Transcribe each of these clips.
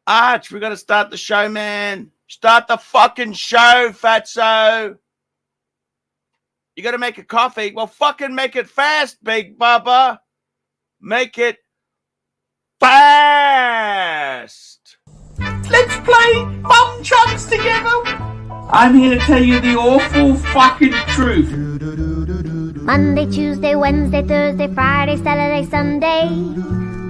Arch, we got to start the show, man. Start the fucking show, fatso. You got to make a coffee. Well, fucking make it fast, Big Bubba. Make it fast. Let's play Bum Chunks together. I'm here to tell you the awful fucking truth. Monday, Tuesday, Wednesday, Thursday, Friday, Saturday, Sunday.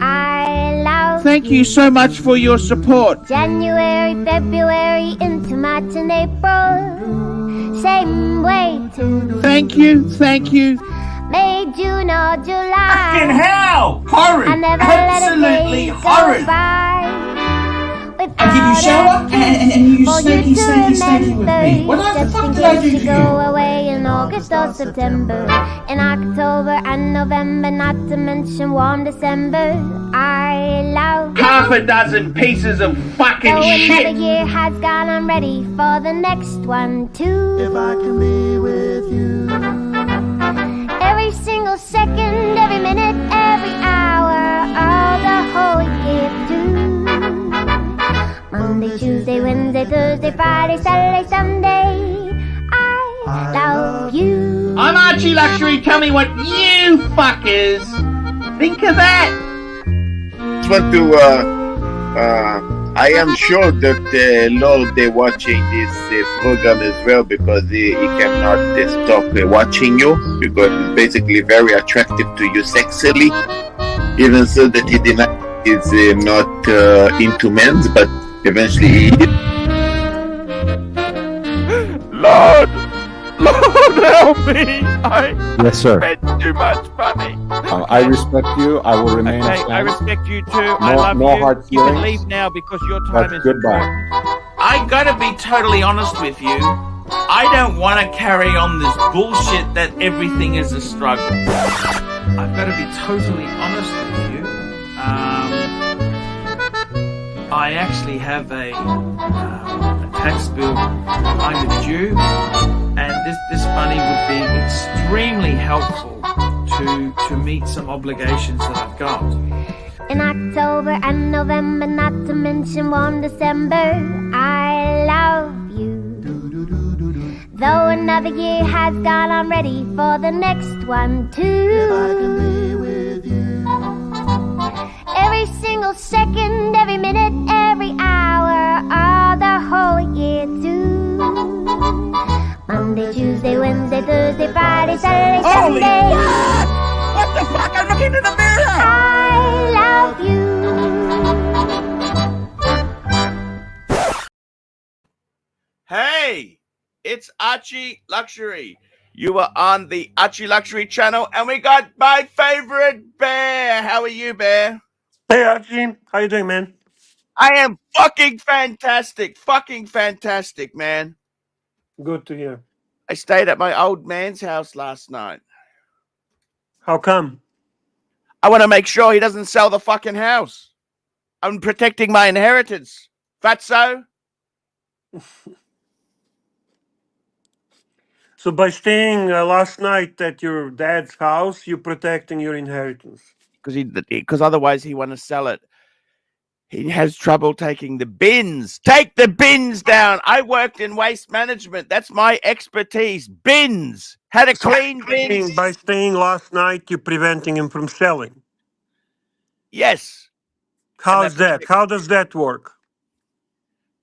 I love Thank you so much for your support. January, February, into March and April. Same way too. Thank you. May, June or July. Fucking hell! Horrid! I never Absolutely let a day horrid! go by I give you shower and you snaky with me. What the fuck did I do to go you? away in August or September, in October and November, not to mention warm December. I love Half a dozen pieces of fucking so shit! another year has gone, I'm ready for the next one too. If I can be with you. Every single second, every minute, every hour, all the whole year through. Monday, Tuesday, Wednesday, Thursday, Friday, Saturday, Sunday. I love you. I'm ArchieLuxury. Tell me what you fuckers think of that. Just want to, I am sure that Lord is watching this program as well because he cannot stop watching you because it's basically very attractive to you sexually. Even so that he is not into men's, but eventually he is. Lord, help me. Yes, sir. spent too much money. I respect you. I will remain Okay, I standing. respect you too. I love no you. hard You can feelings. leave now because your time That's is goodbye. I gotta be totally honest with you. I don't want to carry on this bullshit that everything is a struggle. I've got to be totally honest with you. I actually have a tax bill kind of due, and this money would be extremely helpful to meet some obligations that I've got. In October and November, not to mention warm December, I love you. Though another year has gone, I'm ready for the next one too. Every single second, every minute, every hour, all the whole year through. Monday, Tuesday, Wednesday, Thursday, Friday, Saturday, Holy Sunday. fuck! What the fuck? I'm looking in the mirror! I love you. Hey, it's ArchieLuxury. You are on the ArchieLuxury channel, and we got my favorite Bear. How are you, Bear? Hey Archie, how you doing, man? I am fucking fantastic. Fucking fantastic, man. Good to hear. I stayed at my old man's house last night. How come? I want to make sure he doesn't sell the fucking house. I'm protecting my inheritance. Fatso? So by staying last night at your dad's house, you're protecting your inheritance. Because otherwise he want to sell it. He has trouble taking the bins. Take the bins down. I worked in waste management. That's my expertise. Bins. How to clean bins. By staying last night, you're preventing him from selling. Yes. How's that? How does that work?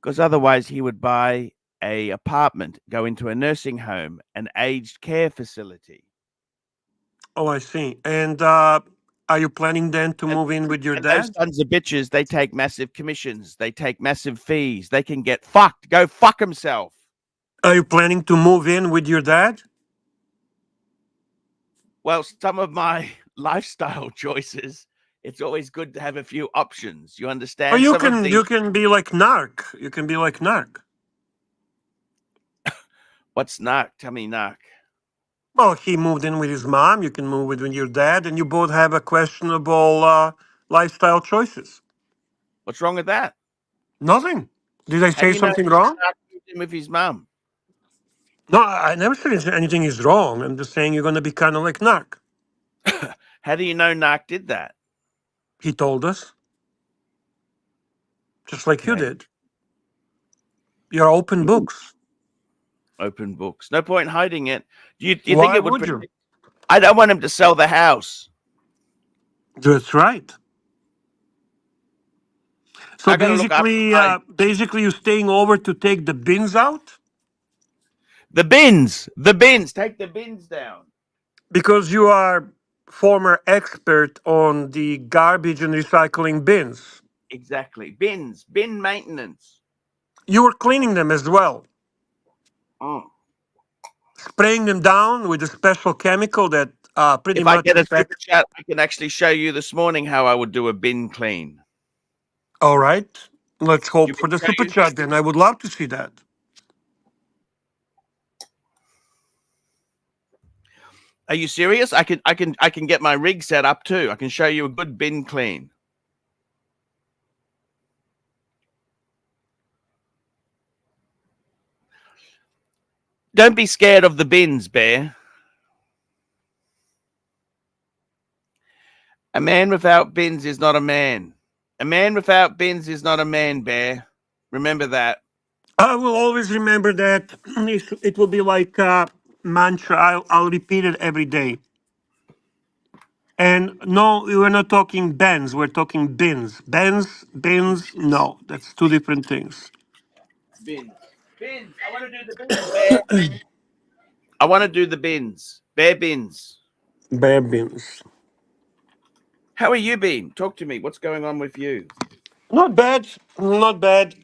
Because otherwise he would buy a apartment, go into a nursing home, an aged care facility. Oh, I see. And are you planning then to move in with your And dad? those sons of bitches, they take massive commissions. They take massive fees. They can get fucked. Go fuck himself. Are you planning to move in with your dad? Well, some of my lifestyle choices, it's always good to have a few options. You understand? Or you Some of you can be like Narc. You can be like Narc. What's Narc? Tell me Narc. Well, he moved in with his mom. You can move with your dad, and you both have a questionable lifestyle choices. What's wrong with that? Nothing. Did I How do say you know something wrong? Narc moved in with his mum? No, I never said anything is wrong. I'm just saying you're going to be kind of like Narc. How do you know Narc did that? He told us. just like you Okay. did. You're open books. Open books. No point hiding it. Do you think Why it would? would you? I don't want him to sell the house. That's right. So I got to look after basically, you're staying over to take the bins out the bins. The bins. Take the bins down. because you are former expert on the garbage and recycling bins. Exactly. Bins. Bin maintenance. You were cleaning them as well, Mm. spraying them down with a special chemical that pretty If I much get a super affects. chat, I can actually show you this morning how I would do a bin clean. All right. Let's Do you hope want for me the to show super you? chat then. I would love to see that. Are you serious? I can get my rig set up too. I can show you a good bin clean. Don't be scared of the bins, Bear. A man without bins is not a man. A man without bins is not a man, Bear. Remember that. I will always remember that. It will be like a mantra. I'll repeat it every day. And no, we're not talking bens. We're talking bins. Bins. No, that's two different things. Bins. Bins. I want to do the bins, Bear. I want to do the bins. Bear bins. Bare bins. How are you been? Talk to me. What's going on with you? Not bad. Not bad.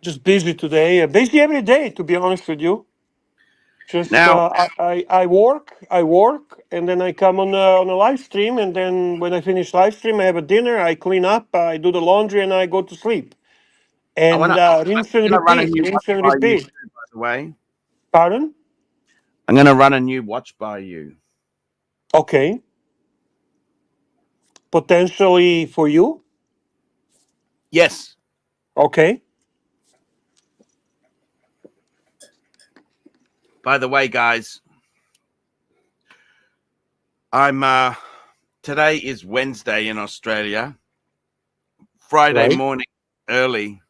Just busy today. Busy every day, to be honest with you. Just Now, I work, and then I come on a live stream, and then when I finish live stream, I have a dinner, I clean up, I do the laundry, and I go to sleep. And I'm rinse and gonna run a repeat, new watch rinse and by you repeat. too, by the way. Pardon? I'm gonna run a new watch by you. Okay. Potentially for you. Yes. Okay. By the way, guys, I'm today is Wednesday in Australia. Friday Right. morning early,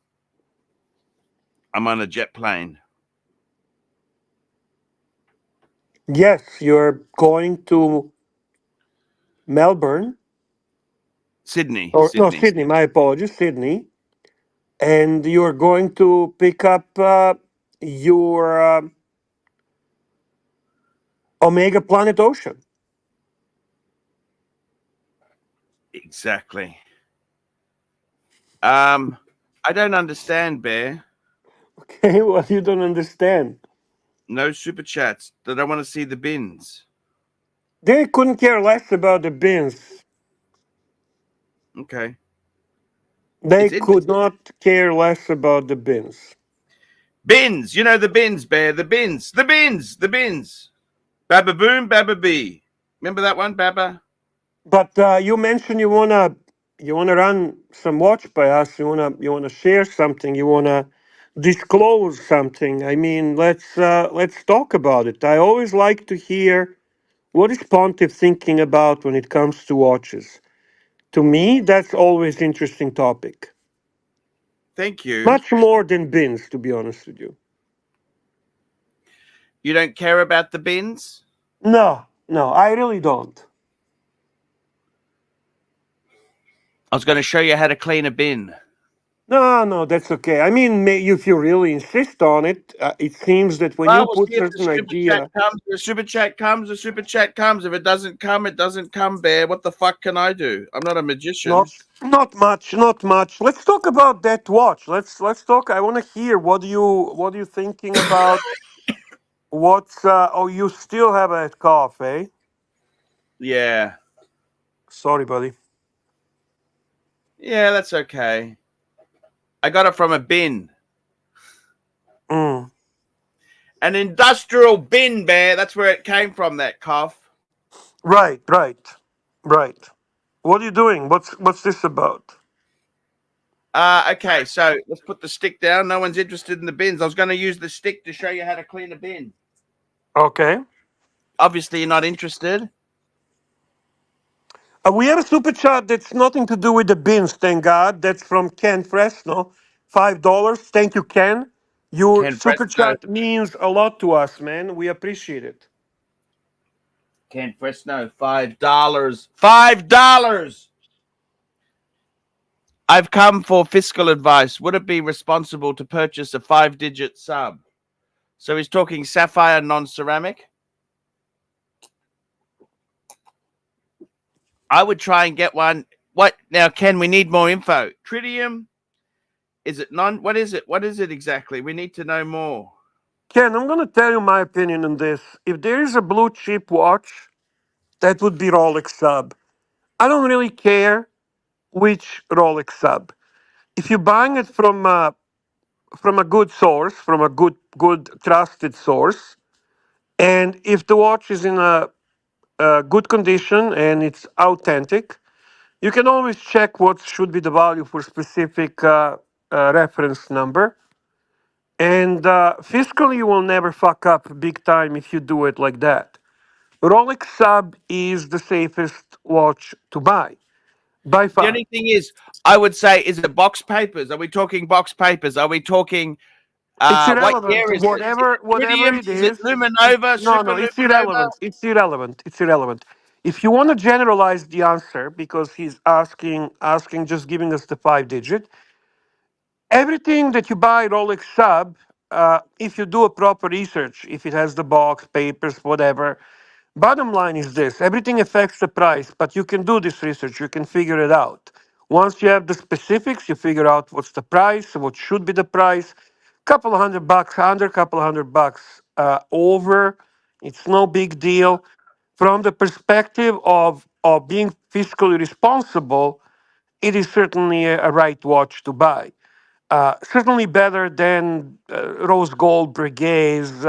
I'm on a jet plane. Yes, you're going to Melbourne. Sydney. Or no, Sydney. My apologies, Sydney. And you're going to pick up your Omega Planet Ocean. Exactly. I don't understand, Bear. Okay, well, you don't understand. No super chats. They don't want to see the bins. They couldn't care less about the bins. Okay. They It's interesting. could not care less about the bins. Bins. You know the bins, Bear. The bins. The bins. The bins. Baba boom, baba bee. Remember that one, Baba? But you mentioned you wanna run some watch by us. You wanna share something. You wanna disclose something. I mean, let's talk about it. I always like to hear what is Pontiff thinking about when it comes to watches. To me, that's always interesting topic. Thank you. Much more than bins, to be honest with you. You don't care about the bins? No, I really don't. I was going to show you how to clean a bin. No, that's okay. I mean, if you really insist on it, it seems that when Well, you we'll put see if the certain super chat idea, comes. The super chat comes. The super chat comes. If it doesn't come, it doesn't come, Bear. What the fuck can I do? I'm not a magician. not much. Let's talk about that watch. Let's talk. I want to hear what you thinking about. What's oh, you still have that cough, eh? Yeah. Sorry, buddy. Yeah, that's okay. I got it from a bin. Mm. An industrial bin, Bear. That's where it came from, that cough. Right. What are you doing? What's this about? Okay, so let's put the stick down. No one's interested in the bins. I was going to use the stick to show you how to clean a bin. Okay. Obviously, you're not interested. We have a super chat that's nothing to do with the bins, thank God. That's from Ken Fresno, $5. Thank you, Ken. Your Ken super Fresno. chat means a lot to us, man. We appreciate it. Ken Fresno, $5. $5. I've come for fiscal advice. Would it be responsible to purchase a 5-digit sub? So he's talking sapphire non-ceramic. I would try and get one. What now, Ken? We need more info. Tritium? Is it non? What is it? What is it exactly? We need to know more. Ken, I'm going to tell you my opinion on this. If there is a blue chip watch, that would be Rolex sub. I don't really care which Rolex sub. If you're buying it from a good source, from a good trusted source, and if the watch is in a good condition and it's authentic, you can always check what should be the value for specific reference number. And fiscally, you will never fuck up big time if you do it like that. Rolex Sub is the safest watch to buy by The far. only thing is, I would say, is it box papers? Are we talking box papers? Are we talking? It's What irrelevant. year is it? Is it Whatever tritium? it Is it is. luminova? No, Super no, it's luminova? irrelevant. It's irrelevant. It's irrelevant. If you want to generalize the answer, because he's asking, just giving us the 5-digit, everything that you buy Rolex Sub, if you do a proper research, if it has the box, papers, whatever, bottom line is this: everything affects the price, but you can do this research, you can figure it out. Once you have the specifics, you figure out what's the price, what should be the price. Couple of $100 under, couple of $100 over. It's no big deal. From the perspective of being fiscally responsible, it is certainly a right watch to buy. Certainly better than Rose Gold Brigades,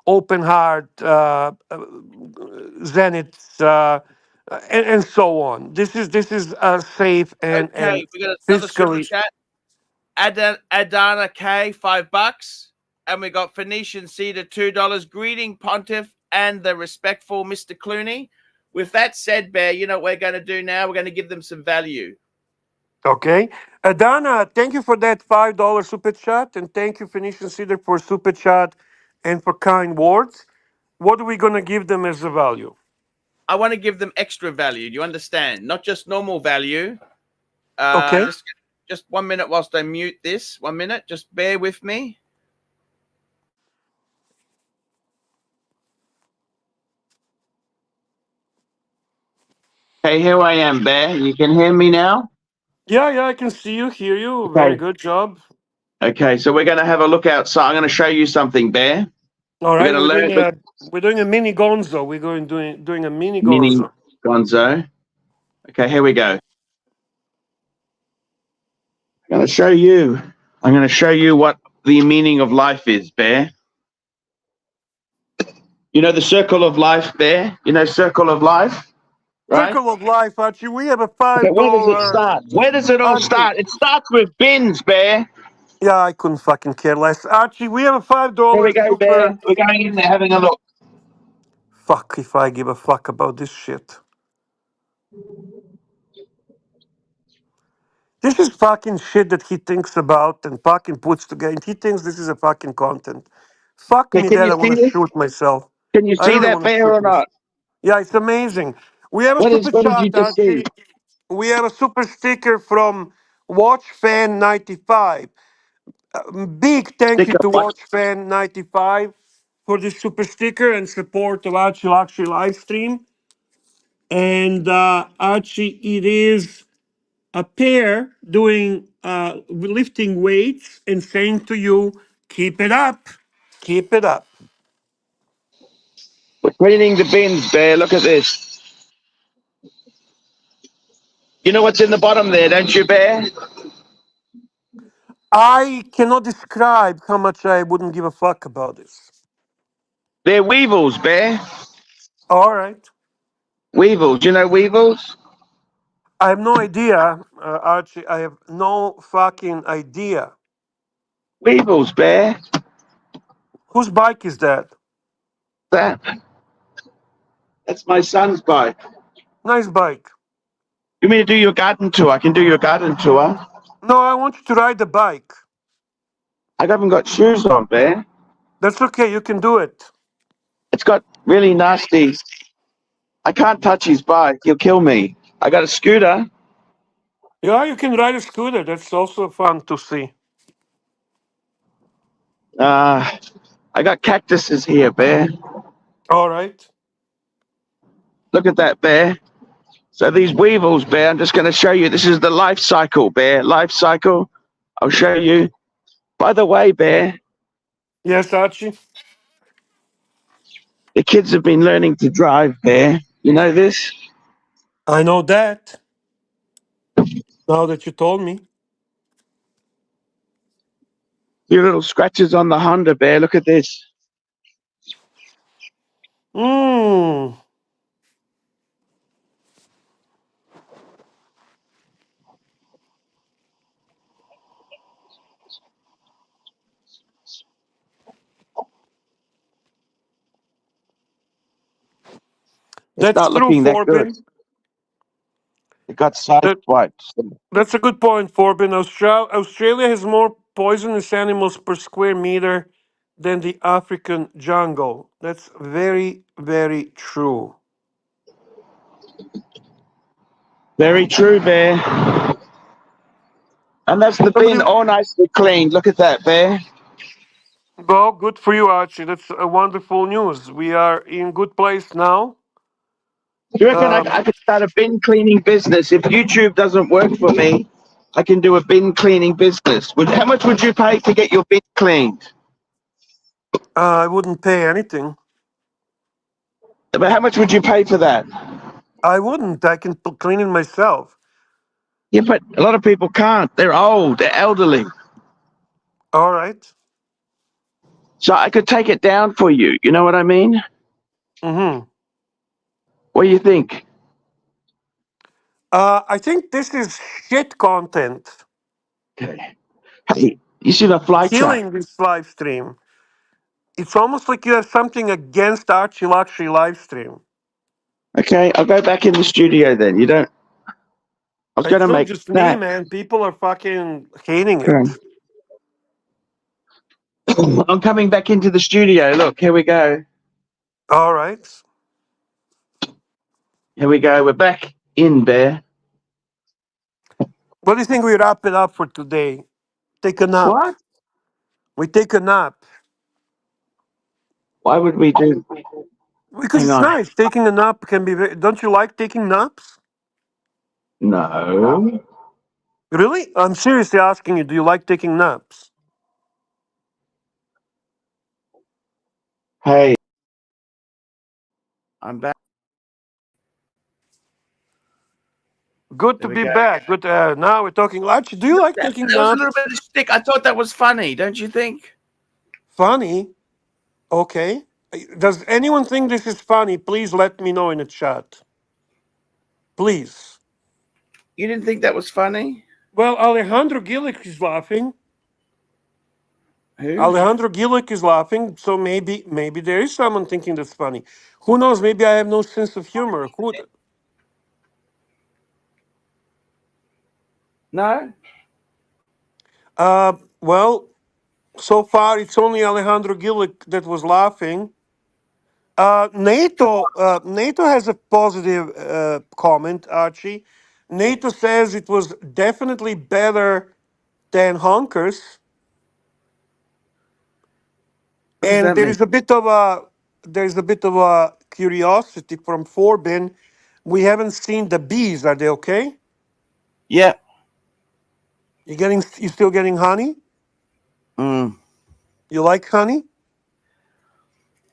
Open Heart, Zenith, and so on. This is safe and Okay, we got another super fiscally. chat. Adana K, $5. And we got Phoenician Cedar, $2. Greeting Pontiff and the respectful Mr. Clooney. With that said, Bear, you know what we're going to do now? We're going to give them some value. Okay, Adana, thank you for that $5 super chat, and thank you Phoenician Cedar for super chat and for kind words. What are we gonna give them as a value? I want to give them extra value. Do you understand? Not just normal value. Okay. Just 1 minute whilst I mute this. 1 minute. Just bear with me. Okay, here I am, Bear. You can hear me now? Yeah, I can see you, hear you. Okay. Very good job. Okay, so we're going to have a look outside. I'm going to show you something, Bear. All right, We're going to learn we're doing a mini Gonzo. We're doing a mini mini Gonzo. Gonzo. Okay, here we go. I'm going to show you what the meaning of life is, Bear. You know the circle of life, Bear? You know circle of life? Right? Circle of Life, Archie. We have a Okay, $5. where does it start? Where does it all Archie. start? It starts with bins, Bear. Yeah, I couldn't fucking care less. Archie, we have a Here we $5 go, Bear. super. We're going in there having a look. Fuck if I give a fuck about this shit. This is fucking shit that he thinks about and fucking puts together. And he thinks this is a fucking content. Fuck Okay, me can that you I want see to this? shoot myself. Can you I see really that, want to Bear, shoot or myself. not? Yeah, it's amazing. We have a What super did you chat, just see? Archie. We have a super sticker from Watch Fan 95. Big thank you Sticker to what? Watch Fan 95 for this super sticker and support of ArchieLuxury live stream. And Archie, it is a pair doing lifting weights and saying to you, keep it up, keep it up. We're cleaning the bins, Bear. Look at this. You know what's in the bottom there, don't you, Bear? I cannot describe how much I wouldn't give a fuck about this. They're weevils, Bear. All right. Weevils. You know weevils? I have no idea, Archie. I have no fucking idea. Weevils, Bear. Whose bike is that? That. That's my son's bike. Nice bike. You mean to do your garden tour? I can do your garden tour. No, I want you to ride the bike. I haven't got shoes on, Bear. That's okay. You can do it. It's got really nasty. I can't touch his bike. He'll kill me. I got a scooter. Yeah, you can ride a scooter. That's also fun to see. I got cactuses here, Bear. All right. Look at that, Bear. So these weevils, Bear, I'm just going to show you. This is the life cycle, Bear. Life cycle. I'll show you. By the way, Bear, Yes, Archie. the kids have been learning to drive, Bear. You know this? I know that. Now that you told me. Your little scratches on the Honda, Bear. Look at this. Mmm. It's That's not true, looking that good. Forbin. It got sideswiped. That's a good point, Forbin. Australia has more poisonous animals per square meter than the African jungle. That's very, very true. Very true, Bear. And that's the bin all nicely cleaned. Look at that, Bear. Well, good for you, Archie. That's a wonderful news. We are in good place now. Do you reckon I could start a bin cleaning business? If YouTube doesn't work for me, I can do a bin cleaning business. How much would you pay to get your bin cleaned? I wouldn't pay anything. But how much would you pay for that? I wouldn't. I can clean it myself. Yeah, but a lot of people can't. They're old. They're elderly. All right. So I could take it down for you. You know what I mean? Mm-hmm. What do you think? I think this is shit content. Okay. Hey, you see the fly trap? Killing this live stream. It's almost like you have something against ArchieLuxury live stream. Okay, I'll go back in the studio then. You don't. I was going It's to not make just me, that. man. People are fucking hating it. Okay. I'm coming back into the studio. Look, here we go. All right. Here we go. We're back in, Bear. What do you think we wrap it up for today? Take a nap. What? We take a nap. Why would we do? Because Hang it's on. nice. Taking a nap can be very... Don't you like taking naps? No. Really? I'm seriously asking you, do you like taking naps? Hey. I'm back. Good to There we be go. back. Good. Now we're talking. Archie, do you like taking That was a naps? little bit of stick. I thought that was funny. Don't you think? Funny? Okay. Does anyone think this is funny? Please let me know in the chat. Please. You didn't think that was funny? Well, Alejandro Gillick is laughing. Who? Alejandro Gillick is laughing, so maybe there is someone thinking that's funny. Who knows? Maybe I have no sense of humor. No. Well, so far it's only Alejandro Gillick that was laughing. NATO has a positive comment, Archie. NATO says it was definitely better than Honkers. What does And that mean? there's a bit of a curiosity from Forbin. We haven't seen the bees. Are they okay? Yeah. You still getting honey? Mm. You like honey?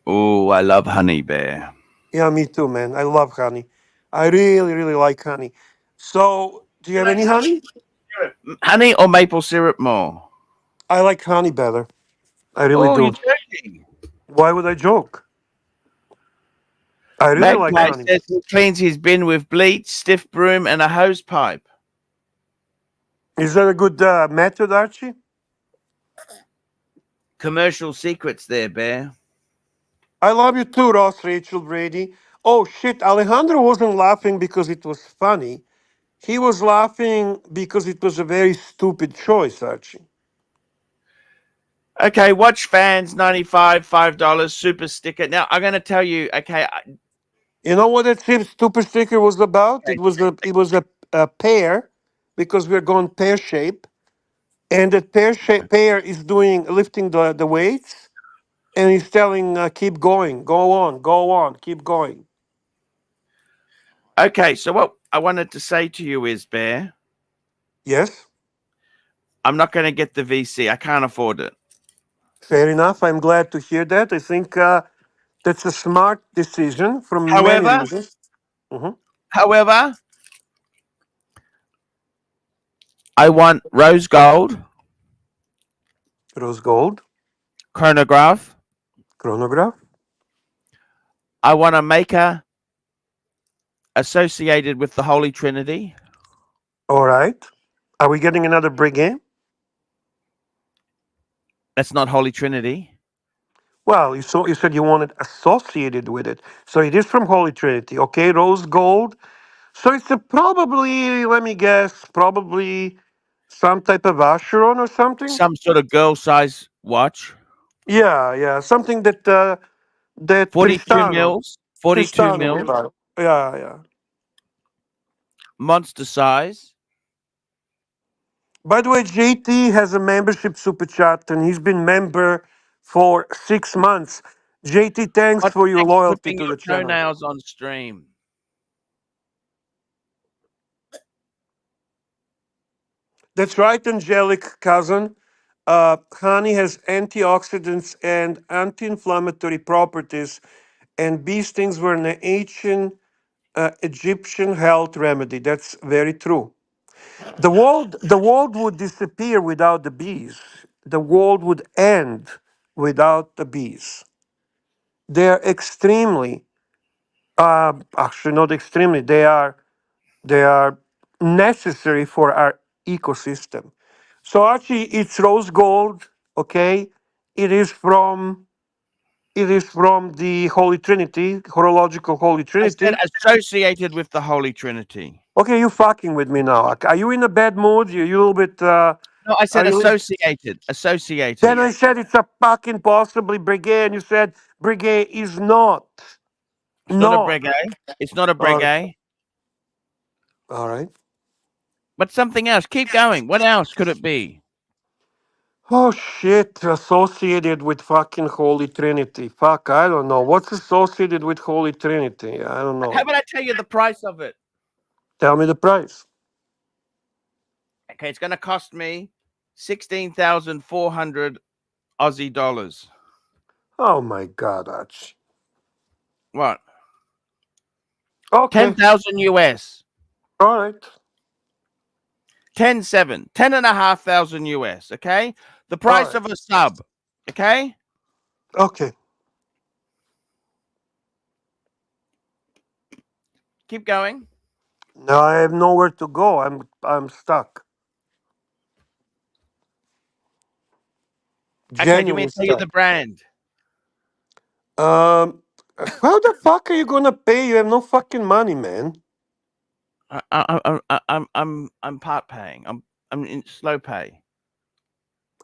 Oh, I love honey, Bear. Yeah, me too, man. I love honey. I really, really like honey. So, do you have any honey? Honey or maple syrup more? I like honey better. I really Oh, do. you're joking. Why would I joke? I really like Magpie honey. says he cleans his bin with bleach, stiff broom, and a hose pipe. Is that a good method, Archie? Commercial secrets there, Bear. I love you too, Ross Rachel Brady. Oh shit, Alejandro wasn't laughing because it was funny. He was laughing because it was a very stupid choice, Archie. Okay, watch fans 95, $5 super sticker. Now I'm going to tell you. Okay, You know what that stupid sticker was about? okay, It was a pair, because we're going pear shape, and that pair is doing lifting the weights, and he's telling keep going, go on, keep going. okay. So what I wanted to say to you is, Bear, Yes, I'm not going to get the VC. I can't afford it. fair enough. I'm glad to hear that. I think that's a smart decision from many However, reasons. Hmm. however, I want rose gold Rose gold, chronograph. chronograph. I want a maker associated with the Holy Trinity. All right. Are we getting another brigade? That's not Holy Trinity. Well, you said you wanted associated with it, so it is from Holy Trinity. Okay, rose gold. So it's probably, let me guess, probably some type of Acheron or something. Some sort of girl size watch. Yeah, something that 42 Tristano, mils. 42 Tristano would mils. buy. Yeah. Monster size. By the way, JT has a membership super chat, and he's been member for 6 months. JT, thanks What for your next loyalty clipping to your the channel. toenails on stream? That's right, angelic cousin. Honey has antioxidants and anti-inflammatory properties, and bee stings were an ancient Egyptian health remedy. That's very true. The world would disappear without the bees. The world would end without the bees. They are extremely, actually not extremely. They are necessary for our ecosystem. So Archie, it's rose gold. Okay, it is from the Holy Trinity, horological Holy I said Trinity. associated with the Holy Trinity. Okay, you fucking with me now. Are you in a bad mood? You a little bit. No, I Are said you? associated. Then Associated. I said it's a fucking possibly brigade, and you said brigade is not. It's not a No. breguet. It's not a All right. breguet. All right. But something else. Keep going. What else could it be? Oh shit! Associated with fucking Holy Trinity. Fuck, I don't know. What's associated with Holy Trinity? I don't How know. about I tell you the price of it? Tell me the price. Okay, it's going to cost me 16,400 Aussie dollars. Oh my God, Arch. What? Okay. 10,000 US. All right. 10,700. 10,500 US. Okay. The All price right. of a sub. Okay. Okay. Keep going. Now I have nowhere to go. I'm stuck. Okay. Do you mean Genuinely to tell you stuck. the brand? Um, how the fuck are you gonna pay? You have no fucking money, man. I'm part paying. I'm in slow pay.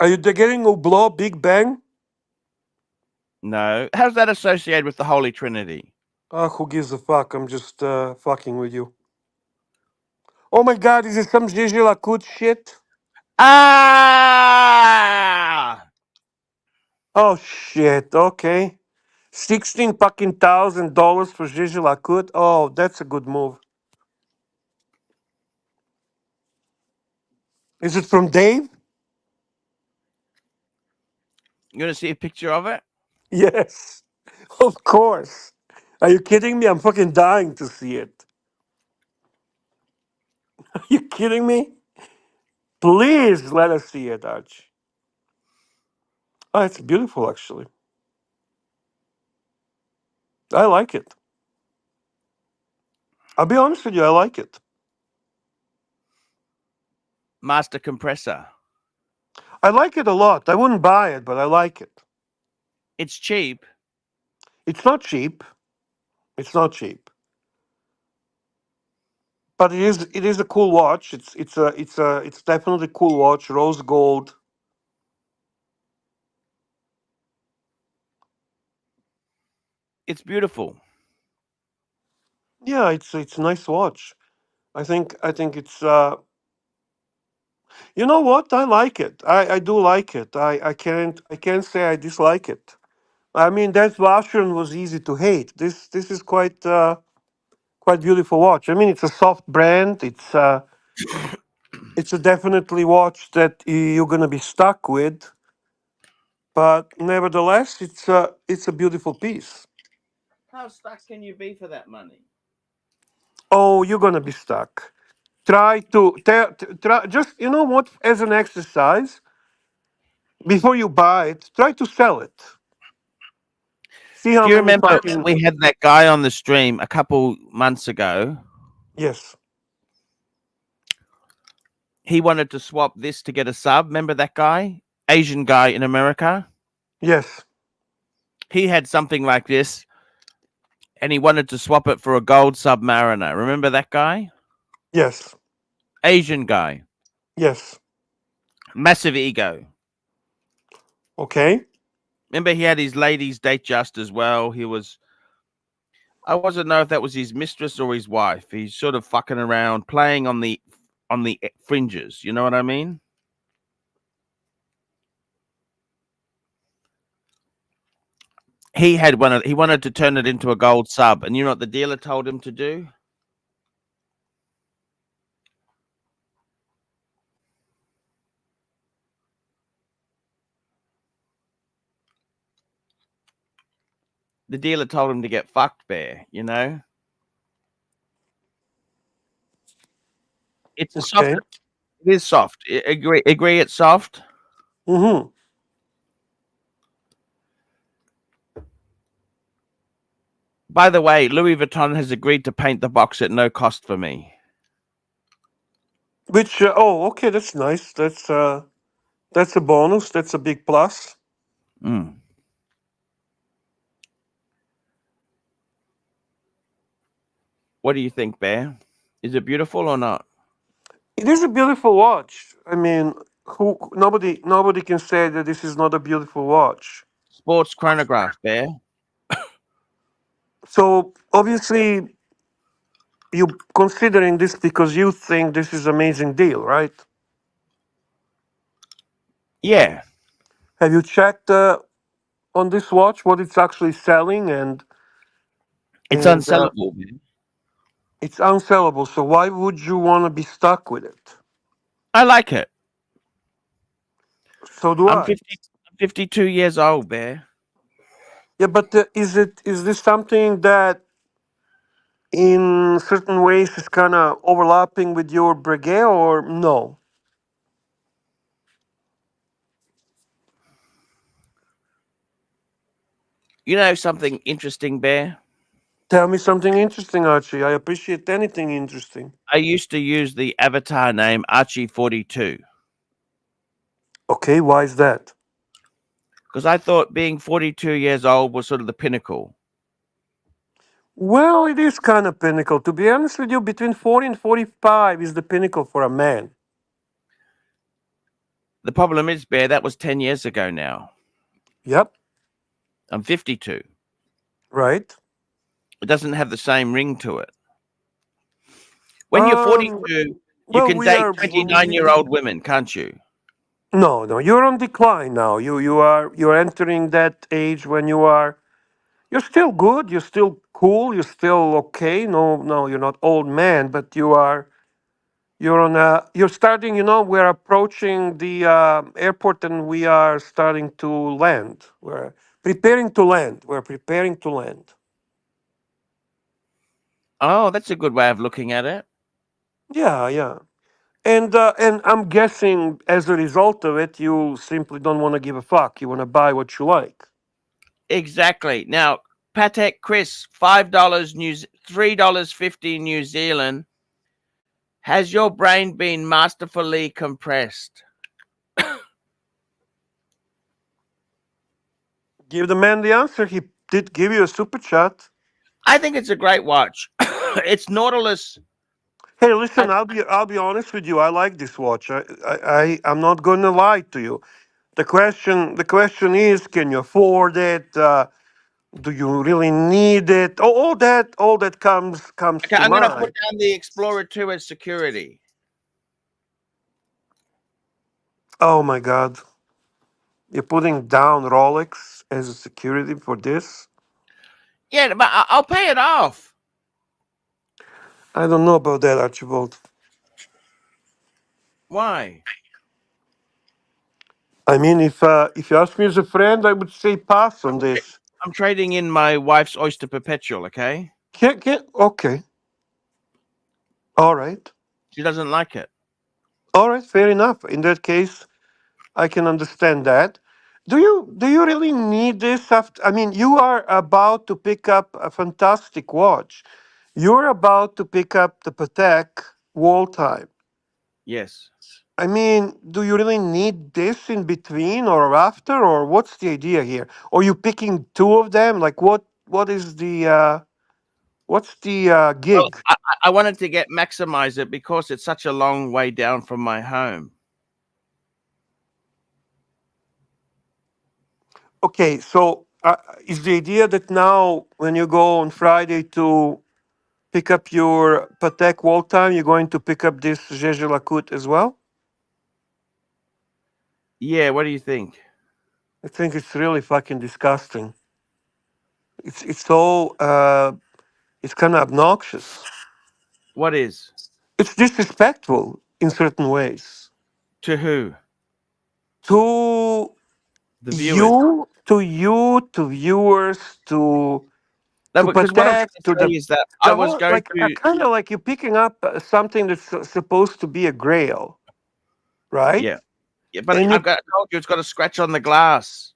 Are you getting Hublot Big Bang? No. How's that associated with the Holy Trinity? Who gives a fuck? I'm just fucking with you. Oh my God, is it some Gigi Lacoute shit? Ah! Oh shit. Okay. 16 fucking $1,000 for Gigi Lacoute. Oh, that's a good move. Is it from Dave? You want to see a picture of it? Yes, of course. Are you kidding me? I'm fucking dying to see it. Are you kidding me? Please let us see it, Arch. Oh, it's beautiful, actually. I like it. I'll be honest with you, I like it. Master compressor. I like it a lot. I wouldn't buy it, but I like it. It's cheap. It's not cheap. It's not cheap. But it is a cool watch. It's definitely a cool watch. Rose gold. It's beautiful. Yeah, it's a nice watch. I think it's you know what? I like it. I do like it. I can't say I dislike it. I mean that version was easy to hate. This is quite beautiful watch. I mean it's a soft brand. It's a definitely watch that you're gonna be stuck with. But nevertheless, it's a beautiful piece. How stuck can you be for that money? Oh, you're gonna be stuck. Try to try just you know what as an exercise before you buy it. Try to sell it. See how Do you many remember fucking we had that guy on the stream a couple months ago? yes, He wanted to swap this to get a sub. Remember that guy? Asian guy in America? yes, He had something like this and he wanted to swap it for a gold Submariner. Remember that guy? yes, Asian guy. yes. Massive ego. Okay. Remember he had his ladies date just as well. I wasn't know if that was his mistress or his wife. He's sort of fucking around, playing on the fringes. You know what I mean? He had he wanted to turn it into a gold sub, and you know what the dealer told him to do? The dealer told him to get fucked, Bear. You know, it's a soft. Okay. It is soft. Agree. It's soft. Mm-hmm. By the way, Louis Vuitton has agreed to paint the box at no cost for me. Which oh, okay, that's nice. That's a bonus. That's a big plus. Mm. What do you think, Bear? Is it beautiful or not? It is a beautiful watch. I mean, who nobody can say that this is not a beautiful watch. Sports chronograph, Bear. So obviously you considering this because you think this is amazing deal, right? Yeah, Have you checked on this watch what it's actually selling it's and unsellable, man. it's unsellable. So why would you want to be stuck with it? I like it. So do I'm I. 50, 52 years old, Bear. Yeah, but is this something that in certain ways is kind of overlapping with your breguet or no? You know something interesting, Bear? Tell me something interesting, Archie. I appreciate anything interesting. I used to use the avatar name Archie42 Okay, why is that? because I thought being 42 years old was sort of the pinnacle. Well, it is kind of pinnacle. To be honest with you, between 40 and 45 is the pinnacle for a man. The problem is, Bear, that was 10 years ago now. Yep, I'm 52. right. It doesn't have the same ring to it. When you're 42, you Well, can date 29-year-old women, can't you? no, you're on decline now. You're entering that age when you're still good, you're still cool, you're still okay. No, you're not old man, but you're starting. You know, we're approaching the airport and we are starting to land. We're preparing to land. We're preparing to land. Oh, that's a good way of looking at it. Yeah. And I'm guessing as a result of it, you simply don't want to give a fuck. You want to buy what you like. Exactly. Now, Patek Chris, $5 $3.50 New Zealand. Has your brain been masterfully compressed? Give the man the answer. He did give you a super chat. I think it's a great watch. It's Nautilus. Hey, listen, I'll be honest with you. I like this watch. I'm not gonna lie to you. The question is, can you afford it? Do you really need it? All that comes Okay, to I'm going to put mind. down the Explorer 2 as security. Oh my God, you're putting down Rolex as a security for this? Yeah, but I'll pay it off. I don't know about that, Archibald. Why? I mean, if you ask me as a friend, I would say pass on this. I'm trading in my wife's Oyster Perpetual, okay? Okay, all right, She doesn't like it. all right, fair enough. In that case, I can understand that. Do you really need this? After, I mean, you are about to pick up a fantastic watch. You're about to pick up the Patek Wall Time. Yes. I mean, do you really need this in between or after, or what's the idea here? Or you picking two of them? Like what is the what's the Well, gig? I wanted to maximize it because it's such a long way down from my home. Okay, so is the idea that now when you go on Friday to pick up your Patek Wall Time, you're going to pick up this Gégé Lacoute as well? Yeah, what do you think? I think it's really fucking disgusting. It's so it's kind of obnoxious. What is? It's disrespectful in certain ways To who? to The viewers. to viewers, No, to because what I'm Patek, trying to to say is that I the was whole, going like to. kind of like you're picking up something that's supposed to be a grail, right? Yeah. Yeah, but And I've you got I told you it's got a scratch on the glass.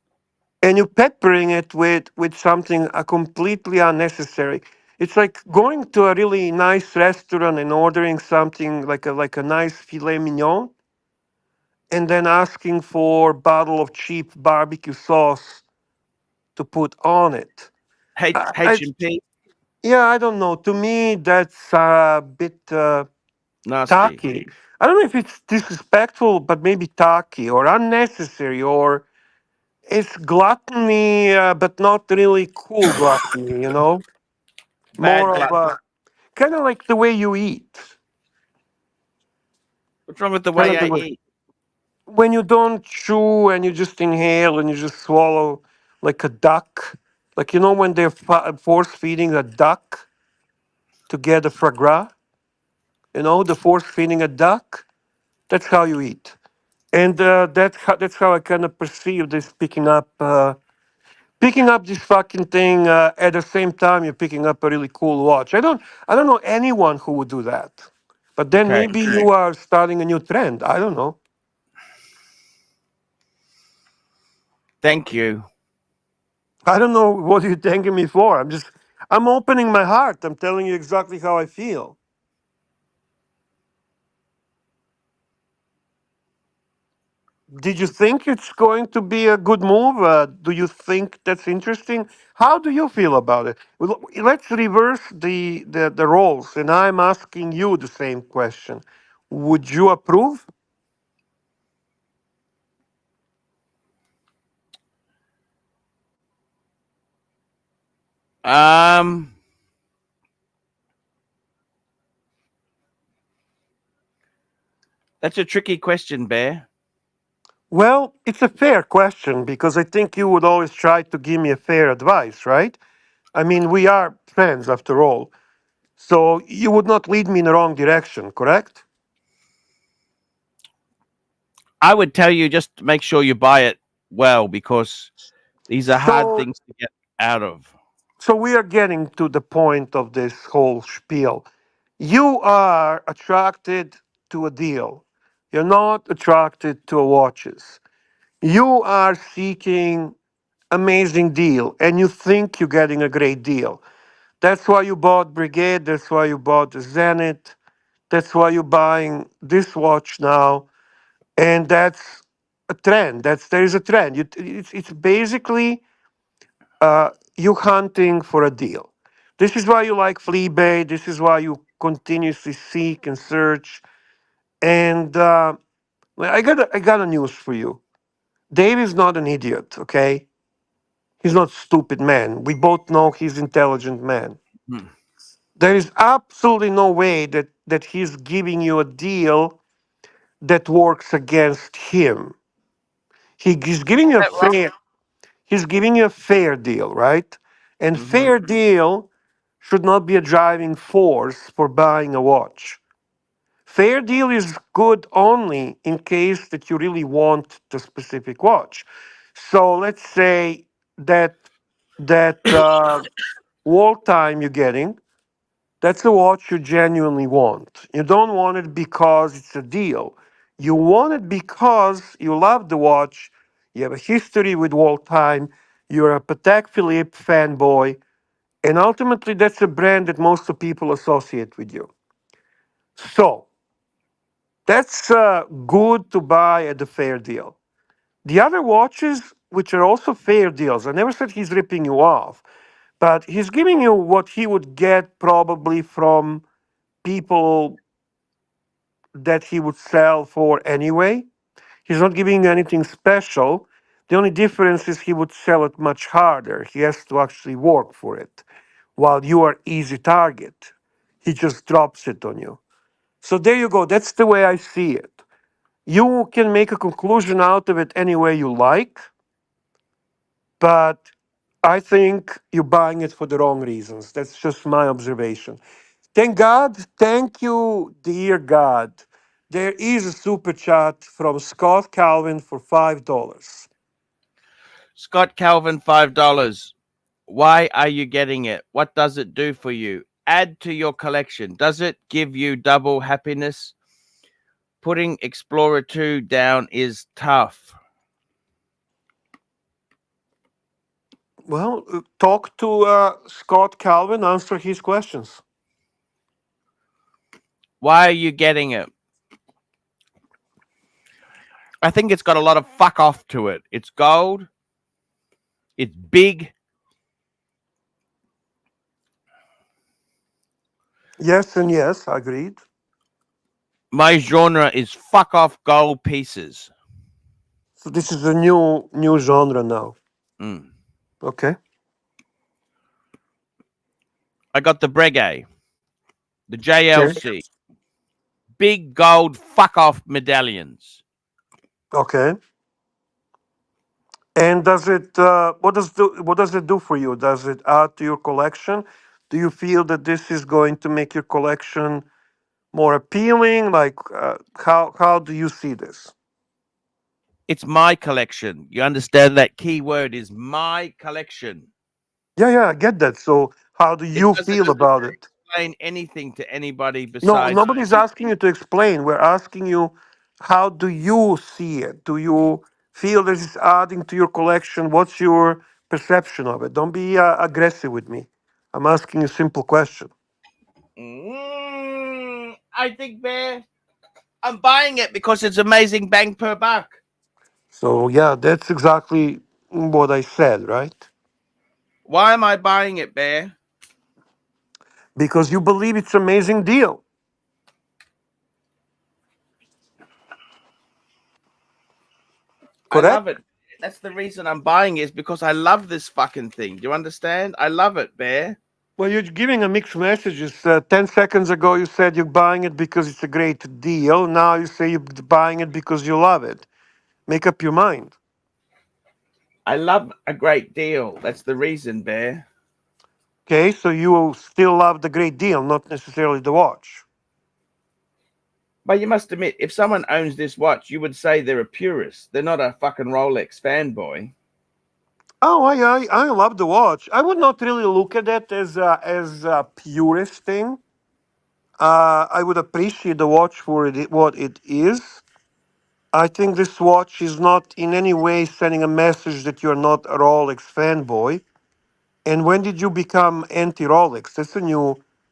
and you peppering it with something completely unnecessary. It's like going to a really nice restaurant and ordering something like a nice filet mignon, and then asking for a bottle of cheap barbecue sauce to put on it. I H&P, Yeah, I don't know. To me, that's a bit nasty. tacky. I don't know if it's disrespectful, but maybe tacky or unnecessary, or it's gluttony, but not really cool gluttony. Bad More of glass. a kind of like the way you eat, What's wrong with the kind way of I the way eat? when you don't chew and you just inhale and you just swallow like a duck, like when they're force feeding a duck to get a foie gras. The force feeding a duck. That's how you eat. And that's how I kind of perceive this picking up this fucking thing. At the same time, you're picking up a really cool watch. I don't know anyone who would do that. But then Okay. maybe you are starting a new trend. I don't know. Thank you. I don't know what you're thanking me for. I'm opening my heart. I'm telling you exactly how I feel. Did you think it's going to be a good move? Do you think that's interesting? How do you feel about it? Well, let's reverse the roles, and I'm asking you the same question. Would you approve? Um that's a tricky question, Bear. Well, it's a fair question because I think you would always try to give me a fair advice, right? I mean, we are friends after all. So you would not lead me in the wrong direction, correct? I would tell you just to make sure you buy it well because these are hard So things to get out of. so we are getting to the point of this whole spiel. You are attracted to a deal. You're not attracted to watches. You are seeking amazing deal and you think you're getting a great deal. That's why you bought Brigade, that's why you bought the Zenith, that's why you're buying this watch now. And that's a trend. There is a trend. It's basically you hunting for a deal. This is why you like Fleabay. This is why you continuously seek and search. And well, I got a news for you. Dave is not an idiot, okay? He's not a stupid man. We both know he's intelligent man. Hmm. There is absolutely no way that he's giving you a deal that works against him. He's giving you a fair. He's giving you a fair deal, right? And Mm-hmm. fair deal should not be a driving force for buying a watch. Fair deal is good only in case that you really want the specific watch. So let's say that wall time you're getting, that's a watch you genuinely want. You don't want it because it's a deal. You want it because you love the watch. You have a history with wall time. You're a Patek Philippe fanboy, and ultimately that's a brand that most of people associate with you. So that's good to buy at a fair deal. The other watches, which are also fair deals, I never said he's ripping you off, but he's giving you what he would get probably from people that he would sell for anyway. He's not giving you anything special. The only difference is he would sell it much harder. He has to actually work for it, while you are easy target. He just drops it on you. So there you go. That's the way I see it. You can make a conclusion out of it any way you like, but I think you're buying it for the wrong reasons. That's just my observation. Thank God, thank you, dear God. There is a super chat from Scott Calvin for $5. Scott Calvin, $5. Why are you getting it? What does it do for you? Add to your collection. Does it give you double happiness? Putting Explorer 2 down is tough. Well, talk to Scott Calvin, answer his questions. Why are you getting it? I think it's got a lot of fuck off to it. It's gold. It's big. Yes and yes, agreed. My genre is fuck off gold pieces. So this is a new genre now. Mm. Okay. I got the Breguet, the Okay. JLC, big gold fuck off medallions. Okay. And does it what does it do for you? Does it add to your collection? Do you feel that this is going to make your collection more appealing? Like how do you see this? It's my collection. You understand that key word is my collection. Yeah, I get that. So how do It you doesn't feel about it? explain anything to anybody No, besides nobody's asking you to explain. We're asking you, how do you see it? Do you feel this is adding to your collection? What's your perception of it? Don't be aggressive with me. I'm asking you a simple question. I think, Bear, I'm buying it because it's amazing bang per buck. So, yeah, that's exactly what I said, right? Why am I buying it, Bear? Because you believe it's an amazing deal. I love Correct? it. That's the reason I'm buying it, is because I love this fucking thing. Do you understand? I love it, Bear. Well, you're giving a mixed messages. 10 seconds ago, you said you're buying it because it's a great deal. Now you say you're buying it because you love it. Make up your mind. I love a great deal. That's the reason, Bear. Okay, so you still love the great deal, not necessarily the watch. But you must admit, if someone owns this watch, you would say they're a purist. They're not a fucking Rolex fanboy. Oh, I love the watch. I would not really look at it as a purist thing. I would appreciate the watch for what it is. I think this watch is not in any way sending a message that you're not a Rolex fanboy. And when did you become anti-Rolex?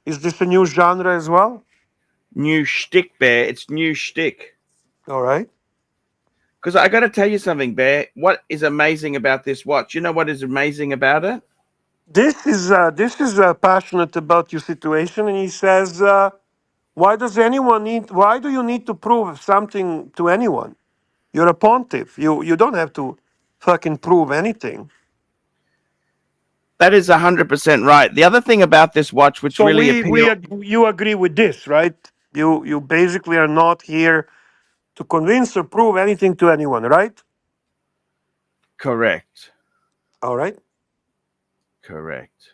Is this a new genre as well? New shtick, Bear. It's new shtick. All right. Because I got to tell you something, Bear. What is amazing about this watch? You know what is amazing about it? This is passionate about your situation, and he says, "Why does anyone need? Why do you need to prove something to anyone? You're a pontiff. You don't have to fucking prove anything." That is 100% right. The other thing about this watch, which So really appealed, you agree with this, right? You basically are not here to convince or prove anything to anyone, right? correct, All right. correct.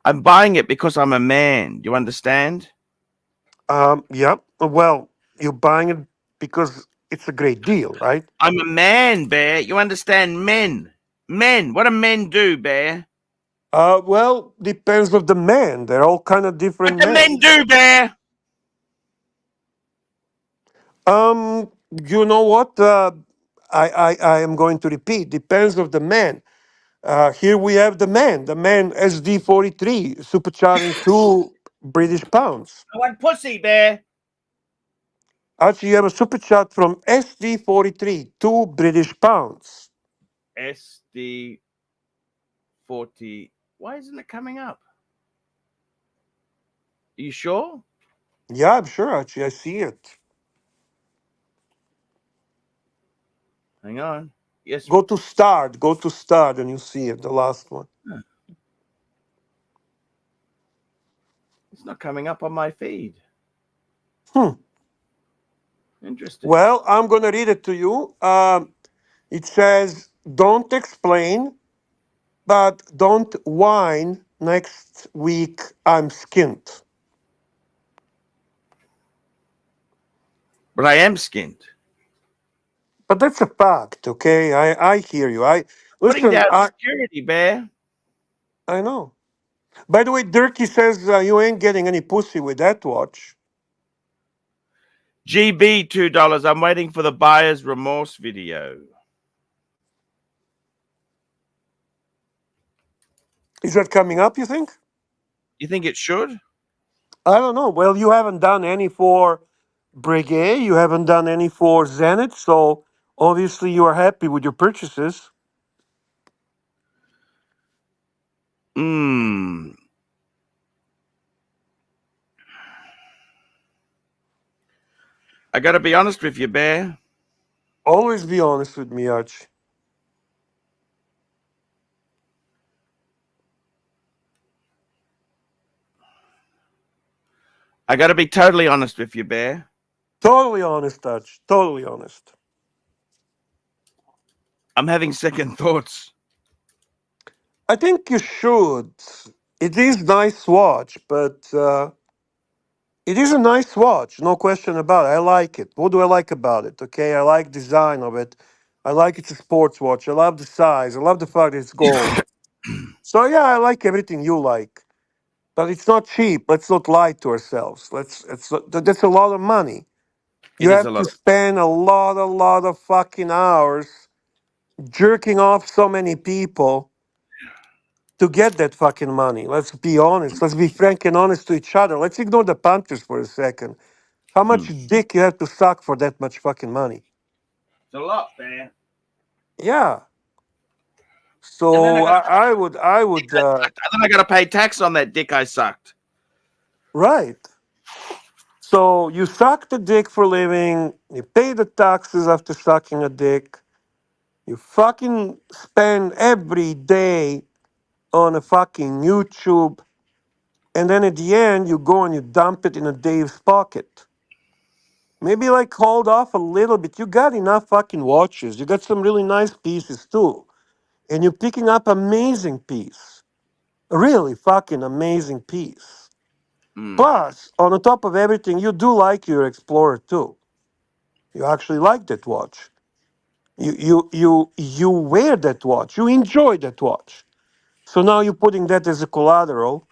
I'm buying it because I'm a man. You understand? Yeah. Well, you're buying it because it's a great deal, right? I'm a man, Bear. You understand? Men. Men. What do men do, Bear? Well, depends of the man. They're all kind of What different do men. men do, Bear? You know what? I am going to repeat. Depends of the man. Here we have the man SD43 supercharging 2 British pounds. I want pussy, Bear. Actually, you have a supercharge from SD43 2 British pounds. SD40. Why isn't it coming up? Are you sure? Yeah, I'm sure. Actually, I see it. Hang on. Yes. Go to start. Go to start, and you see it. The last one. It's not coming up on my feed. Hmm. Interesting. Well, I'm gonna read it to you. It says, "Don't explain, but don't whine. Next week, I'm skint." But I am skinned. But that's a fact, okay? I hear you. I Putting listen. down security, Bear. I know. By the way, Dirty says you ain't getting any pussy with that watch. GB $2. I'm waiting for the buyer's remorse video. Is that coming up? You think? You think it should? I don't know. Well, you haven't done any for Breguet. You haven't done any for Zenith, so obviously you are happy with your purchases. Hmm. I gotta be honest with you, Bear. Always be honest with me, Arch. I gotta be totally honest with you, Bear. Totally honest, Arch. Totally honest. I'm having second thoughts. I think you should. It is nice watch, but it is a nice watch, no question about it. I like it. What do I like about it? Okay, I like design of it. I like it's a sports watch. I love the size. I love the fact that it's gold. So yeah, I like everything you like. But it's not cheap. Let's not lie to ourselves. That's a lot of money. You It is a have lot to of. spend a lot of fucking hours jerking off so many people to get that fucking money. Let's be honest. Let's be frank and honest to each other. Let's ignore the Panthers for a second. How much dick you have to suck for that much fucking money? It's a lot, Bear. Yeah. And then So I would, then I gotta pay tax on that dick I sucked. right. So you suck the dick for a living. You pay the taxes after sucking a dick. You fucking spend every day on a fucking YouTube. And then at the end, you go and you dump it in a Dave's pocket. Maybe like hold off a little bit. You got enough fucking watches. You got some really nice pieces too. And you're picking up amazing piece. Really fucking amazing piece. Plus, on the top of everything, you do like your Explorer too. You actually like that watch. You wear that watch. You enjoy that watch. So now you're putting that as a collateral.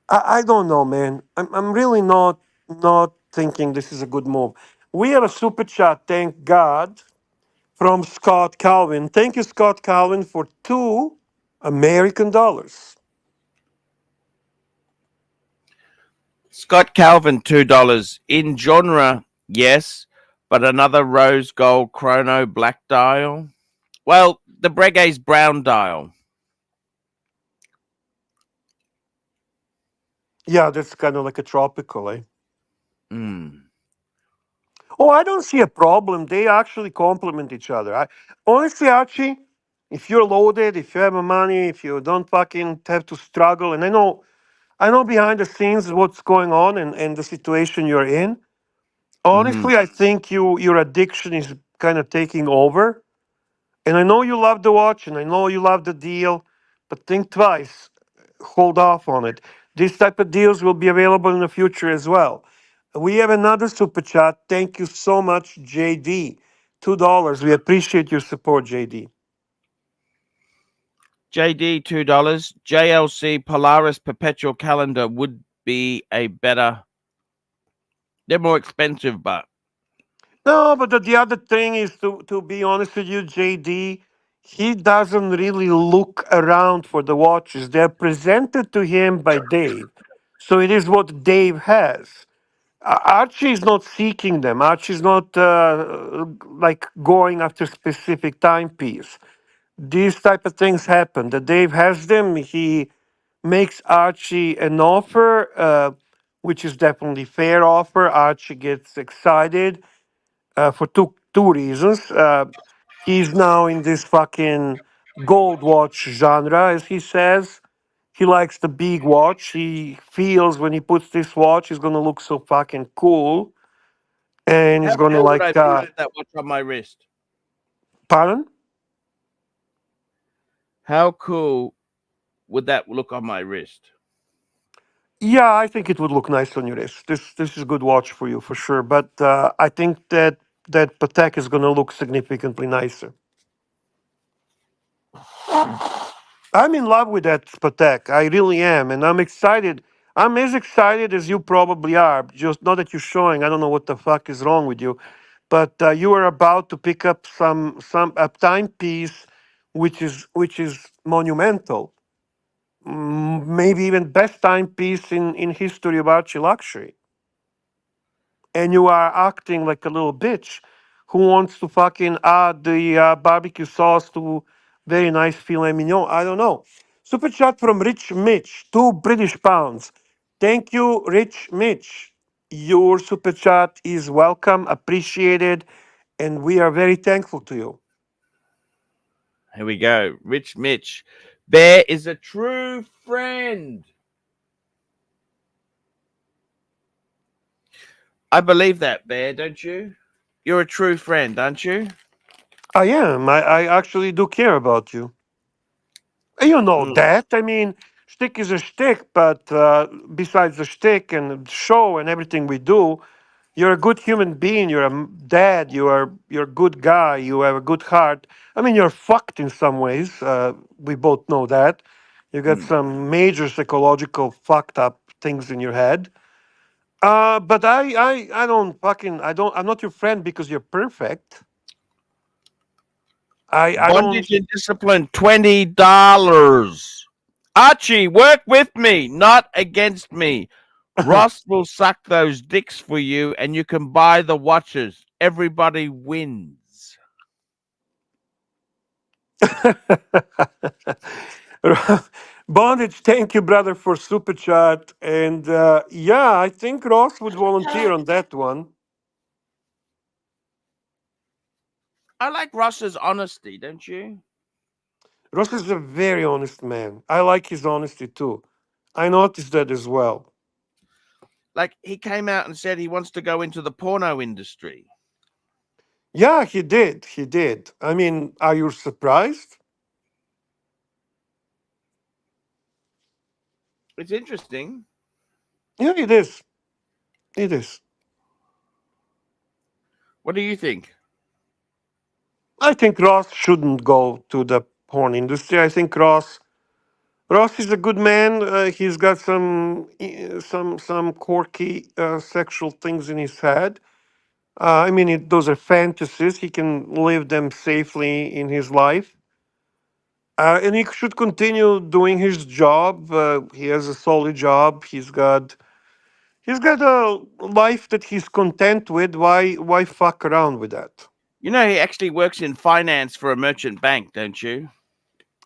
I don't know, man. I'm really not thinking this is a good move. We have a super chat, thank God, from Scott Calvin. Thank you, Scott Calvin, for $2 American. Scott Calvin, $2. In genre, yes, but another rose gold chrono black dial. Well, the Breguet's brown dial. Yeah, that's kind of like a tropical, eh? Mm. Oh, I don't see a problem. They actually complement each other. Honestly, Archie, if you're loaded, if you have money, if you don't fucking have to struggle, and I know behind the scenes what's going on and the situation you're in. Hmm. Honestly, I think your addiction is kind of taking over. And I know you love the watch, and I know you love the deal, but think twice. Hold off on it. These type of deals will be available in the future as well. We have another super chat. Thank you so much, JD. $2. We appreciate your support, JD. JD $2. JLC Polaris Perpetual Calendar would be a better. They're more expensive, but No, but the other thing is to be honest with you, JD, he doesn't really look around for the watches. They're presented to him by Dave. So it is what Dave has. Archie is not seeking them. Archie is not like going after specific timepiece. These type of things happen. That Dave has them. He makes Archie an offer, which is definitely fair offer. Archie gets excited for two reasons. He's now in this fucking gold watch genre, as he says. He likes the big watch. He feels when he puts this watch, he's gonna look so fucking cool, and how he's gonna cool would I like. be with that watch on my wrist? Pardon? How cool would that look on my wrist? Yeah, I think it would look nice on your wrist. This is a good watch for you for sure. But I think that Patek is gonna look significantly nicer. I'm in love with that Patek. I really am, and I'm excited. I'm as excited as you probably are. Just not that you're showing. I don't know what the fuck is wrong with you, but you are about to pick up some a timepiece, which is monumental. Maybe even best timepiece in history of ArchieLuxury. And you are acting like a little bitch who wants to fucking add the barbecue sauce to very nice filet mignon. I don't know. Super chat from Rich Mitch, £2 British. Thank you, Rich Mitch. Your super chat is welcome, appreciated, and we are very thankful to you. Here we go. Rich Mitch. Bear is a true friend. I believe that, Bear, don't you? You're a true friend, aren't you? I am. I actually do care about you. You know Mm. that. I mean, shtick is a shtick, but besides the shtick and the show and everything we do, you're a good human being. You're a dad. You're a good guy. You have a good heart. I mean, you're fucked in some ways. We both know that. You got Mm. some major psychological fucked up things in your head. But I don't fucking I don't. I'm not your friend because you're perfect. I don't. Bondage and discipline, $20. Archie, work with me, not against me. Ross will suck those dicks for you, and you can buy the watches. Everybody wins. Bondage, thank you, brother, for super chat. And yeah, I think Ross would volunteer on that one. I like Ross's honesty, don't you? Ross is a very honest man. I like his honesty too. I noticed that as well. Like, he came out and said he wants to go into the porno industry. Yeah, he did. He did. I mean, are you surprised? It's interesting. Yeah, it is. It is. What do you think? I think Ross shouldn't go to the porn industry. I think Ross is a good man. He's got some quirky sexual things in his head. I mean, those are fantasies. He can live them safely in his life, and he should continue doing his job. He has a solid job. He's got a life that he's content with. Why fuck around with that? You know, he actually works in finance for a merchant bank, don't you?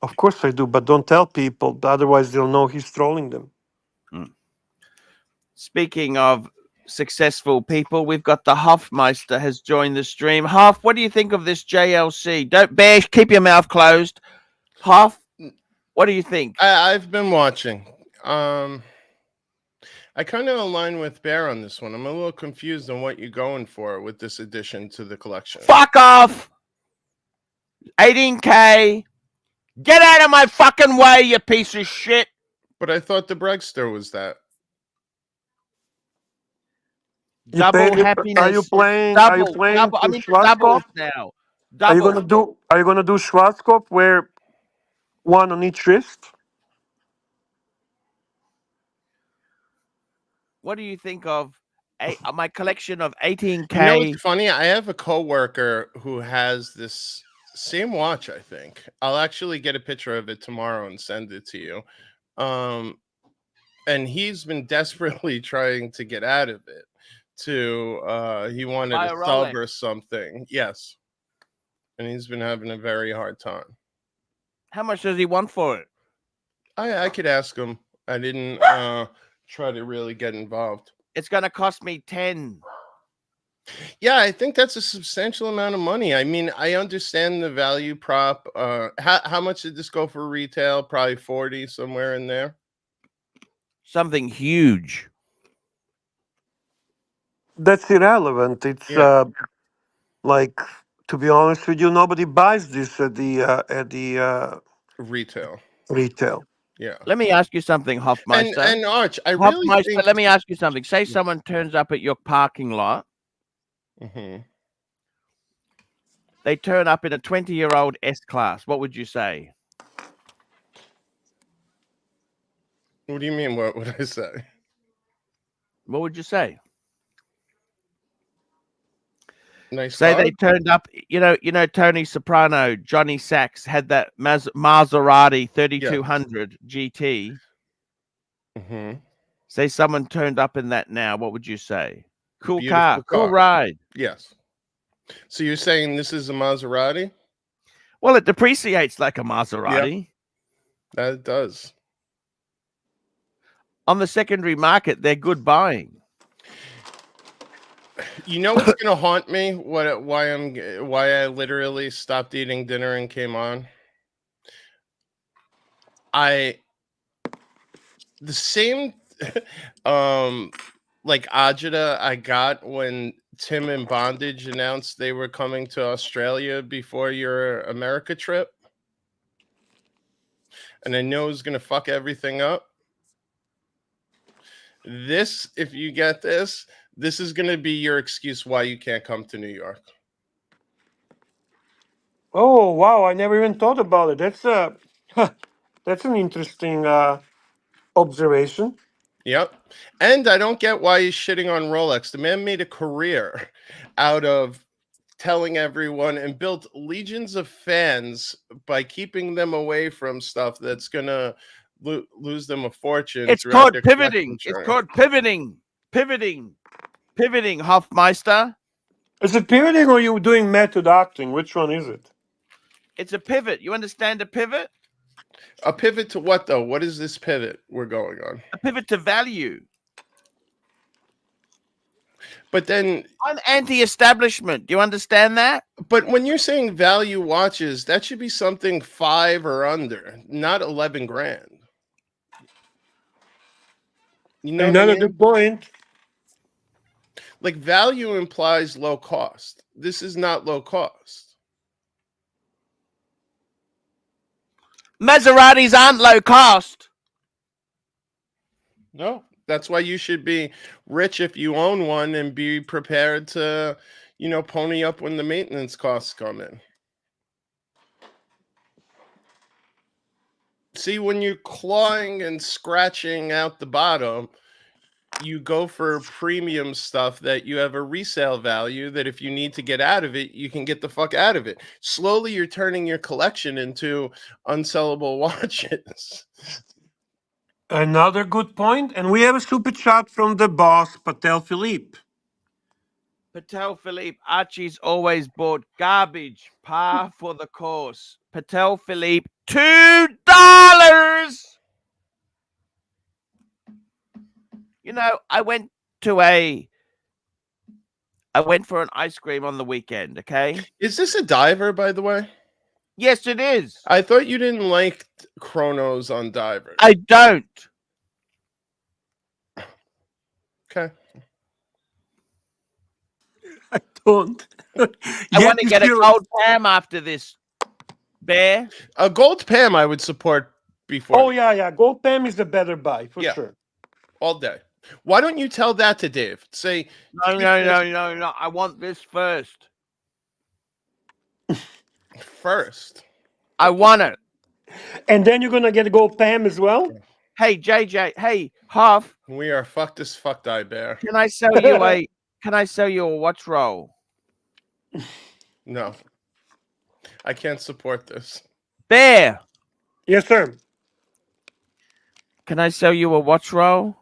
Of course I do, but don't tell people. Otherwise, they'll know he's trolling them. Mm. Speaking of successful people, we've got the Hofmeister has joined the stream. Hoff, what do you think of this JLC? Don't bear, keep your mouth closed. Hoff, what do you think? I've been watching. I kind of align with Bear on this one. I'm a little confused on what you're going for with this addition to the collection. Fuck off! 18K. Get out of my fucking way, you piece of shit. But I thought the Bragster was that. Double Are you happiness. playing? Double, Are you playing double. I to mean, Schwarzkopf? doubles now. Are you Double. gonna do Schwarzkopf where one on each wrist? What do you think of my collection of 18K? You know what's funny? I have a coworker who has this same watch, I think. I'll actually get a picture of it tomorrow and send it to you. And he's been desperately trying to get out of it. He wanted a sub or something. Yes. And he's been having a very hard time. How much does he want for it? I could ask him. I didn't try to really get involved. It's going to cost me 10. Yeah, I think that's a substantial amount of money. I mean, I understand the value prop. How much did this go for retail? Probably 40, somewhere in there. Something huge. That's irrelevant. It's like, to be honest with you, nobody buys this at the retail. Yeah. Let me ask you something, Hofmeister. And Arch, I really think... Let me ask you something. Say someone turns up at your parking lot. Mm-hmm. They turn up in a 20-year-old S-Class. What would you say? What do you mean? What would I say? What would you say? Nice. Say they turned up. You know Tony Soprano, Johnny Sachs had that Maserati 3200 GT. Mm-hmm. Say someone turned up in that now. What would you say? Cool Beautiful car, cool ride. Yes. So you're saying this is a Maserati? Well, it depreciates like a Maserati. Yep. That does. On the secondary market, they're good buying. You know what's gonna haunt me? Why I literally stopped eating dinner and came on? The same like agita I got when Tim and Bondage announced they were coming to Australia before your America trip. And I know it was gonna fuck everything up. This, if you get this is going to be your excuse why you can't come to New York. Oh, wow. I never even thought about it. That's an interesting observation. Yep. And I don't get why he's shitting on Rolex. The man made a career out of telling everyone and built legions of fans by keeping them away from stuff that's going to lose them a fortune. It's called pivoting. It's called pivoting. Pivoting, Hofmeister. Is it pivoting or are you doing method acting? Which one is it? It's a pivot. You understand a pivot? A pivot to what, though? What is this pivot we're going on? A pivot to value. But then... I'm anti-establishment. Do you understand that? But when you're saying value watches, that should be something 5 or under, not 11 grand. You know Another good point. Like, value implies low cost. This is not low cost. Maseratis aren't low cost. No, that's why you should be rich if you own one and be prepared to, pony up when the maintenance costs come in. See, when you're clawing and scratching out the bottom, you go for premium stuff that you have a resale value that if you need to get out of it, you can get the fuck out of it. Slowly, you're turning your collection into unsellable watches. Another good point. And we have a super chat from the boss, Patek Philippe. Patek Philippe, Archie's always bought garbage, par for the course. Patek Philippe, $2. You know, I went for an ice cream on the weekend, okay? Is this a diver, by the way? Yes, it is. I thought you didn't like chronos on divers. I don't. Okay. I don't. I want to get a gold Pam after this, Bear. A gold Pam I would support before. Oh, yeah. Gold Pam is the better buy, for Yeah. sure. All day. Why don't you tell that to Dave? Say, No. I want this first. First. I want it. And then you're going to get a gold Pam as well? Hey, JJ. Hey, Huff. We are fucked as fuck, die bear. Can I sell you a watch roll? No. I can't support this. Bear. Yes, sir. Can I sell you a watch roll?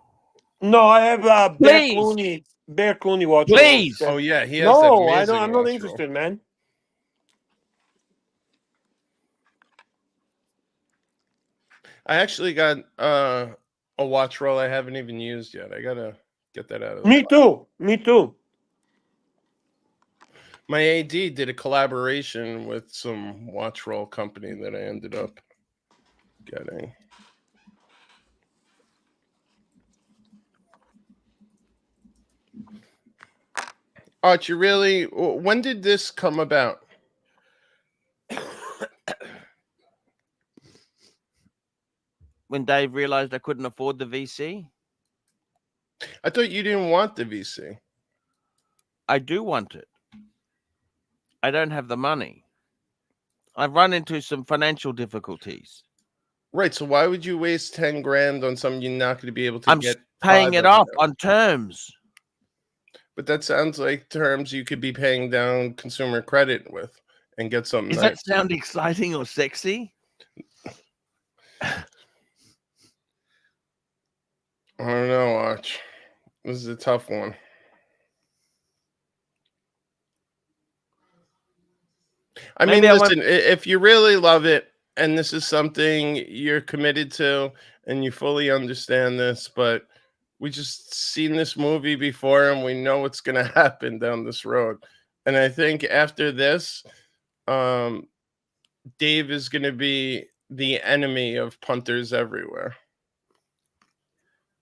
No, I have Please. Bear Clooney watch. Please. Oh yeah, he has No, that I amazing don't. I'm not watch interested, roll. man. I actually got a watch roll I haven't even used yet. I gotta get that out of the Me box. Me too. My AD did a collaboration with some watch roll company that I ended up getting. Archie, really? When did this come about? When Dave realized I couldn't afford the VC. I thought you didn't want the VC. I do want it. I don't have the money. I've run into some financial difficulties. Right, so why would you waste 10 grand on something you're not going to be able to I'm get? paying 5 it of off now? on terms. But that sounds like terms you could be paying down consumer credit with and get something Does nice. that sound exciting or sexy? I don't know, Arch. This is a tough one. I mean, listen, if you really love it and this is something you're committed to and you fully understand this, but we just seen this movie before and we know what's going to happen down this road. And I think after this, Dave is going to be the enemy of punters everywhere.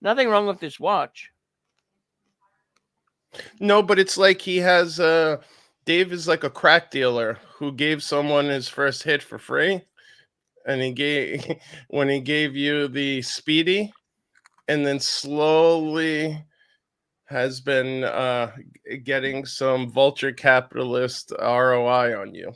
Nothing wrong with this watch. No, but it's like he has Dave is like a crack dealer who gave someone his first hit for free, and he gave when he gave you the Speedy, and then slowly has been getting some vulture capitalist ROI on you.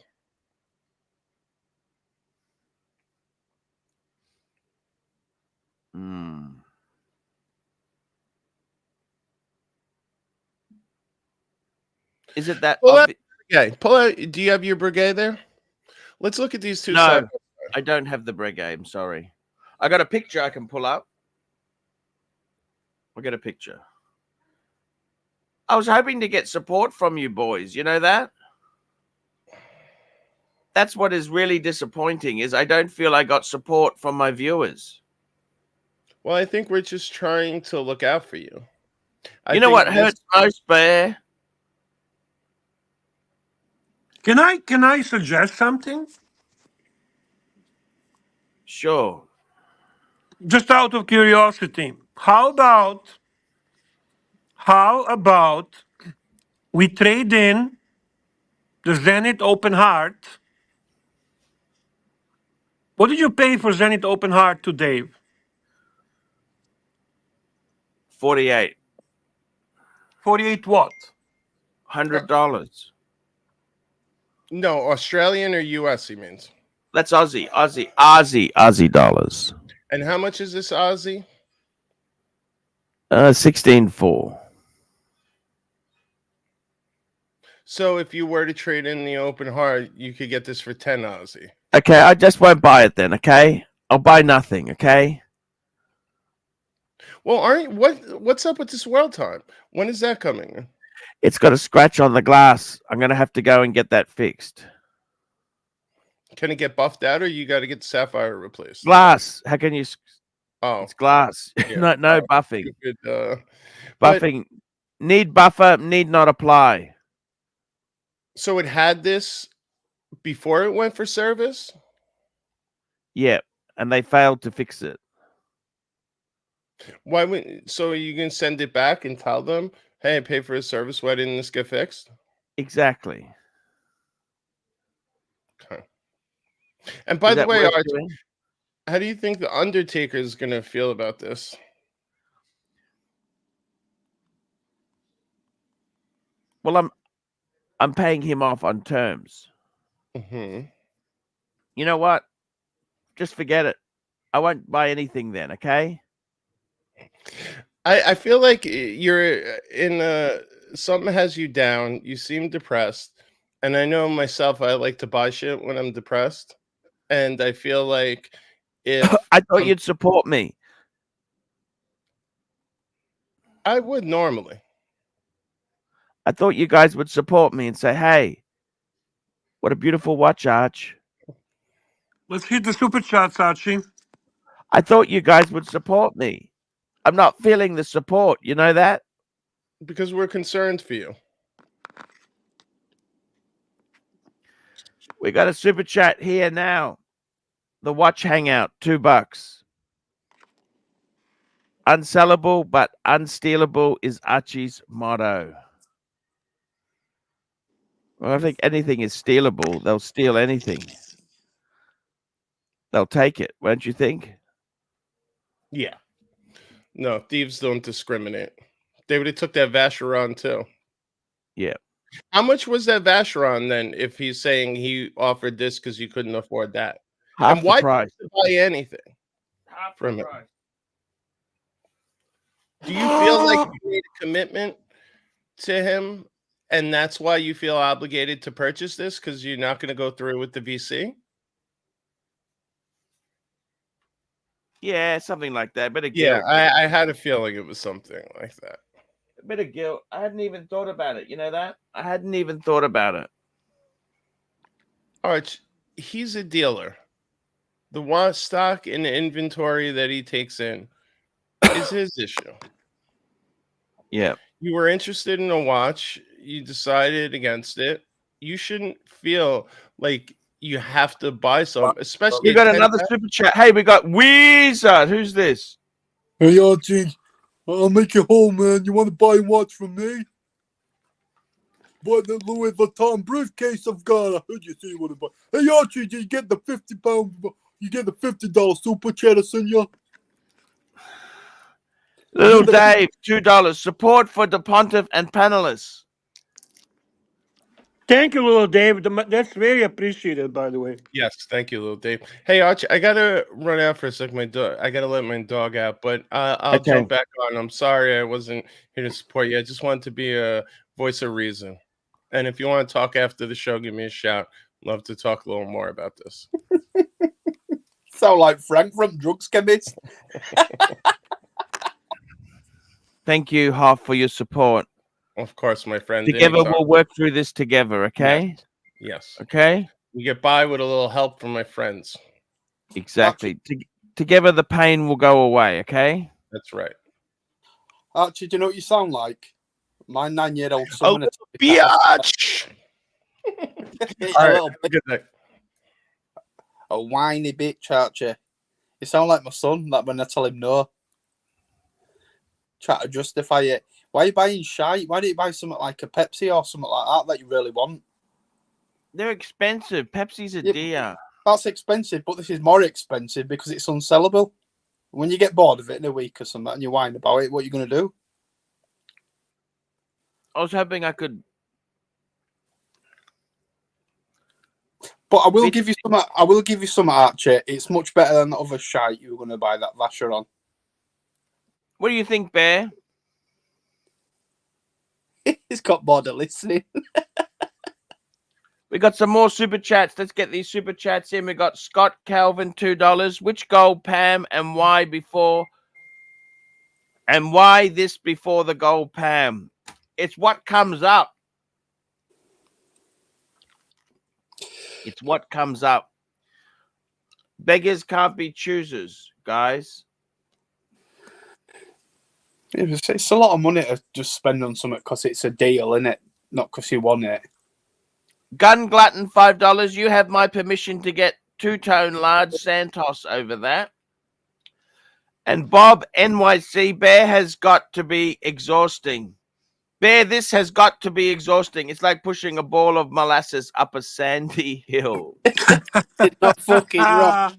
Is it that? Okay, pull out. Do you have your Breguet there? Let's look at these two. No, I don't have the Breguet. I'm sorry. I got a picture I can pull up. I'll get a picture. I was hoping to get support from you boys. You know that? That's what is really disappointing is I don't feel I got support from my viewers. Well, I think we're just trying to look out for you. You know what hurts most, Bear? Can I suggest something? Sure. Just out of curiosity, how about we trade in the Zenith Open Heart? What did you pay for Zenith Open Heart to Dave? 48. 48 what? $100. No, Australian or US, he means. That's Aussie dollars. And how much is this Aussie? 16.4. So if you were to trade in the Open Heart, you could get this for 10 Aussie. Okay, I just won't buy it then, okay? I'll buy nothing, okay? Well, what's up with this World Time? When is that coming? It's got a scratch on the glass. I'm going to have to go and get that fixed. Can it get buffed out or you got to get the sapphire replaced? Glass. How can you... Oh, It's glass. yeah. no buffing. Stupid, but Buffing. Need buffer, need not apply. so it had this before it went for service? Yeah. And they failed to fix it. Why would so you can send it back and tell them, hey, I paid for a service, why didn't this get fixed? Exactly. Okay. And by Is the that way, worth Archie, doing? how do you think the Undertaker is gonna feel about this? Well, I'm paying him off on terms. Hmm. You know what? Just forget it. I won't buy anything then, okay? I feel like you're in something has you down. You seem depressed, and I know myself. I like to buy shit when I'm depressed, and I feel like if I thought you'd support me. I would normally. I thought you guys would support me and say, hey, what a beautiful watch, Arch. Let's hit the super chats, Archie. I thought you guys would support me. I'm not feeling the support. You know that? Because we're concerned for you. We got a super chat here now. The watch hangout, $2. Unsellable but unstealable is Archie's motto. Well, I think anything is stealable. They'll steal anything. They'll take it, won't you think? Yeah. No, thieves don't discriminate. They would have took that Vacheron too. Yeah. How much was that Vacheron then? If he's saying he offered this because you couldn't afford that, Half and why the price. did you buy anything Half from the it? price. Do you feel like you made a commitment to him, and that's why you feel obligated to purchase this because you're not going to go through with the VC? Yeah, something like that. Bit of Yeah, guilt. I had a feeling it was something like that. A bit of guilt. I hadn't even thought about it. You know that? I hadn't even thought about it. Arch, he's a dealer. The stock and the inventory that he takes in is his issue. Yeah. You were interested in a watch, you decided against it. You shouldn't feel like you have to buy some, especially We got at another 10. super chat. Hey, we got Wizard. Who's this? Hey Archie, I'll make you whole, man. You want to buy a watch from me? Buy the Louis Vuitton briefcase I've got. I heard you say you want to buy. Hey Archie, did you get the £50? You get the $50 super chat I sent you? Little Dave, $2. Support for the pontiff and panelists. Thank you, little Dave. That's very appreciated, by the way. Yes, thank you, little Dave. Hey, Arch, I gotta run out for a second. I gotta let my dog out, but I'll Okay. jump back on. I'm sorry I wasn't here to support you. I just wanted to be a voice of reason. And if you want to talk after the show, give me a shout. Love to talk a little more about this. Sound like Frank from Drugs Chemist. Thank you, Hoff, for your support. Of course, my friend. Together, anytime. we'll work through this together, okay? Yes. Okay? We get by with a little help from my friends. Exactly. Together, the pain will go away, okay? That's right. Archie, do you know what you sound like? My 9-year-old A son. little biatch. All right. Good night. A whiny bitch, Archie. You sound like my son, that when I tell him no. Try to justify it. Why are you buying shite? Why don't you buy something like a Pepsi or something like that you really want? They're expensive. Pepsi's a dear. That's expensive, but this is more expensive because it's unsellable. When you get bored of it in a week or something and you whine about it, what are you going to do? I was hoping I could. But I will give you some. I will give you some, Archie. It's much better than the other shite you were going to buy that Vacheron. What do you think, Bear? He's got bored of listening. We got some more super chats. Let's get these super chats in. We got Scott Calvin, $2. Which gold Pam and why before? And why this before the gold Pam? It's what comes up. It's what comes up. Beggars can't be choosers, guys. It's a lot of money to just spend on something because it's a deal, isn't it? Not because you want it. Gun Glutton, $5. You have my permission to get two-tone large Santos over that. And Bob NYC, Bear has got to be exhausting. Bear, this has got to be exhausting. It's like pushing a ball of molasses up a sandy hill. It's not fucking wrong.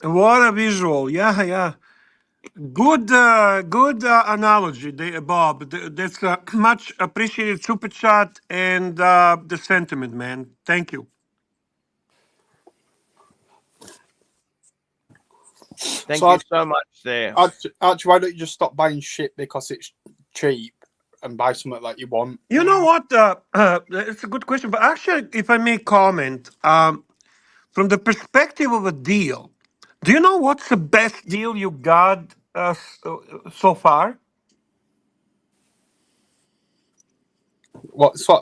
What a visual. Yeah. Good analogy, Bob. That's much appreciated super chat and the sentiment, man. Thank you. Thank you so much there. Archie, why don't you just stop buying shit because it's cheap and buy something that you want? You know what? It's a good question. But actually, if I may comment, from the perspective of a deal, do you know what's the best deal you got so far?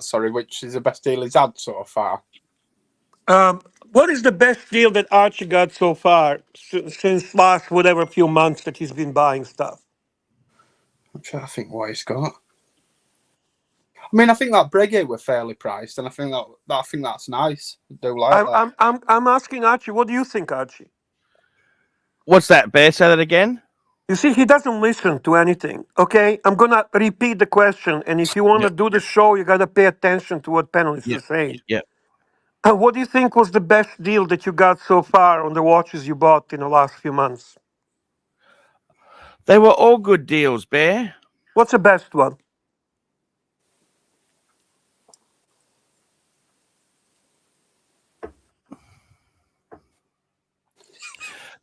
Sorry, which is the best deal he's had so far? What is the best deal that Archie got so far since last whatever few months that he's been buying stuff? I'm trying to think what he's got. I mean, I think that Breguet were fairly priced, and I think that's nice. I do like that. I'm asking Archie. What do you think, Archie? What's that, Bear? Say that again. You see, he doesn't listen to anything. Okay, I'm gonna repeat the question, and if you want to do the show, you gotta pay attention to what panelists are saying. Yeah. What do you think was the best deal that you got so far on the watches you bought in the last few months? They were all good deals, Bear. What's the best one?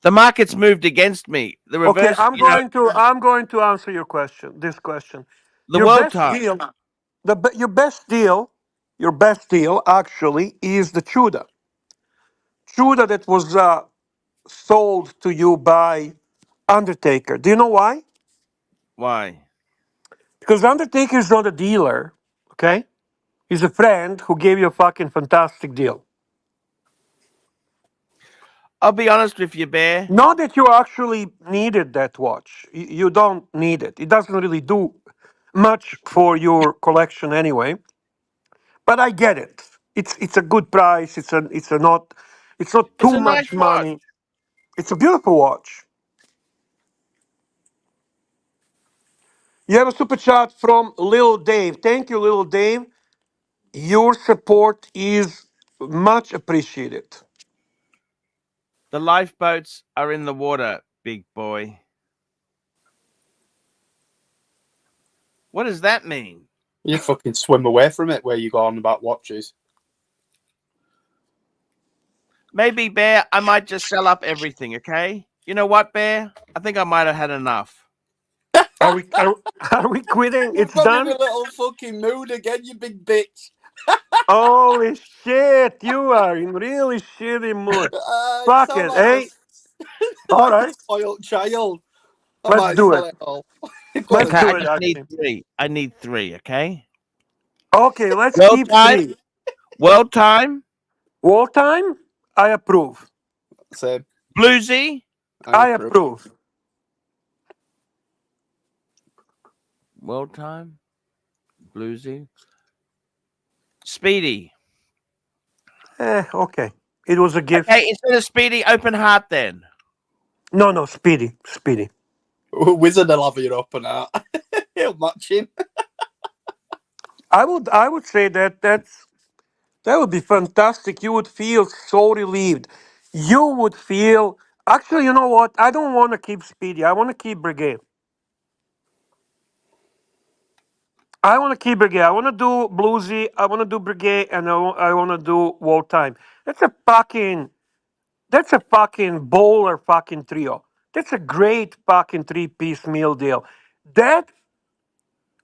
The market's moved against me. The reverse. Okay, I'm going to answer your question. This question. The world time. Your best deal actually is the Tudor. Tudor that was sold to you by Undertaker. Do you know why? Why? Because Undertaker is not a dealer, okay? He's a friend who gave you a fucking fantastic deal. I'll be honest with you, Bear. Not that you actually needed that watch. You don't need it. It doesn't really do much for your collection anyway. But I get it. It's a good price. It's not too much money. Watch. It's a beautiful watch. You have a super chat from Lil Dave. Thank you, Lil Dave. Your support is much appreciated. The lifeboats are in the water, big boy. What does that mean? You fucking swim away from it where you go on about watches. Maybe, Bear, I might just sell up everything, okay? You know what, Bear? I think I might have had enough. Are we quitting? It's done? In a little fucking mood again, you big bitch. Holy shit, you are in really shitty mood. Fuck it, eh? All right. Spoiled child. Let's do it. Let's do it, I need three. I need three, okay? Okay, let's World keep time? three. World time? World time? I approve. Same. Bluesy? I approve. World time? Bluesy? Speedy? Okay. It was a gift. Okay, instead of Speedy, Open Heart then. No, Speedy. Wizard will have your open heart. He'll match him. I would say that would be fantastic. You would feel so relieved. You would feel actually, you know what? I don't want to keep Speedy. I want to keep Brigade. I want to keep Brigade. I want to do Bluesy. I want to do Brigade, and I want to do World Time. That's a fucking bowler fucking trio. That's a great fucking 3-piece meal deal. That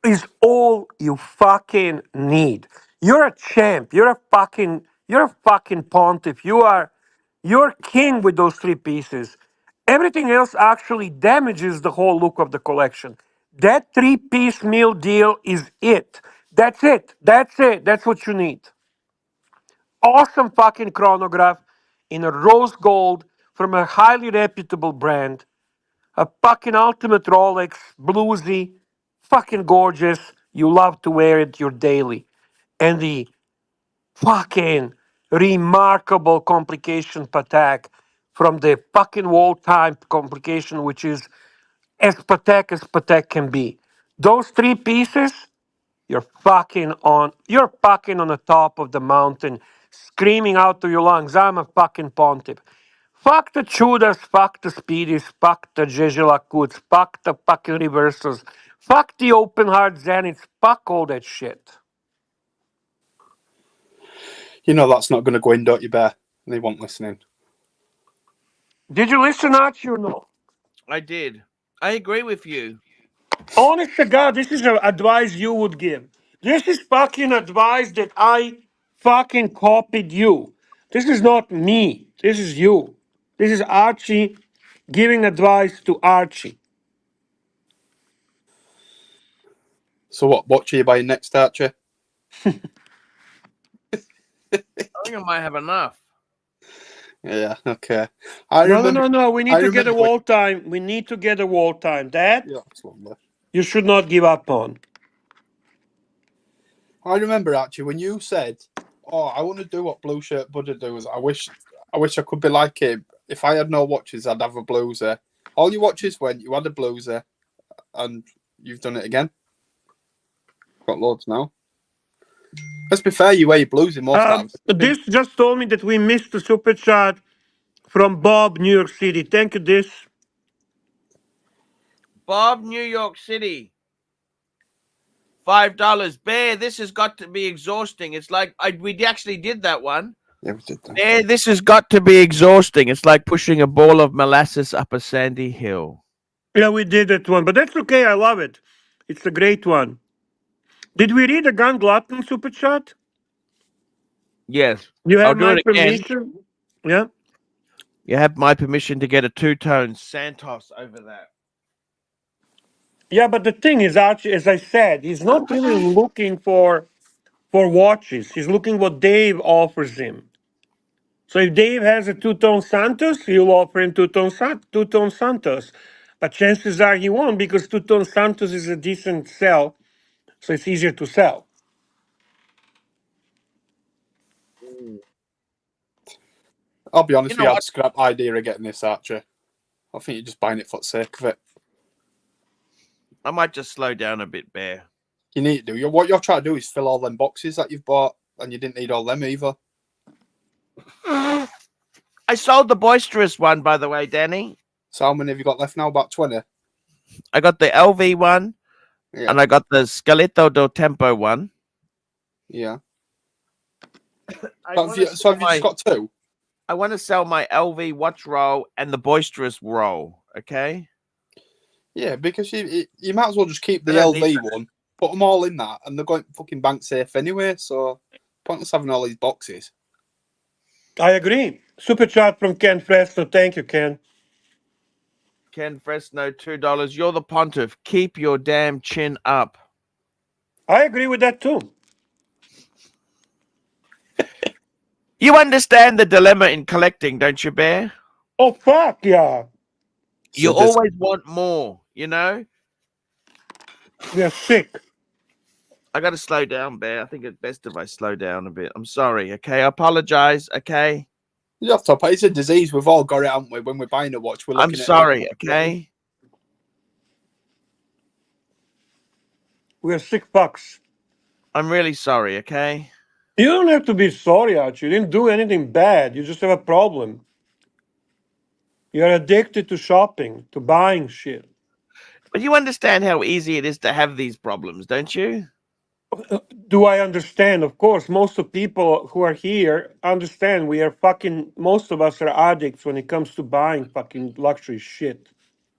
is all you fucking need. You're a champ. You're a fucking pontiff. You're king with those 3 pieces. Everything else actually damages the whole look of the collection. That 3-piece meal deal is it. That's it. That's what you need. Awesome fucking chronograph in a rose gold from a highly reputable brand. A fucking ultimate Rolex, bluesy, fucking gorgeous. You love to wear it your daily. And the fucking remarkable complication Patek from the fucking wall time complication, which is as Patek can be. Those three pieces, you're fucking on the top of the mountain, screaming out to your lungs, I'm a fucking pontiff. Fuck the Tudors, fuck the Speedies, fuck the Jejelacoots, fuck the fucking Reversos, fuck the open heart Zeniths, fuck all that shit. You know that's not going to go in, don't you, Bear? They won't listening. Did you listen, Archie, or no? I did. I agree with you. Honest to God, this is advice you would give. This is fucking advice that I fucking copied you. This is not me. This is you. This is Archie giving advice to Archie. So what watch are you buying next, Archie? I think I might have enough. Yeah, okay. No. We need to get a wall time. We need to get a wall time. That you should not give up on. I remember, actually, when you said, oh, I want to do what Blue Shirt Buddha does. I wish I could be like him. If I had no watches, I'd have a blueser. All your watches went, you had a blueser, and you've done it again. Got loads now. Let's be fair, you wear your blues in most times. This just told me that we missed the super chat from Bob, New York City. Thank you, this. Bob, New York City. $5. Bear, this has got to be exhausting. It's like we actually did that one. Yeah, we did that. Bear, this has got to be exhausting. It's like pushing a ball of molasses up a sandy hill. Yeah, we did that one, but that's okay. I love it. It's a great one. Did we read the Gun Glutton super chat? Yes. You have I'll my do it again. permission. Yeah. You have my permission to get a two-tone Santos over that. Yeah, but the thing is, Archie, as I said, he's not really looking for watches. He's looking what Dave offers him. So if Dave has a two-tone Santos, he'll offer him two-tone Santos. But chances are he won't, because two-tone Santos is a decent sell, so it's easier to sell. I'll be honest, You we know had a what? scrap idea of getting this, Archer. I think you're just buying it for the sake of it. I might just slow down a bit, Bear. You need to do. What you're trying to do is fill all them boxes that you've bought, and you didn't need all them either. I sold the boisterous one, by the way, Danny. So how many have you got left now? About 20? I got the LV one, Yeah. and I got the Scaleto del Tempo one. Yeah. I So have you just got two? I want to sell my LV watch roll and the boisterous roll, okay? Yeah, because you might as well just keep the I don't need LV one, put them all in that, and they're going fucking bank safe anyway, so pointless having all these boxes. I agree. Super chat from Ken Fresno. Thank you, Ken. Ken Fresno, $2. You're the pontiff. Keep your damn chin up. I agree with that too. You understand the dilemma in collecting, don't you, Bear? Oh, fuck yeah. You always want more, you know? You're sick. I got to slow down, Bear. I think it's best if I slow down a bit. I'm sorry, okay? I apologize, okay? You have to. It's a disease. We've all got it, haven't we? When we're buying a watch, we're looking I'm at sorry, it. okay? We're sick fucks. I'm really sorry, okay? You don't have to be sorry, Archie. You didn't do anything bad. You just have a problem. You're addicted to shopping, to buying shit. But you understand how easy it is to have these problems, don't you? Do I understand? Of course, most of people who are here understand most of us are addicts when it comes to buying fucking luxury shit.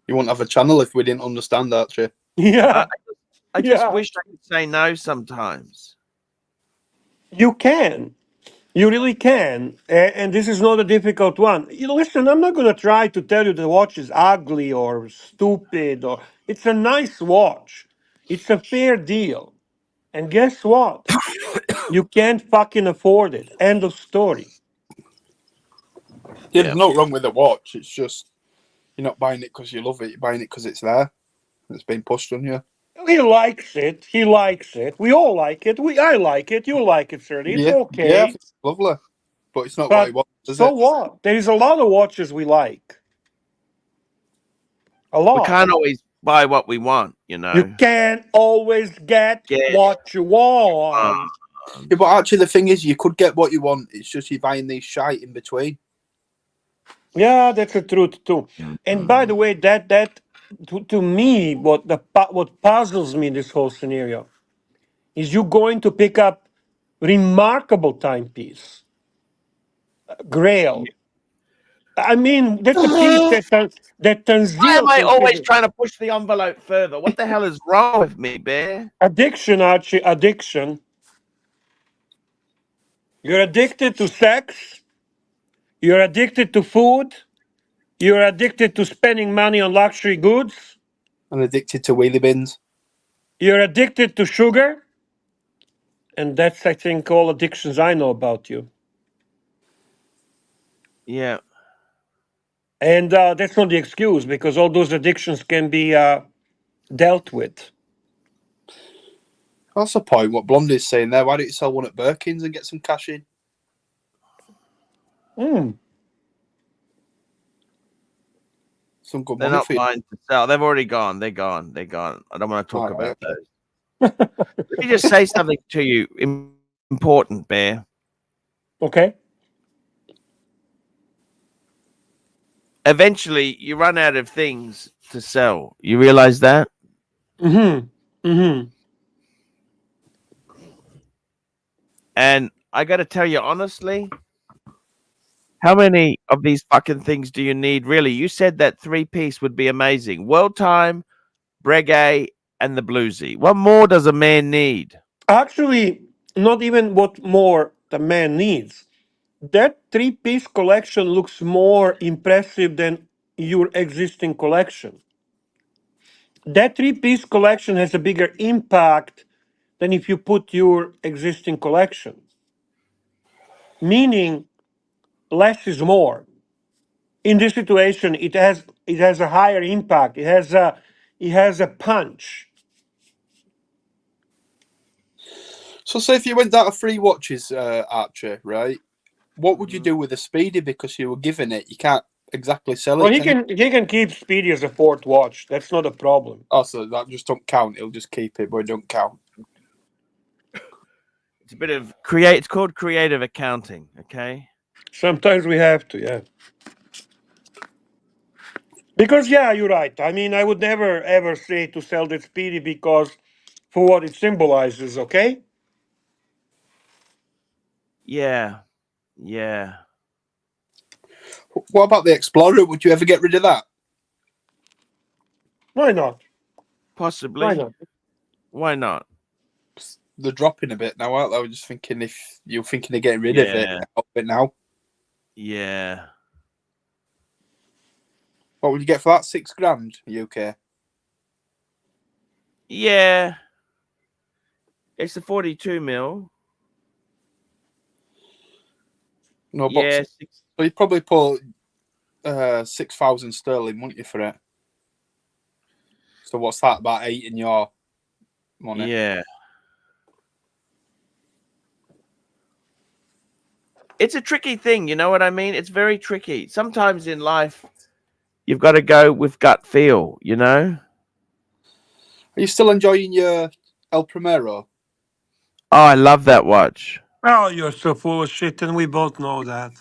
You wouldn't have a channel if we didn't understand that, Archie. Yeah. I just wish I could say no sometimes. You can. You really can. And this is not a difficult one. Listen, I'm not going to try to tell you the watch is ugly or stupid. It's a nice watch. It's a fair deal. And guess what? You can't fucking afford it. End of story. Yeah, there's no wrong with the watch. It's just You're not buying it because you love it. You're buying it because it's there. It's been pushed on you. He likes it. He likes it. We all like it. I like it. You like it, certainly. It's Yeah, I okay. think it's lovely, but it's not what But he wants, is so it? what? There is a lot of watches we like. A We lot. can't always buy what we want, you know. You can't always get what you want. Yeah, but actually, the thing is, you could get what you want. It's just you're buying these shite in between. Yeah, that's the truth too. And by the way, that to me, what puzzles me in this whole scenario is you going to pick up remarkable timepiece, Grail. I mean, that's a piece that Tanzil. Why am I always trying to push the envelope further? What the hell is wrong with me, Bear? Addiction, Archie, addiction. You're addicted to sex. You're addicted to food. You're addicted to spending money on luxury goods. I'm addicted to wheelie bins. You're addicted to sugar. And that's, I think, all addictions I know about you. Yeah. And that's not the excuse, because all those addictions can be dealt with. That's the point. What Blondie's saying there. Why don't you sell one at Birkin's and get some cash in? Some good They're money not for you. mine to sell. They've already gone. They're gone. They're gone. I don't want to talk about those. Let me just say something to you important, Bear. Okay. Eventually, you run out of things to sell. You realize that? And I got to tell you honestly, how many of these fucking things do you need, really? You said that 3-piece would be amazing. World Time, Breguet, and the Bluesy. What more does a man need? Actually, not even what more the man needs. That 3-piece collection looks more impressive than your existing collection. That 3-piece collection has a bigger impact than if you put your existing collection. Meaning, less is more. In this situation, it has a higher impact. It has a punch. So, say if you went down to 3 watches, Archie, right? What would you do with the Speedy? Because you were given it, you can't exactly sell it. Well, he can keep Speedy as a 4th watch. That's not a problem. Oh, so that just don't count. He'll just keep it, but it don't count. It's a bit of it's called creative accounting, okay? Sometimes we have to, yeah. Because, yeah, you're right. I mean, I would never, ever say to sell that Speedy because for what it symbolizes, okay? Yeah. Yeah. What about the Explorer? Would you ever get rid of that? Why not? Possibly. Why not? Why not? They're dropping a bit now, aren't they? I was just thinking if you're thinking of getting rid of it, get off it now. Yeah. What would you get for that? $6,000 UK? Yeah. It's a 42 mil. No, yeah. So you'd probably put 6,000 sterling, wouldn't you, for it? So what's that, about 8 in your money? Yeah. It's a tricky thing, you know what I mean? It's very tricky. Sometimes in life, you've got to go with gut feel, you know? Are you still enjoying your El Primero? Oh, I love that watch. Oh, you're so full of shit, and we both know that.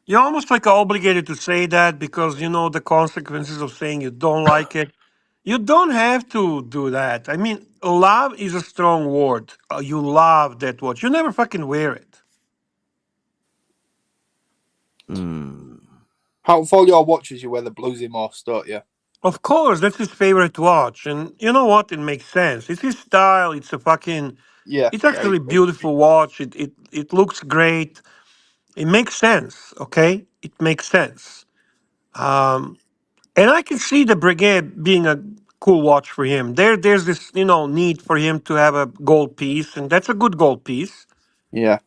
You're almost like obligated to say that because you know the consequences of saying you don't like it. You don't have to do that. I mean, love is a strong word. You love that watch. You never fucking wear it. How for all your watches, you wear the Bluesy most, don't you? Of course, that's his favorite watch. And you know what? It makes sense. It's his style. It's a fucking... It's actually a beautiful watch. It looks great. It makes sense, okay? It makes sense. And I can see the Brigade being a cool watch for him. There's this, need for him to have a gold piece, and that's a good gold piece. Yeah.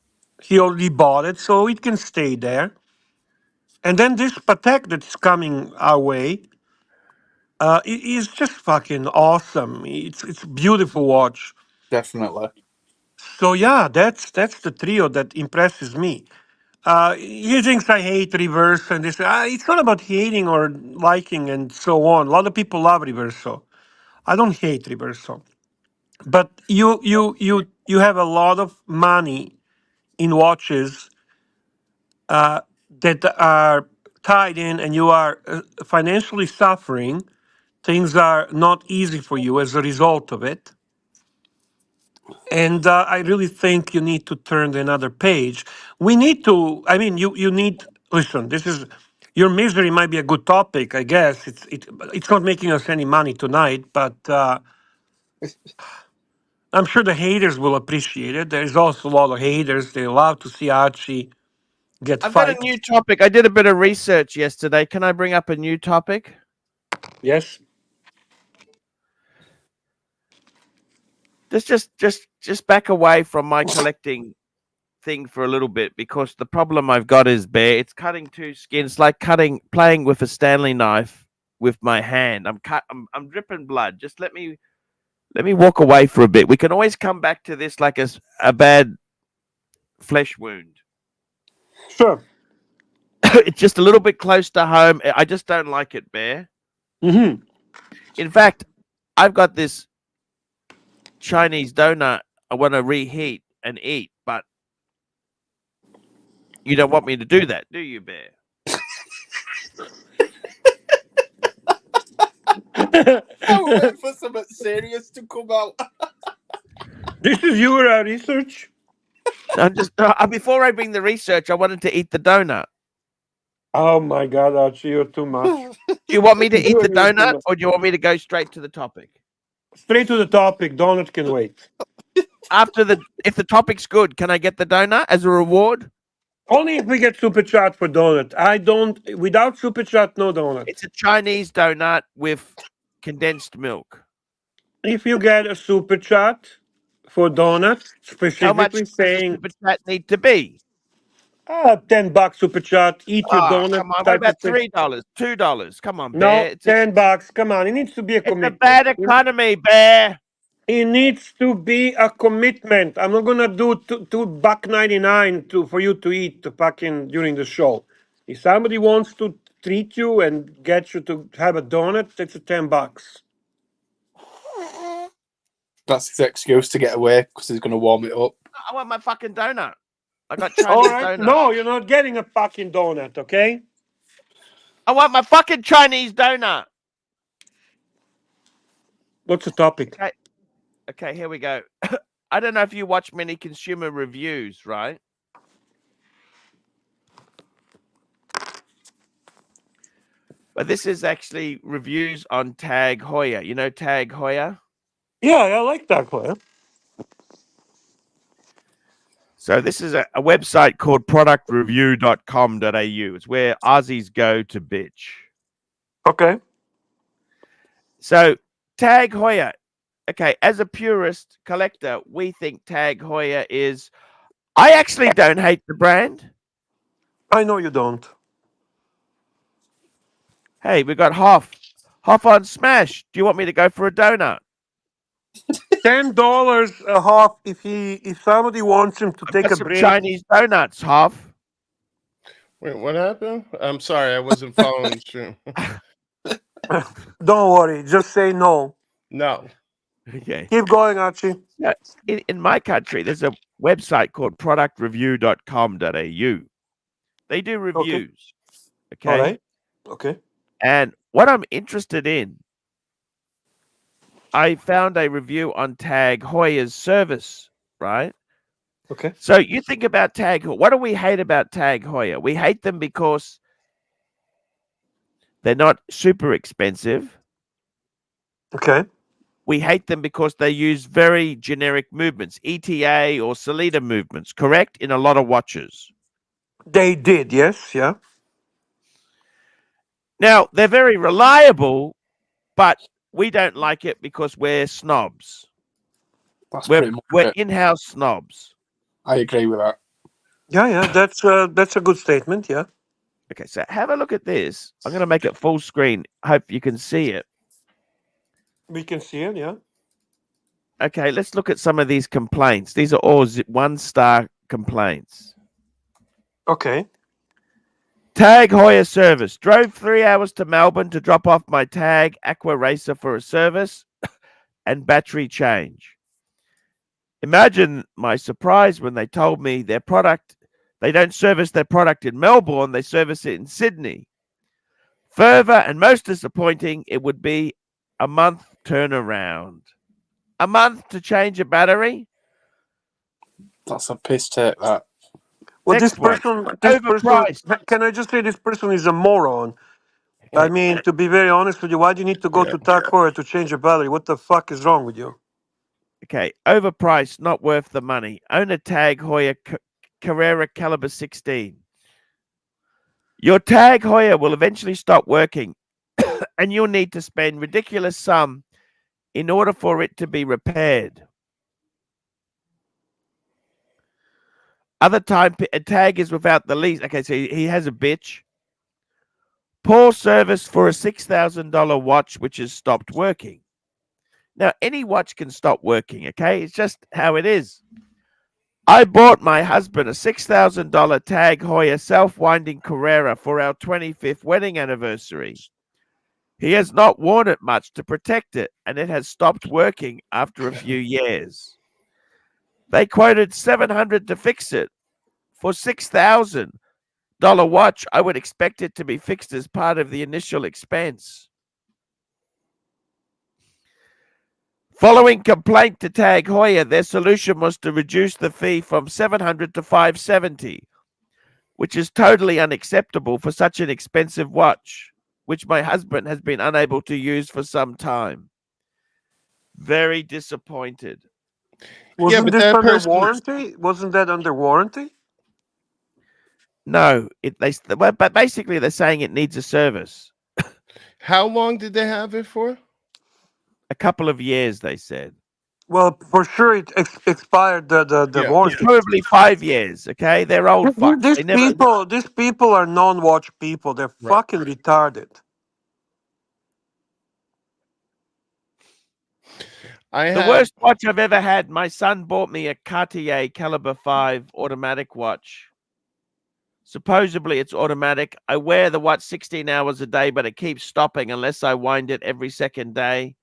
He already bought it, so it can stay there. And then this Patek that's coming our way is just fucking awesome. It's a beautiful watch. Definitely. So yeah, that's the trio that impresses me. He thinks I hate Reverso and this. It's not about hating or liking and so on. A lot of people love Reverso. I don't hate Reverso, but you have a lot of money in watches that are tied in, and you are financially suffering. Things are not easy for you as a result of it. And I really think you need to turn to another page. We need to, I mean, you need, listen, this is, your misery might be a good topic, I guess. It's not making us any money tonight, but I'm sure the haters will appreciate it. There's also a lot of haters. They love to see Archie get I've got a fight. new topic. I did a bit of research yesterday. Can I bring up a new topic? Yes? Just back away from my collecting thing for a little bit, because the problem I've got is, Bear, it's cutting two skins. It's like playing with a Stanley knife with my hand. I'm dripping blood. Just let me walk away for a bit. We can always come back to this like a bad flesh wound. Sure. It's just a little bit close to home. I just don't like it, Bear. Mm-hmm. In fact, I've got this Chinese donut I want to reheat and eat, but you don't want me to do that, do you, Bear? I was waiting for something serious to come out. This is your research? I'm just before I bring the research, I wanted to eat the donut. Oh my God, Archie, you're too much. Do you want me to eat the You're too donut, much. or do you want me to go straight to the topic? Straight to the topic. Donut can wait. If the topic's good, can I get the donut as a reward? Only if we get super chat for donut. I don't. Without super chat, no donut. It's a Chinese donut with condensed milk. If you get a super chat for donut, How much specifically does the saying super chat need to be? $10 super chat, eat your donut Come on. What type about of thing. $3? $2? Come on, No, Bear. $10. Come on, it needs to be a It's a commitment. bad economy, Bear. It needs to be a commitment. I'm not gonna do $2.99 for you to eat fucking during the show. If somebody wants to treat you and get you to have a donut, that's $10. That's his excuse to get away because he's going to warm it up. I want my fucking donut. I got Chinese All right. donut. No, you're not getting a fucking donut, okay? I want my fucking Chinese donut. What's the topic? Okay, here we go. I don't know if you watch many consumer reviews, right? But this is actually reviews on Tag Heuer. You know Tag Heuer? Yeah, I like that one. So this is a website called productreview.com.au. It's where Aussies go to bitch. Okay. So Tag Heuer. Okay, as a purist collector, we think Tag Heuer is... I actually don't hate the brand. I know you don't. Hey, we got Hoff on Smash. Do you want me to go for a donut? $10 a half if somebody wants him to take a Some break. Chinese donuts, Hoff. Wait, what happened? I'm sorry, I wasn't following the stream. Don't worry, just say no. No. Okay. Keep going, Archie. Now, in my country, there's a website called productreview.com.au. They do reviews. Okay. All right. Okay. And what I'm interested in, I found a review on Tag Heuer's service, right? Okay. So you think about Tag Heuer. What do we hate about Tag Heuer? We hate them because they're not super expensive. Okay. We hate them because they use very generic movements, ETA or Salida movements, correct? In a lot of watches. They did, yes, yeah. Now, they're very reliable, but we don't like it because we're snobs. That's pretty much We're it. in-house snobs. I agree with that. Yeah, that's a good statement, yeah. Okay, so have a look at this. I'm going to make it full screen. Hope you can see it. We can see it, yeah. Okay, let's look at some of these complaints. These are all 1-star complaints. Okay. Tag Heuer service. Drove 3 hours to Melbourne to drop off my Tag Aqua Racer for a service and battery change. Imagine my surprise when they told me their product, they don't service their product in Melbourne, they service it in Sydney. Further and most disappointing, it would be a month turnaround. A month to change a battery? That's a piss take, that. Well, Next one. this person, Overpriced. can I just say this person is a moron? I mean, to be very honest with you, why do you need to go to Tag Heuer to change a battery? What the fuck is wrong with you? Okay, overpriced, not worth the money. Own a Tag Heuer Carrera Caliber 16. Your Tag Heuer will eventually stop working, and you'll need to spend ridiculous sum in order for it to be repaired. Other time, a Tag is without the lease. Okay, so he has a bitch. Poor service for a $6,000 watch which has stopped working. Now, any watch can stop working, okay? It's just how it is. I bought my husband a $6,000 Tag Heuer self-winding Carrera for our 25th wedding anniversary. He has not worn it much to protect it, and it has stopped working after a few years. They quoted $700 to fix it. For $6,000 watch, I would expect it to be fixed as part of the initial expense. Following complaint to Tag Heuer, their solution was to reduce the fee from $700 to $570, which is totally unacceptable for such an expensive watch, which my husband has been unable to use for some time. Very disappointed. Wasn't but this that under person- warranty? Wasn't that under warranty? No, but basically they're saying it needs a service. How long did they have it for? A couple of years, they said. Well, for sure it expired the Yeah. warranty. It's probably 5 years, okay? They're old fucks. These people are non-watch people. They're fucking retarded. The worst watch I've ever had, my son bought me a Cartier Caliber 5 automatic watch. Supposedly it's automatic. I wear the watch 16 hours a day, but it keeps stopping unless I wind it every second day.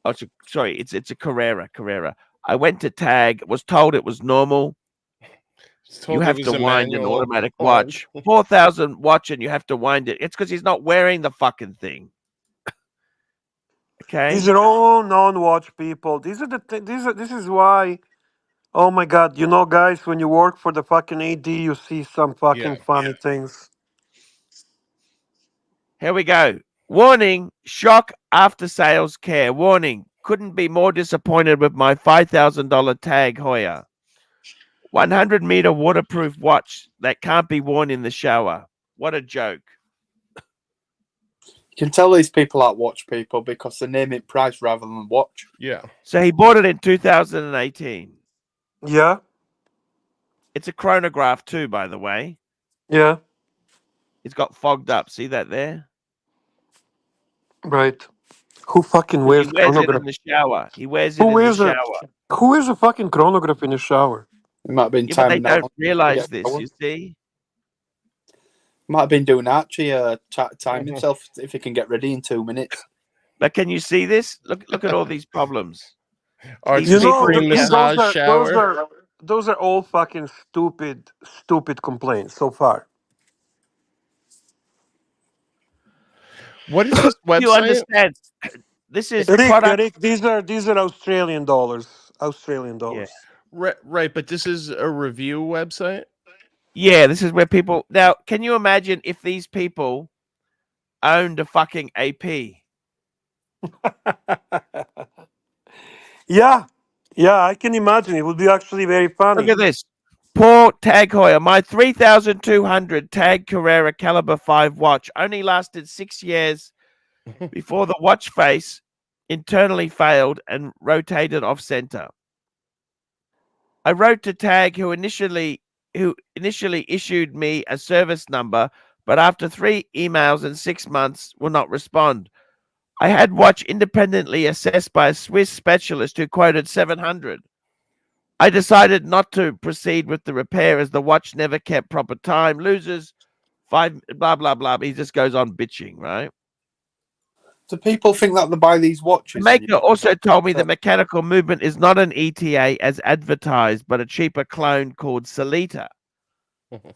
Oh, it's a Carrera. I went to Tag, was told it was normal. You have to wind an automatic watch. 4,000 watch and you have to wind it. It's because he's not wearing the fucking thing. Okay. These are all non-watch people. This is why. Oh my God! You know, guys, when you work for the fucking AD, you see some fucking funny things. Here we go. Warning, shock after sales care. Warning, couldn't be more disappointed with my $5,000 Tag Heuer. 100-meter waterproof watch that can't be worn in the shower. What a joke. You can tell these people aren't watch people because they name it price rather than watch. Yeah. So he bought it in 2018. Yeah. It's a chronograph too, by the way. Yeah. It's got fogged up. See that there? Right. Who fucking wears He wears it chronograph? in the shower. He wears it in the shower. Who wears a fucking chronograph in the shower? It might have been Yeah, but they timing that don't realize this, you see? Might have been doing Archie time himself if he can get ready in 2 minutes. But can you see this? Look at all these problems. You know, those are all fucking stupid complaints so far. What is this website? You understand? This is Rick, these are Australian dollars. Yeah. Right, but this is a review website? Yeah, this is where people... Now, can you imagine if these people owned a fucking AP? Yeah, I can imagine. It would be actually very funny. Look at this. Poor Tag Heuer. My 3,200 Tag Carrera Caliber 5 watch only lasted 6 years before the watch face internally failed and rotated off center. I wrote to Tag, who initially who initially issued me a service number, but after 3 emails and 6 months will not respond. I had watch independently assessed by a Swiss specialist who quoted 700. I decided not to proceed with the repair as the watch never kept proper time. Loses 5, blah, blah, blah. He just goes on bitching, right? Do people think that they buy these The watches? maker also told me the mechanical movement is not an ETA as advertised, but a cheaper clone called Solita.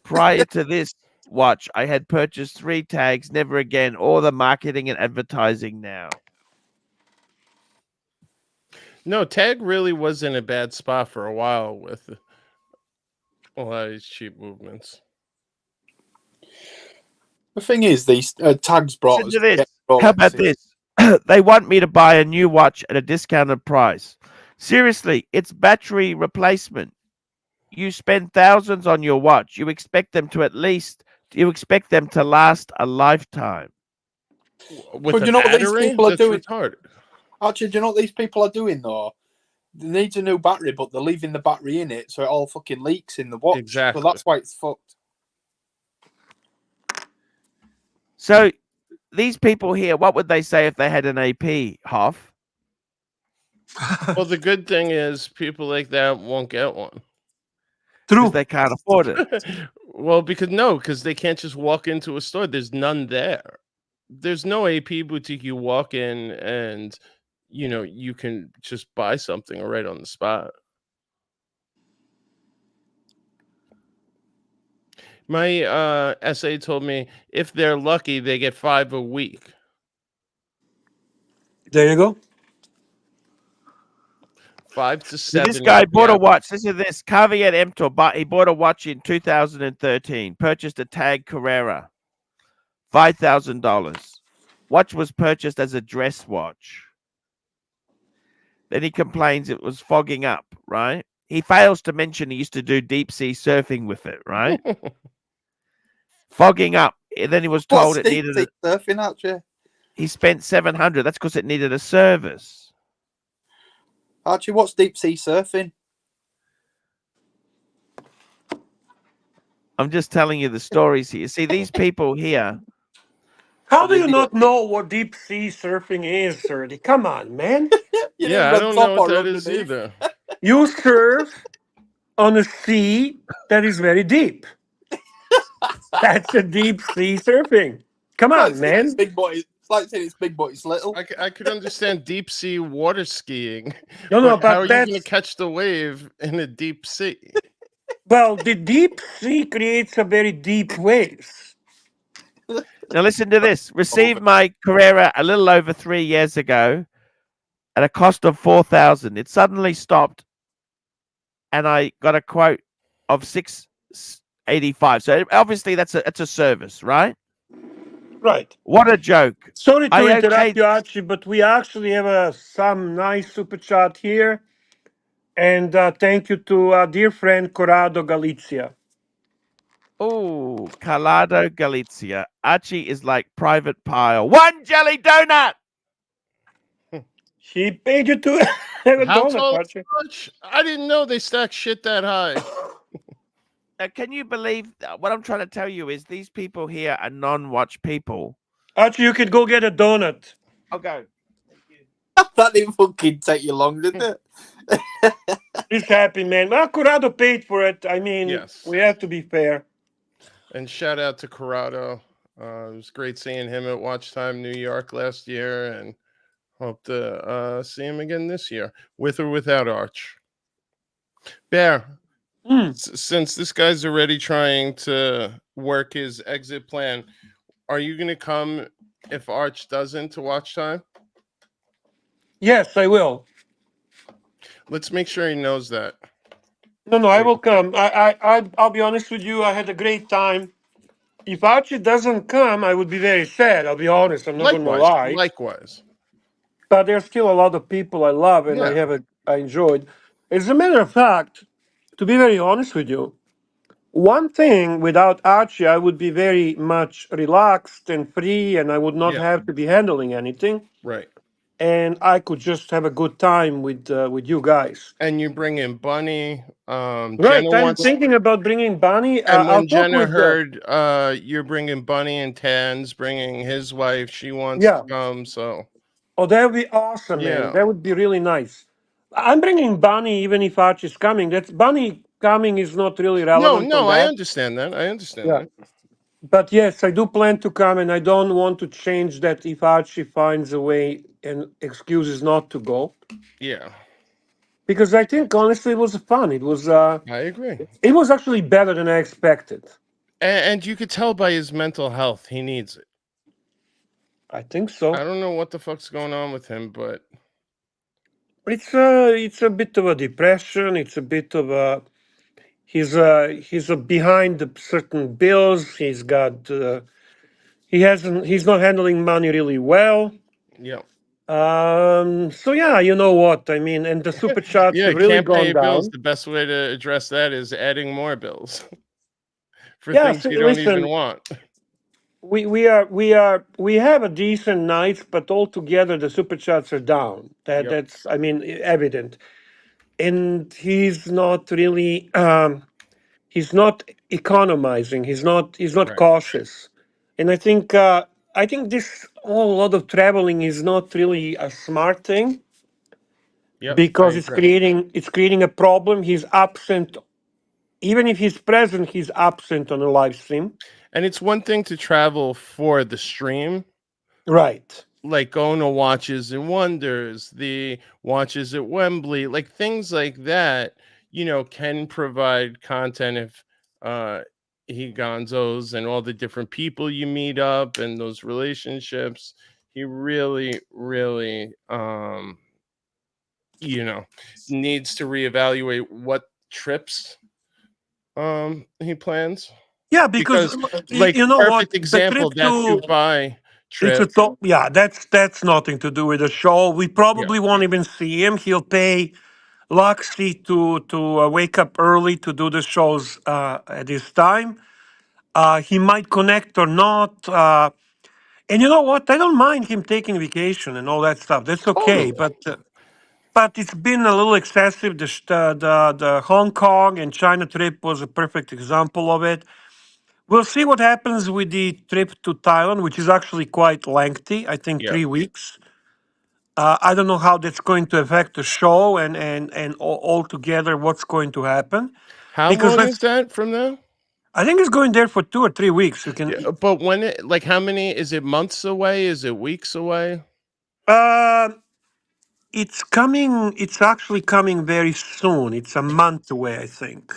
Prior to this watch, I had purchased 3 tags, never again, or the marketing and advertising now. No, Tag really was in a bad spot for a while with a lot of these cheap movements. The thing is, these tags brought us. Listen to this. How about this? They want me to buy a new watch at a discounted price. Seriously, it's battery replacement. You spend thousands on your watch. You expect them to last a lifetime. With But a you know what these battery? people are That's doing? retarded. Actually, do you know what these people are doing though? They need a new battery, but they're leaving the battery in it, so it all fucking leaks in the watch. Exactly. So that's why it's fucked. So these people here, what would they say if they had an AP, Hoff? Well, the good thing is people like that won't get one. Because they can't afford it. Well, because they can't just walk into a store. There's none there. There's no AP boutique you walk in and you can just buy something right on the spot. My SA told me if they're lucky, they get 5 a week. There you go. 5 to So 7. this guy bought a watch. Listen to this. Caveat emptor, but he bought a watch in 2013. Purchased a Tag Carrera. $5,000. Watch was purchased as a dress watch. Then he complains it was fogging up, right? He fails to mention he used to do deep sea surfing with it, right? Fogging up. And then he was told it needed surfing Archie. He spent $700. That's because it needed a service. Archie, what's deep sea surfing? I'm just telling you the stories here. See, these people here. How do you not know what deep sea surfing is, Serdy? Come on, man. Yeah, I don't know what that is either. You surf on a sea that is very deep. That's a deep sea surfing. Come on, man. It's big boy. It's like saying it's big, but it's little. I could understand deep sea water skiing. No, but how are you going to catch the wave in a deep sea? Well, the deep sea creates a very deep waves. Now listen to this. Received my Carrera a little over 3 years ago at a cost of $4,000. It suddenly stopped, and I got a quote of $685. So obviously that's a service, right? Right. What a joke. Sorry to interrupt you, Archie, but we actually have some nice super chat here. And thank you to our dear friend Corrado Galizia. Oh, Calado Galizia. Archie is like private pile. 1 jelly donut. He paid you to have a How donut, tall Archie. is I didn't know they stack shit that high. Can you believe what I'm trying to tell you is these people here are non-watch people. Archie, you could go get a donut. I'll go. That didn't fucking take you long, did it? He's happy, man. Well, Corrado paid for it. I mean, Yes. We have to be fair. And shout out to Corrado. It was great seeing him at Watch Time New York last year, and hope to see him again this year, with or without Arch. Bear, since this guy's already trying to work his exit plan, are you going to come if Arch doesn't to Watch Time? Yes, I will. Let's make sure he knows that. No, I will come. I'll be honest with you. I had a great time. If Archie doesn't come, I would be very sad. I'll be honest. I'm not going to lie. Likewise. But there's still a lot of people I love and I enjoyed. As a matter of fact, to be very honest with you, one thing without Archie, I would be very much relaxed and free, and I would not have to be handling anything. Right. and I could just have a good time with you guys. And you bring in Bunny. Right, Jenna I'm wants, thinking about bringing Bunny. and I'll when talk Jenna with heard you're bringing Bunny and Tan's bringing his wife, she wants to yeah. come. So Oh, that would be awesome, man. yeah, That would be really nice. I'm bringing Bunny even if Archie's coming. That's Bunny coming is not really relevant on no, I that. understand that. I understand Yeah. that. But yes, I do plan to come, and I don't want to change that if Archie finds a way and excuses not to go. Yeah, Because I think honestly it was fun. I agree. It was actually better than I expected. And you could tell by his mental health, he needs it. I think I so. don't know what the fuck's going on with him, but It's a bit of a depression. It's a bit of a he's behind the certain bills. He's not handling money really well. yeah, So yeah, you know what I mean. And the super chats yeah, have really can't pay gone bills. down. The best way to address that is adding more bills for Yeah, things so you don't listen, even want. we have a decent night, but altogether the super chats are down. Yep, That's I mean evident. And he's not economizing. He's not right. cautious. And I think this whole lot of traveling is not really a smart thing Yep, I because agree. it's creating a problem. He's absent. Even if he's present, he's absent on a live stream. And it's one thing to travel for the stream, Right. like going to Watches and Wonders, the Watches at Wembley, like things like that, can provide content if he Gonzos and all the different people you meet up and those relationships. He really, really, needs to reevaluate what trips he plans. Yeah, because Because, like, you know what, perfect the trip example, that to Dubai it's a trip. top. Yeah, that's nothing to do with the show. We Yeah. probably won't even see him. He'll pay Luxy to wake up early to do the shows at this time. He might connect or not. And you know what? I don't mind him taking vacation and all that stuff. That's okay. Totally. But it's been a little excessive. The Hong Kong and China trip was a perfect example of it. We'll see what happens with the trip to Thailand, which is actually quite lengthy. I think Yeah. 3 weeks. I don't know how that's going to affect the show and altogether what's going to happen How because long is that's that from now? I think it's going there for 2 or 3 weeks. You can Yeah, but like, how many, is it months away? Is it weeks away? uh, it's coming. It's actually coming very soon. It's a month away, I think.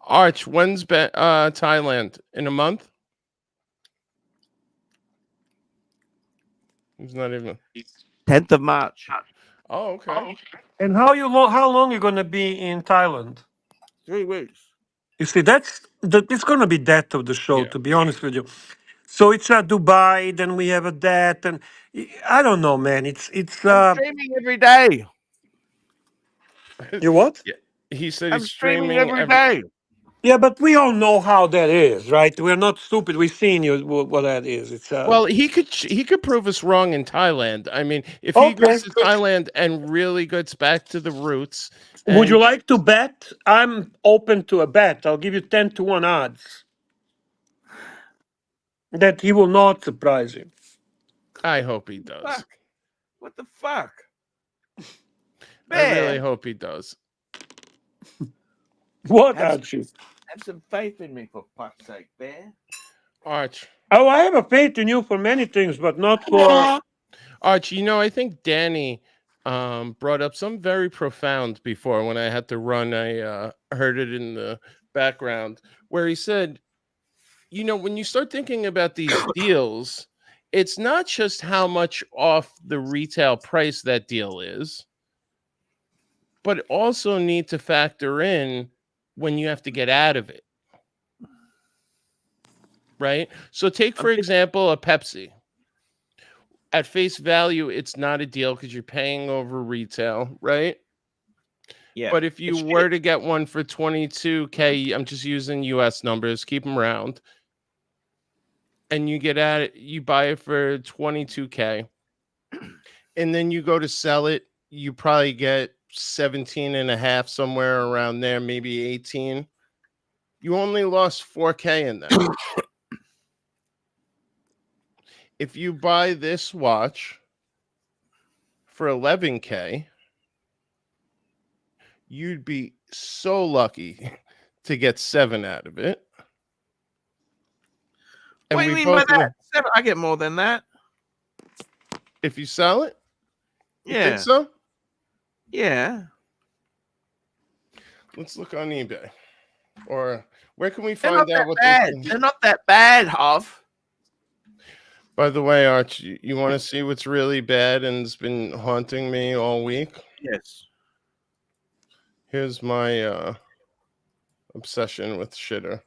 Arch, when's Thailand? In a month? It's not even. 10th of March. Oh, okay. And how long you gonna be in Thailand? 3 weeks. You see, it's gonna be that of the show. Yeah. To be honest with you, so it's Dubai. Then we have a that, and I don't know, man. It's I'm streaming every day. you what? Yeah. He said I'm he's streaming streaming every day. Yeah, but we all know how that is, right? We're not stupid. We've seen what that is. It's Well, he could prove us wrong in Thailand. I mean, if he okay. goes to Thailand and really gets back to the roots, Would you and like to bet? I'm open to a bet. I'll give you 10-1 odds that he will not surprise you. I hope he does. Fuck. What the fuck? I really Bear, hope he does. What, have, Archie? have some faith in me, for fuck's sake, Bear. Arch. Oh, I have a faith in you for many things, but not for. Arch, I think Danny brought up something very profound before when I had to run. I heard it in the background where he said, when you start thinking about these deals, it's not just how much off the retail price that deal is, but also need to factor in when you have to get out of it. Right? So take, for example, a Pepsi. At face value, it's not a deal because you're paying over retail, right? Yeah. But if you were to get one for $22K, I'm just using US numbers, keep them round, and you buy it for $22K, and then you go to sell it, you probably get 17 and a half, somewhere around there, maybe 18. You only lost 4K in that. If you buy this watch for 11K, you'd be so lucky to get 7 out of it. And What do you mean by that? 7? I get more than that. If you sell it? You Yeah. think so? Yeah. Let's look on eBay. Or where can we They're find not out that what bad. this They're not that bad, Hoff. By the way, Archie, you want to see what's really bad and has been haunting me all week? Yes. Here's my obsession with shitter.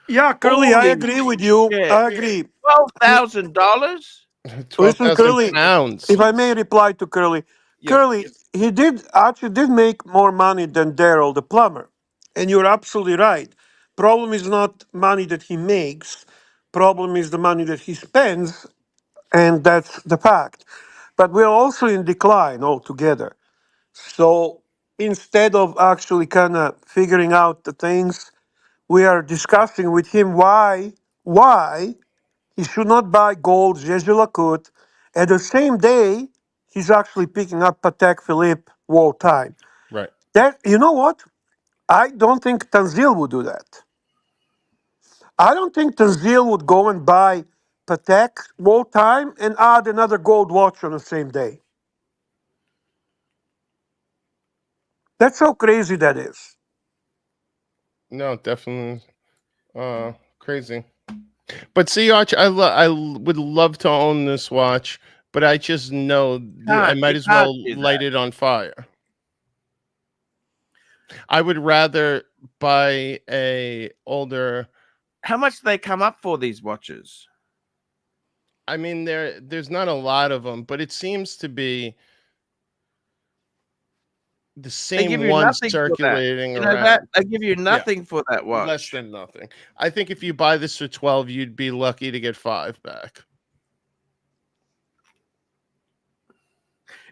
Yeah, Curly, I Holy agree with you. shit. I agree. $12,000? Listen, 12,000 Curly, pounds. if I may reply to Curly. Yes. Curly, Archie did make more money than Daryl the plumber. And you're absolutely right. Problem is not money that he makes. Problem is the money that he spends, and that's the fact. But we're also in decline altogether. So instead of actually kind of figuring out the things, we are discussing with him why he should not buy gold Jésus-Lacoute. At the same day, he's actually picking up Patek Philippe world time. Right. That, you know what? I don't think Tanzil would do that. I don't think Tanzil would go and buy Patek world time and add another gold watch on the same day. That's how crazy that is. No, definitely crazy. But see, Arch, I would love to own this watch, but I just know that I might as well light it on fire. I would rather buy a older. How much do they come up for, these watches? I mean, there's not a lot of them, but it seems to be the same ones circulating around. I give you nothing for that watch. Less than nothing. I think if you buy this for 12, you'd be lucky to get 5 back.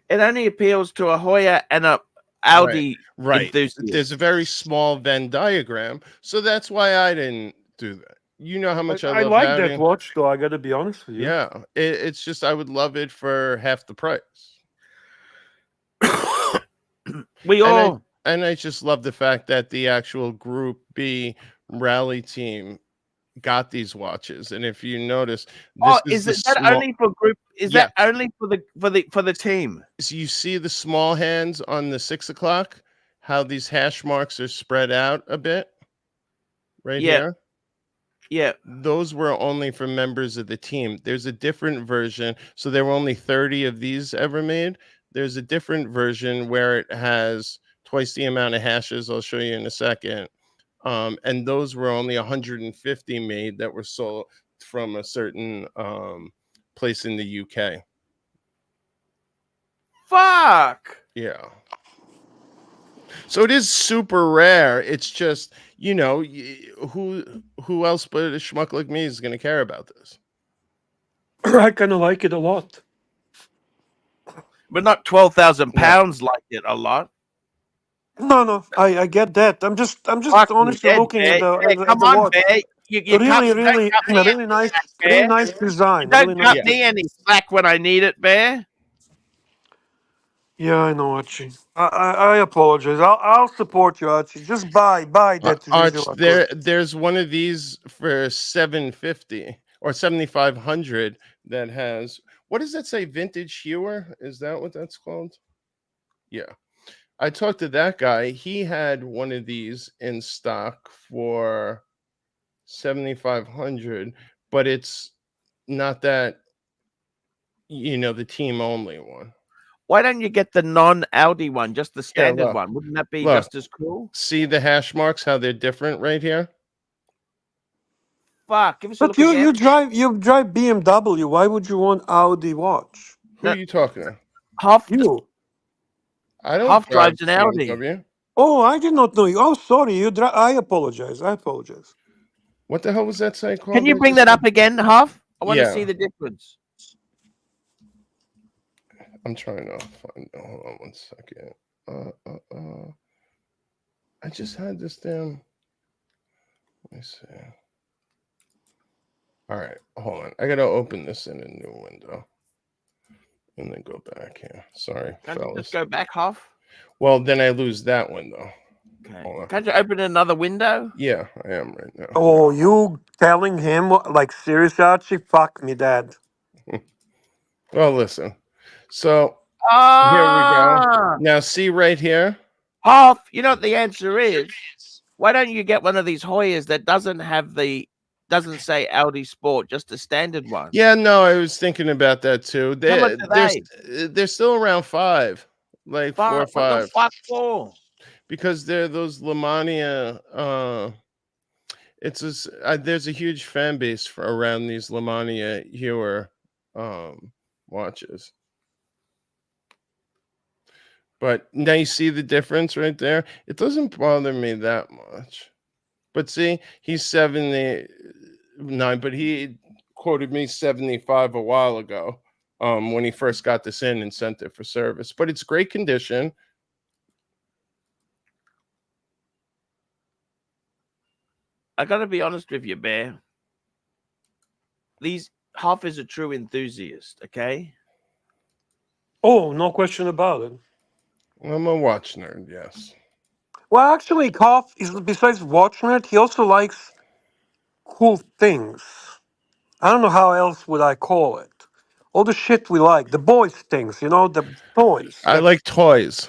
It only appeals to a Heuer and a Audi right. enthusiast. There's a very small Venn diagram, so that's why I didn't do that. You know how much I love like Audi. that watch, though. I got to be honest with you. Yeah, it's just I would love it for half the price. And I just love the fact that the actual Group B rally team got these watches. And if you notice, this is that only for Group? Is that only for the team? So you see the small hands on the 6 o'clock, how these hash marks are spread out a bit, right here. Yeah, those were only for members of the team. There's a different version. So there were only 30 of these ever made. There's a different version where it has twice the amount of hashes. I'll show you in a second. And those were only 150 made that were sold from a certain place in the UK. Fuck. Yeah. So it is super rare. It's just, you know, who else but a schmuck like me is going to care about this? I kind of like it a lot. But not 12,000 pounds like it a lot. No, I get that. I'm just honestly looking at the watch. Bear. Really nice design. Don't cut me any slack when I need it, Bear. Yeah, I know, Archie. I apologize. I'll support you, Archie. Just buy that. Arch, there's one of these for $750 or $7,500 that has, what does that say? Vintage Heuer? Is that what that's called? Yeah. I talked to that guy. He had one of these in stock for $7,500, but it's not that, you know, the team only one. Why don't you get the non-Audi one, just the standard one? Wouldn't that be just as cool? See the hash marks, how they're different right here? Fuck. Give us a look you drive BMW. Why would you want Audi watch? Who are you talking to? Huff. You. I don't Huff drives an Audi. BMW. Oh, I did not know you. Oh, sorry. I apologize. What the hell was that site called? Can you bring that up again, Huff? I want to see the difference. I'm trying to find. Hold on 1 second. I just had this damn. Let me see. All right, hold on. I gotta open this in a new window, and then go back here. Sorry, Can't you fellas. just go back half? Well, then I lose that window. Okay. Can't you open another window? Yeah, I am right now. Oh, you telling him like serious, Archie? Fuck me, Dad. Well, listen. So here we go. Ah, Now, see right here. half. You know what the answer is? Why don't you get one of these Heuers that doesn't say Audi Sport, just a standard one? Yeah, no, I was thinking about that too. How much are They're still around 5, like 4 or What 5. the fuck for? Because they're those Lemania. There's a huge fan base around these Lemania Heuer watches. But now you see the difference right there. It doesn't bother me that much. But see, he's 79, but he quoted me 75 a while ago when he first got this in and sent it for service. But it's great condition. I gotta be honest with you, Bear. These half is a true enthusiast, okay? Oh, no question about it. I'm a watch nerd, yes. Well, actually, Koff is besides watch nerd, he also likes cool things. I don't know how else would I call it. All the shit we like, the boys things, you know, the toys. I like toys.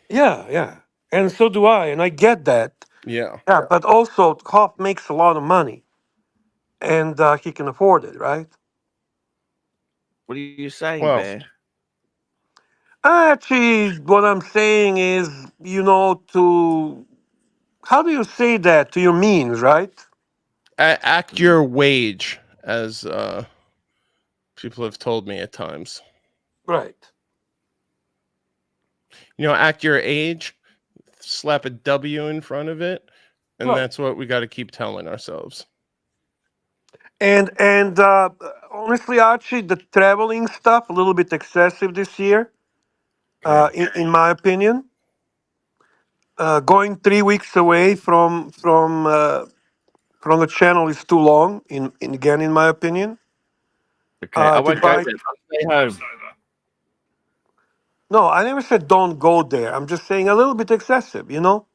Yeah, and so do I, and I get that. Yeah. Yeah, but also Koff makes a lot of money, and he can afford it, right? What are you saying, Well, Bear? Actually, what I'm saying is, you know, how do you say that? To your means, right? Act your wage, as people have told me at times. Right. You know, act your age, slap a W in front of it, and Right. that's what we got to keep telling ourselves. And honestly, Archie, the traveling stuff a little bit excessive this year, in my opinion. Going 3 weeks away from the channel is too long. In my opinion. Okay, I to won't go buy- there. I'll stay home. No, I never said don't go there. I'm just saying a little bit excessive. You know,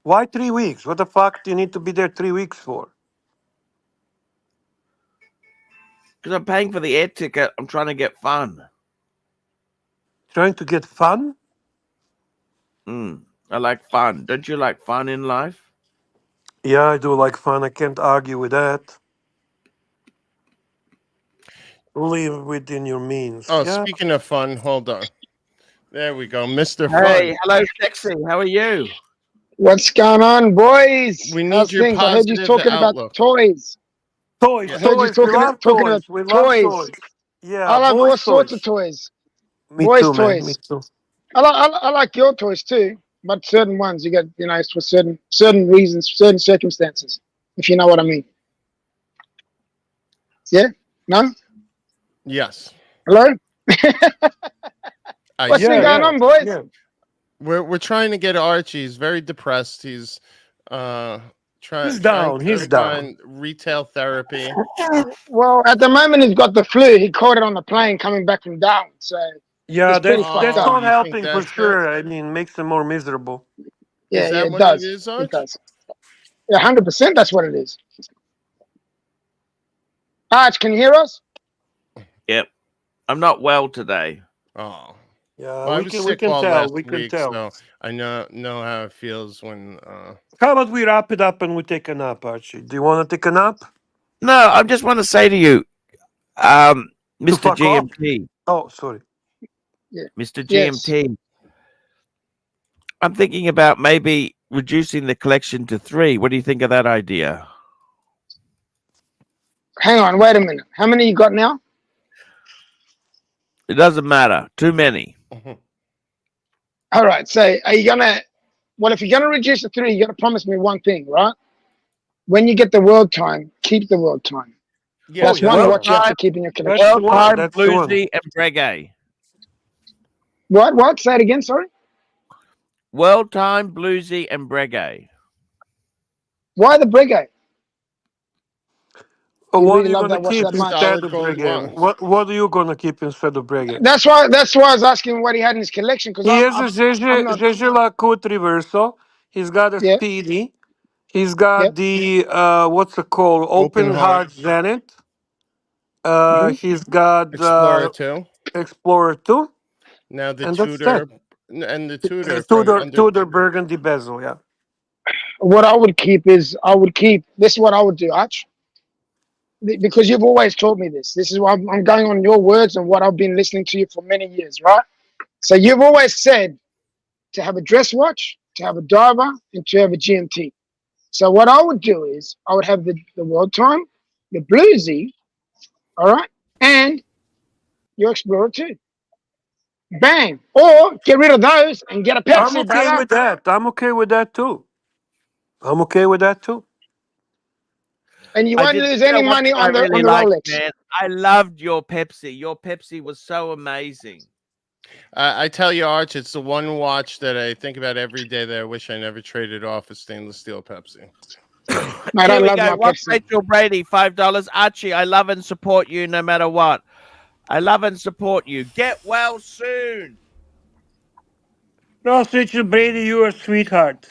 why 3 weeks? What the fuck do you need to be there 3 weeks for? Because I'm paying for the air ticket. I'm trying to get fun. Trying to get fun? I like fun. Don't you like fun in life? Yeah, I do like fun. I can't argue with that. Live within your means. Oh, Yeah. speaking of fun, hold on. There we go, Mr. Hey, Fun. hello, sexy. How are you? What's going on, boys? We need How's your things? I heard you positive talking outlook. about toys. Toys, I heard you toys. We love talking toys. about We love toys. toys. Yeah, I love boys' all sorts toys. of toys. Me Boys' too, man. Me toys. too. I like your toys too, but certain ones you get, you know, it's for certain reasons, certain circumstances, if you know what I mean. Yeah? No? Yes. Hello? What's Yeah, been going on, boys? Yeah. We're trying to get Archie. He's very depressed. He's He's down. He's down. find retail therapy. Well, at the moment he's got the flu. He caught it on the plane coming back from down, so Yeah, it's pretty that's fucked up. not You think helping for that's sure. I mean, makes them more miserable. Yeah, Is that yeah, it what does. it is, It Arch? does. Yeah, 100%. That's what it is. Arch, can you hear us? Yep. I'm not well today. Oh. Yeah, Well, I we was can sick tell. last We can week, tell. so I know how it feels when. How about we wrap it up and we take a nap, Archie? Do you want to take a nap? No, I just want to say to you, Mr. fuck off? GMT. Oh, sorry. Yeah. Mr. Yes. GMT. I'm thinking about maybe reducing the collection to 3. What do you think of that idea? Hang on, wait a minute. How many you got now? It doesn't matter. Too many. All right. So are you gonna? Well, if you're gonna reduce to 3, you gotta promise me one thing, right? When you get the world time, keep the world time. Yeah, That's one watch you have to keep in your collection. World time, That's the one. bluesy, and reggae. What? Say it again. Sorry. World Time, Bluesy, and Breguet. Why the Breguet? You What really are you love gonna that watch keep that much? instead Solid of gold Breguet? ones. What are you gonna keep instead of Breguet? That's why I was asking what he had in his collection because He has a I'm not. Gégé Lacoute Reverso. He's got a Yeah. Speedy. He's got Yep. the what's it called? Open Open heart. Heart Zenith. Mhm. He's got Explorer 2. Explorer 2. Now the And that's that. Tudor and the Tudor from Tudor under. Tudor Burgundy bezel, yeah. What I would keep is this is what I would do, Arch, because you've always told me this. This is why I'm going on your words and what I've been listening to you for many years, right? So you've always said to have a dress watch, to have a diver, and to have a GMT. So what I would do is I would have the World Time, the Bluesy, all right, and your Explorer 2. Bang! Or get rid of those and get a I'm Pepsi, okay brother. with that. I'm okay with that too. I'm okay with that too. And you won't lose any money on the Rolex. Man, I loved your Pepsi. Your Pepsi was so amazing. I tell you, Arch, it's the one watch that I think about every day that I wish I never traded off a stainless steel Pepsi. Mate, I Here we love go. my What's Pepsi. Rachel Brady? $5. Archie, I love and support you no matter what. I love and support you. Get well soon. No, Rachel Brady, you're a sweetheart.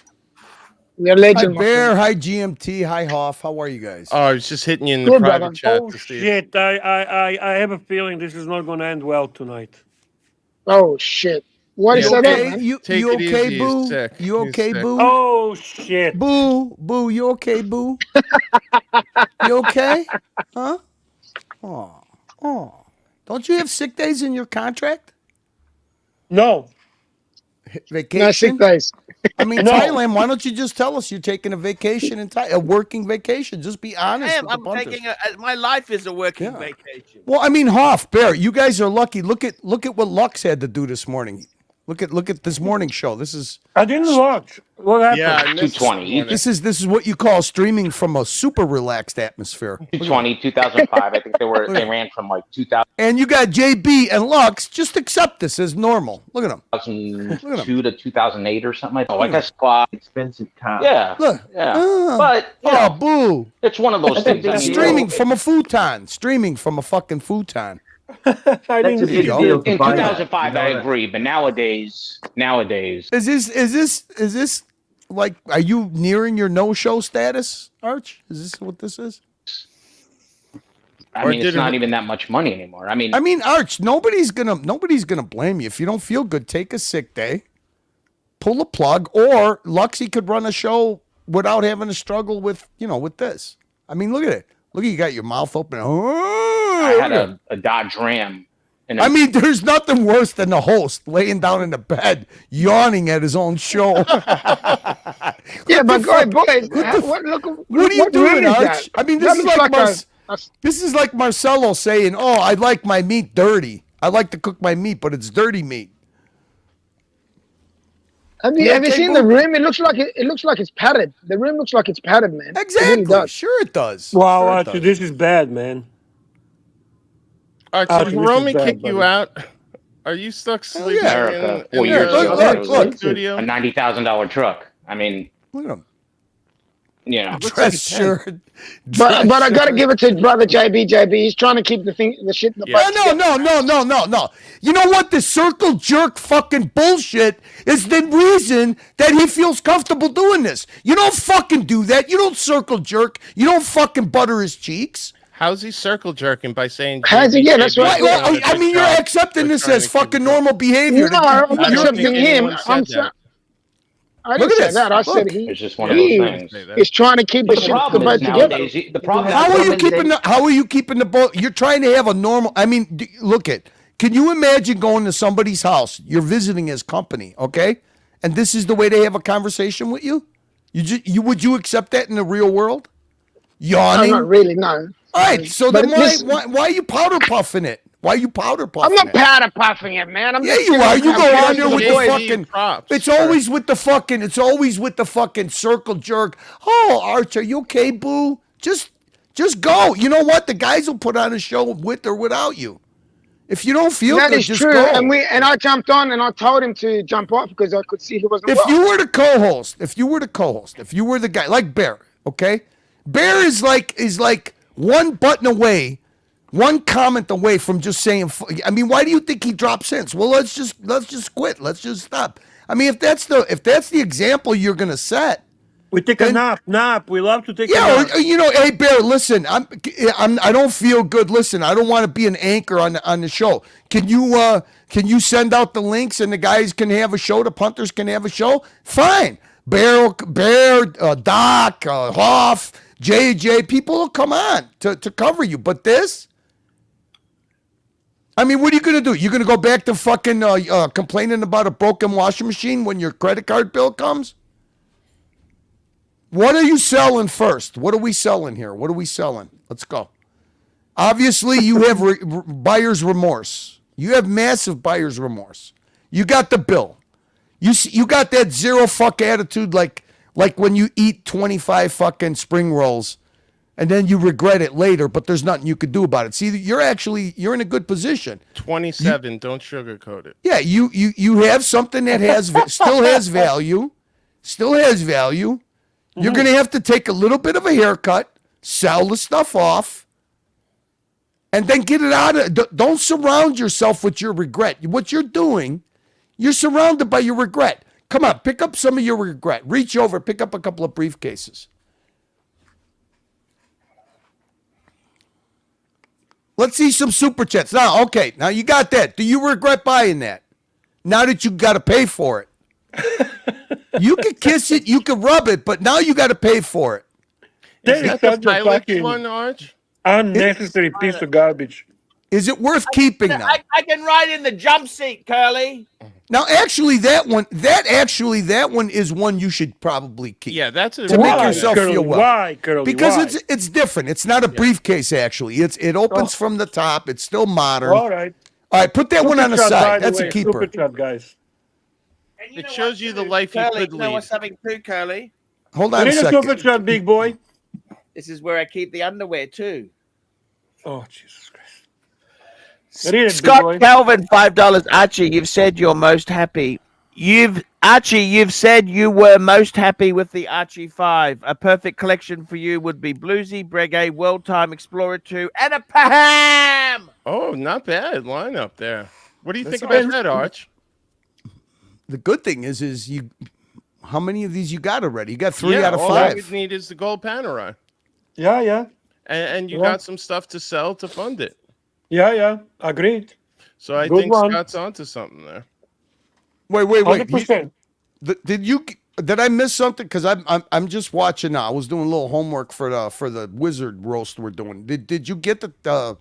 You're a Hi, legend, my Bear. friend. Hi, GMT. Hi, Hoff. How are you guys? Oh, I was just hitting you in the Good, private brother. chat Oh to see if shit! I have a feeling this is not going to end well tonight. Oh shit! Why do you Yeah, say that, okay? man? You take it okay, easy. boo? He's sick. You He's okay, sick. boo? Oh shit! Boo, you okay, boo? You okay? Huh? Oh. Don't you have sick days in your contract? No, No sick Vacation? days. I mean, no. Thailand, why don't you just tell us you're taking a vacation in Thailand, a working vacation? Just be honest with the I'm punters. taking my life is a working Yeah. vacation. Well, I mean, Hoff, Bear, you guys are lucky. Look at what Lux had to do this morning. Look at this morning show. This is I didn't watch. What happened? Yeah, I missed 220. this is what you call streaming from a super relaxed atmosphere. 220, 2005. I think they ran from like 2000. And you got JB and Lux. Just accept this as normal. Look at them. 2002 to 2008 or something like that. Oh, I guess expensive time. yeah. Look. Yeah. Ah. But you know, boo. it's one of those things. I mean, Streaming from a futon. Streaming from a fucking futon. I That's a didn't big see it. deal. in to buy that. 2005, You know I that. agree. But nowadays, Is this like, are you nearing your no-show status, Arch? Is this what this is? I mean, it's not even that much money anymore. I mean, Arch, nobody's gonna blame you if you don't feel good. Take a sick day, pull a plug, or Luxy could run a show without having to struggle with this. I mean, look at it. Look, you got your mouth open. I had a Dodge Ram. I mean, there's nothing worse than the host laying down in the bed, yawning at his own show. Yeah, but boys, what are you doing, Arch? I mean, this is like Marcelo saying, "Oh, I like my meat dirty. I like to cook my meat, but it's dirty meat." Have you seen the room? It looks like it's padded. The room looks like it's padded, man. Exactly. It really does. Sure it does. Wow, Sure Archie, this is bad, man. Archie, Archie, did this is Roman bad, kick you buddy. out? Are you stuck sleeping America, in 4 years ago, look. studio? a $90,000 truck. I mean, Look at him. you know, Dress shirt. But I got to give it to brother JB. JB, he's trying to keep the shit in the butt. No. You know what? The circle jerk fucking bullshit is the reason that he feels comfortable doing this. You don't fucking do that. You don't circle jerk. You don't fucking butter his cheeks. How's he circle jerking by saying? How's he? Yeah, that's right. Well, I mean, you're accepting this as fucking normal behavior. No, I'm accepting him. I didn't say that. I said it's just one of those things. He's trying to keep the shit the boat together. The problem How are you keeping the boat? You're trying to have a normal. I mean, look at. Can you imagine going to somebody's house? You're visiting his company, okay? And this is the way they have a conversation with you. Would you accept that in the real world? Yawning. No, not really. No. All right. So then why are you powder puffing it? Why are you powder puffing? I'm not powder puffing it, man. Yeah, you are. You go on there with the fucking. Props. It's always with the fucking. It's always with the fucking circle jerk. Oh, Arch, are you okay, boo? Just go. You know what? The guys will put on a show with or without you. If you don't feel That good, is just true. go. And I jumped on and I told him to jump off because I could see he wasn't If well. you were the co-host, if you were the guy like Bear, okay? Bear is like one button away, one comment away from just saying. I mean, why do you think he drops hints? Well, let's just quit. Let's just stop. I mean, if that's the example you're gonna set, we take a nap. We love to take a yeah, nap. or, you know, hey Bear, listen, I don't feel good. Listen, I don't want to be an anchor on the show. Can you send out the links and the guys can have a show? The punters can have a show. Fine, Bear, Doc, Hoff, JJ, people will come on to cover you. But this, I mean, what are you gonna do? You're gonna go back to fucking complaining about a broken washing machine when your credit card bill comes? What are you selling first? What are we selling here? What are we selling? Let's go. Obviously, you have buyer's remorse. You have massive buyer's remorse. You got the bill. You got that zero fuck attitude like when you eat 25 fucking spring rolls and then you regret it later, but there's nothing you could do about it. See, you're in a good position. 27, don't sugarcoat it. Yeah, you have something that still has value. Still has value. You're going to have to take a little bit of a haircut, sell the stuff off, and then get it out of. Don't surround yourself with your regret. What you're doing, you're surrounded by your regret. Come on, pick up some of your regret. Reach over, pick up a couple of briefcases. Let's see some super chats. Now, okay, now you got that. Do you regret buying that? Now that you got to pay for it. You can kiss it, you can rub it, but now you got to pay for it. Is that the pilot one, Arch? Unnecessary piece of garbage. Is it worth keeping now? I can ride in the jump seat, Curly. Now, actually, that one is one you should probably keep. Yeah, that's to make yourself feel well. Why, Curly? Because it's different. It's not a briefcase. Actually, it opens from the top. It's still modern. All right, put that one on the side. That's a keeper. Super chat, guys. It shows you the life you Curly, could you know lead. what's something too, Curly? Hold on a second. Super chat, big boy. This is where I keep the underwear too. Oh, Jesus Christ. Scott Calvin, $5. Archie, you've said you're most happy. You've said you were most happy with the Archie 5. A perfect collection for you would be Bluesy, Breguet, World Time Explorer 2, and a Paham! Oh, not bad lineup there. What do you think about that, Arch? The good thing is you. How many of these you got already? You got 3 out of 5. All you need is the gold Panerai. Yeah. And you got some stuff to sell to fund it. Yeah. Agreed. So I think Scott's onto something there. Wait. 100%. Did I miss something? Because I'm just watching now. I was doing a little homework for the wizard roast we're doing. Did you get the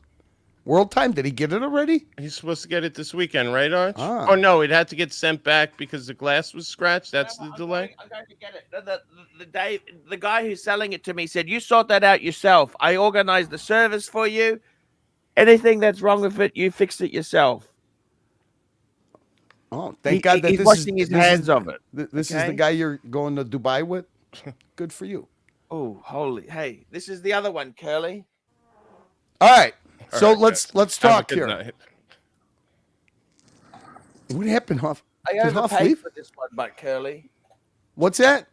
World Time? Did he get it already? He's supposed to get it this weekend, right, Arch? Ah. Oh no, it had to get sent back because the glass was scratched. That's the delay. I'm going to get it. The guy who's selling it to me said, you sort that out yourself. I organized the service for you. Anything that's wrong with it, you fix it yourself. Oh, thank God that he's washing his hands of it. This is the guy you're going to Dubai with? Good for you. Oh, holy. Hey, this is the other one, Curly. All right. All So right, let's Have a talk good here. night. What happened, Huff? I Did Huff overpaid leave? for this one, but Curly. What's that?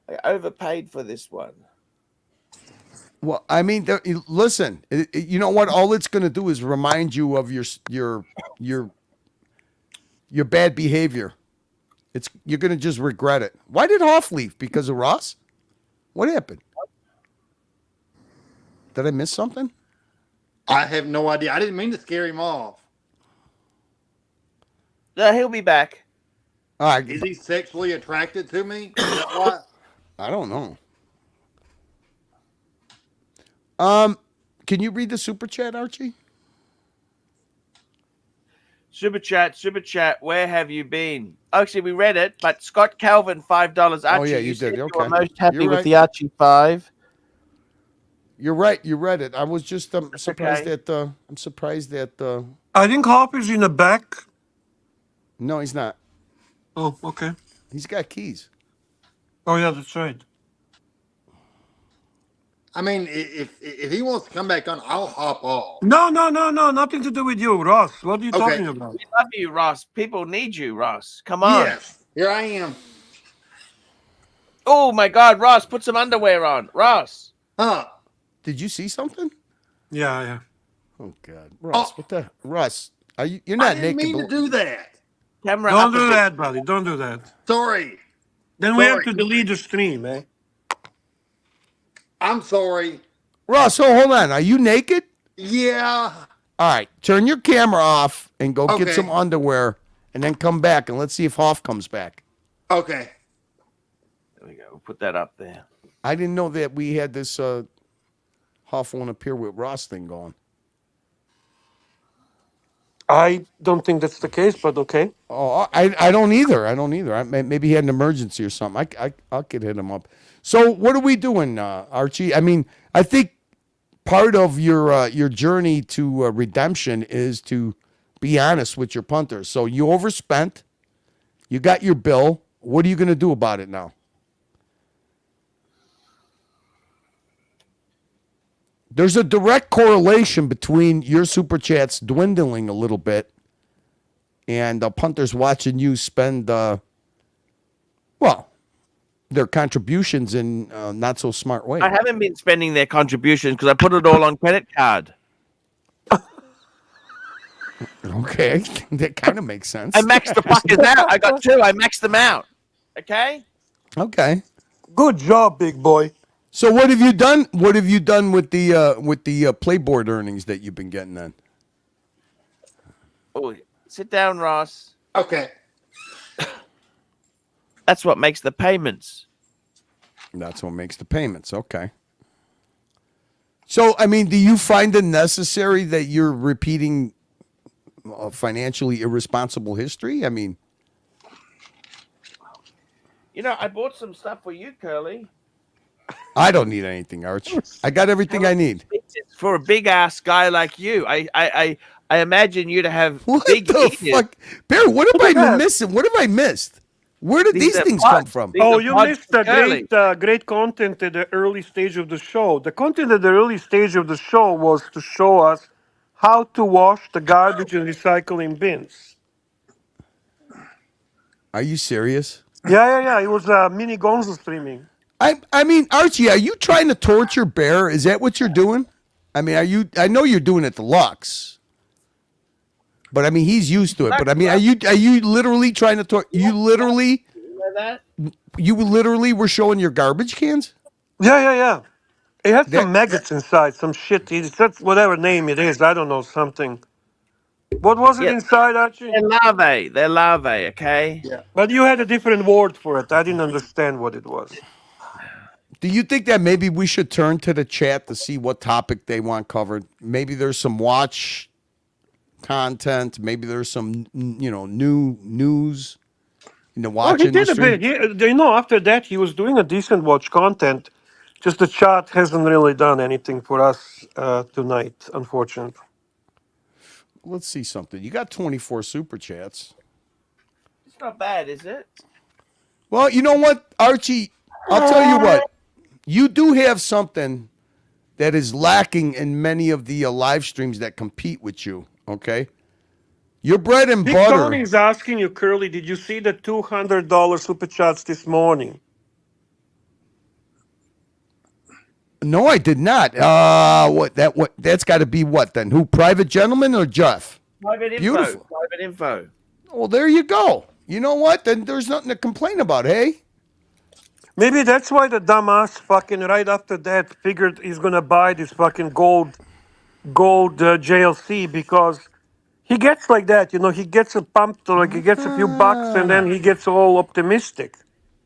I overpaid for this one. Well, I mean, listen. You know what? All it's going to do is remind you of your bad behavior. You're going to just regret it. Why did Hoff leave? Because of Ross? What happened? Did I miss something? I have no idea. I didn't mean to scare him off. No, he'll be back. All right. Is he sexually attracted to me? Is that why? I don't know. Can you read the super chat, Archie? Super chat. Where have you been? Actually, we read it, but Scott Calvin, $5. Archie, Oh yeah, you did. You Okay. were most happy You're with right. the Archie 5. You're right. You read it. I was just surprised okay. that. I'm surprised that. I think Hop is in the back. No, he's not. Oh, okay. He's got keys. Oh, yeah, that's right. I mean, if he wants to come back on, I'll hop off. No, nothing to do with you, Ross. What are you talking about? We love you, Ross. People need you, Ross. Come on. Yes, here I am. Oh my God, Ross, put some underwear on, Ross. Huh? Did you see something? Yeah. Oh God, Russ, what the Russ? Are you? You're not I didn't naked. mean to do that. Camera Don't up a do bit. that, buddy. Don't do that. Sorry. Then we have to delete the stream, eh? I'm sorry. Russ, hold on. Are you naked? Yeah. All right, turn your camera off and go get Okay. some underwear, and then come back and let's see if Hoff comes back. Okay. There we go. Put that up there. I didn't know that we had this Hoff won't appear with Ross thing going. I don't think that's the case, but okay. Oh, I don't either. Maybe he had an emergency or something. I'll get hit him up. So what are we doing, Archie? I mean, I think part of your journey to redemption is to be honest with your punters. So you overspent. You got your bill. What are you going to do about it now? There's a direct correlation between your super chats dwindling a little bit and the punters watching you spend, their contributions in not so smart ways. I haven't been spending their contributions because I put it all on credit card. Okay, that kind of makes sense. I maxed the fuckers out. I got 2. I maxed them out. Okay. Okay. Good job, big boy. So what have you done? What have you done with the playboard earnings that you've been getting then? Oh, sit down, Ross. Okay. That's what makes the payments. That's what makes the payments. Okay. So, I mean, do you find it necessary that you're repeating financially irresponsible history? I mean, I bought some stuff for you, Curly. I don't need anything, Arch. I got everything I need. For a big ass guy like you, I imagine you to have What big the ears. fuck, Barry? What have I been missing? What have I missed? Where did these are things pods. come from? These Oh, are you pods missed for the great content at the early stage of the show. The content at the early stage of the show was to show us how to wash the garbage and recycling bins. Are you serious? Yeah. It was mini Gonzo streaming. I mean, Archie, are you trying to torture Bear? Is that what you're doing? I mean, are you? I know you're doing it deluxe, but I mean, he's used to it. But I mean, are you literally trying to torture? You literally were showing your garbage cans? Yeah. It has some maggots inside, some shit. That's whatever name it is. I don't know, something. What was it inside, Archie? They're larvae, okay? Yeah. But you had a different word for it. I didn't understand what it was. Do you think that maybe we should turn to the chat to see what topic they want covered? Maybe there's some watch content. Maybe there's some, new news in the watch He did industry. a bit. After that, he was doing a decent watch content. Just the chat hasn't really done anything for us tonight, unfortunately. Let's see something. You got 24 super chats. It's not bad, is it? Well, you know what, Archie? I'll tell you what. You do have something that is lacking in many of the live streams that compete with you, okay? Your bread and Big butter. Tony's asking you, Curly, did you see the $200 super chats this morning? No, I did not. That's got to be what then? Who? Private Gentleman or Jeff? Private info. Beautiful. Private info. Well, there you go. You know what? Then there's nothing to complain about, hey? Maybe that's why the dumbass fucking right after that figured he's gonna buy this fucking gold JLC because he gets like that, he gets a pump, he gets a few bucks and then he gets all optimistic.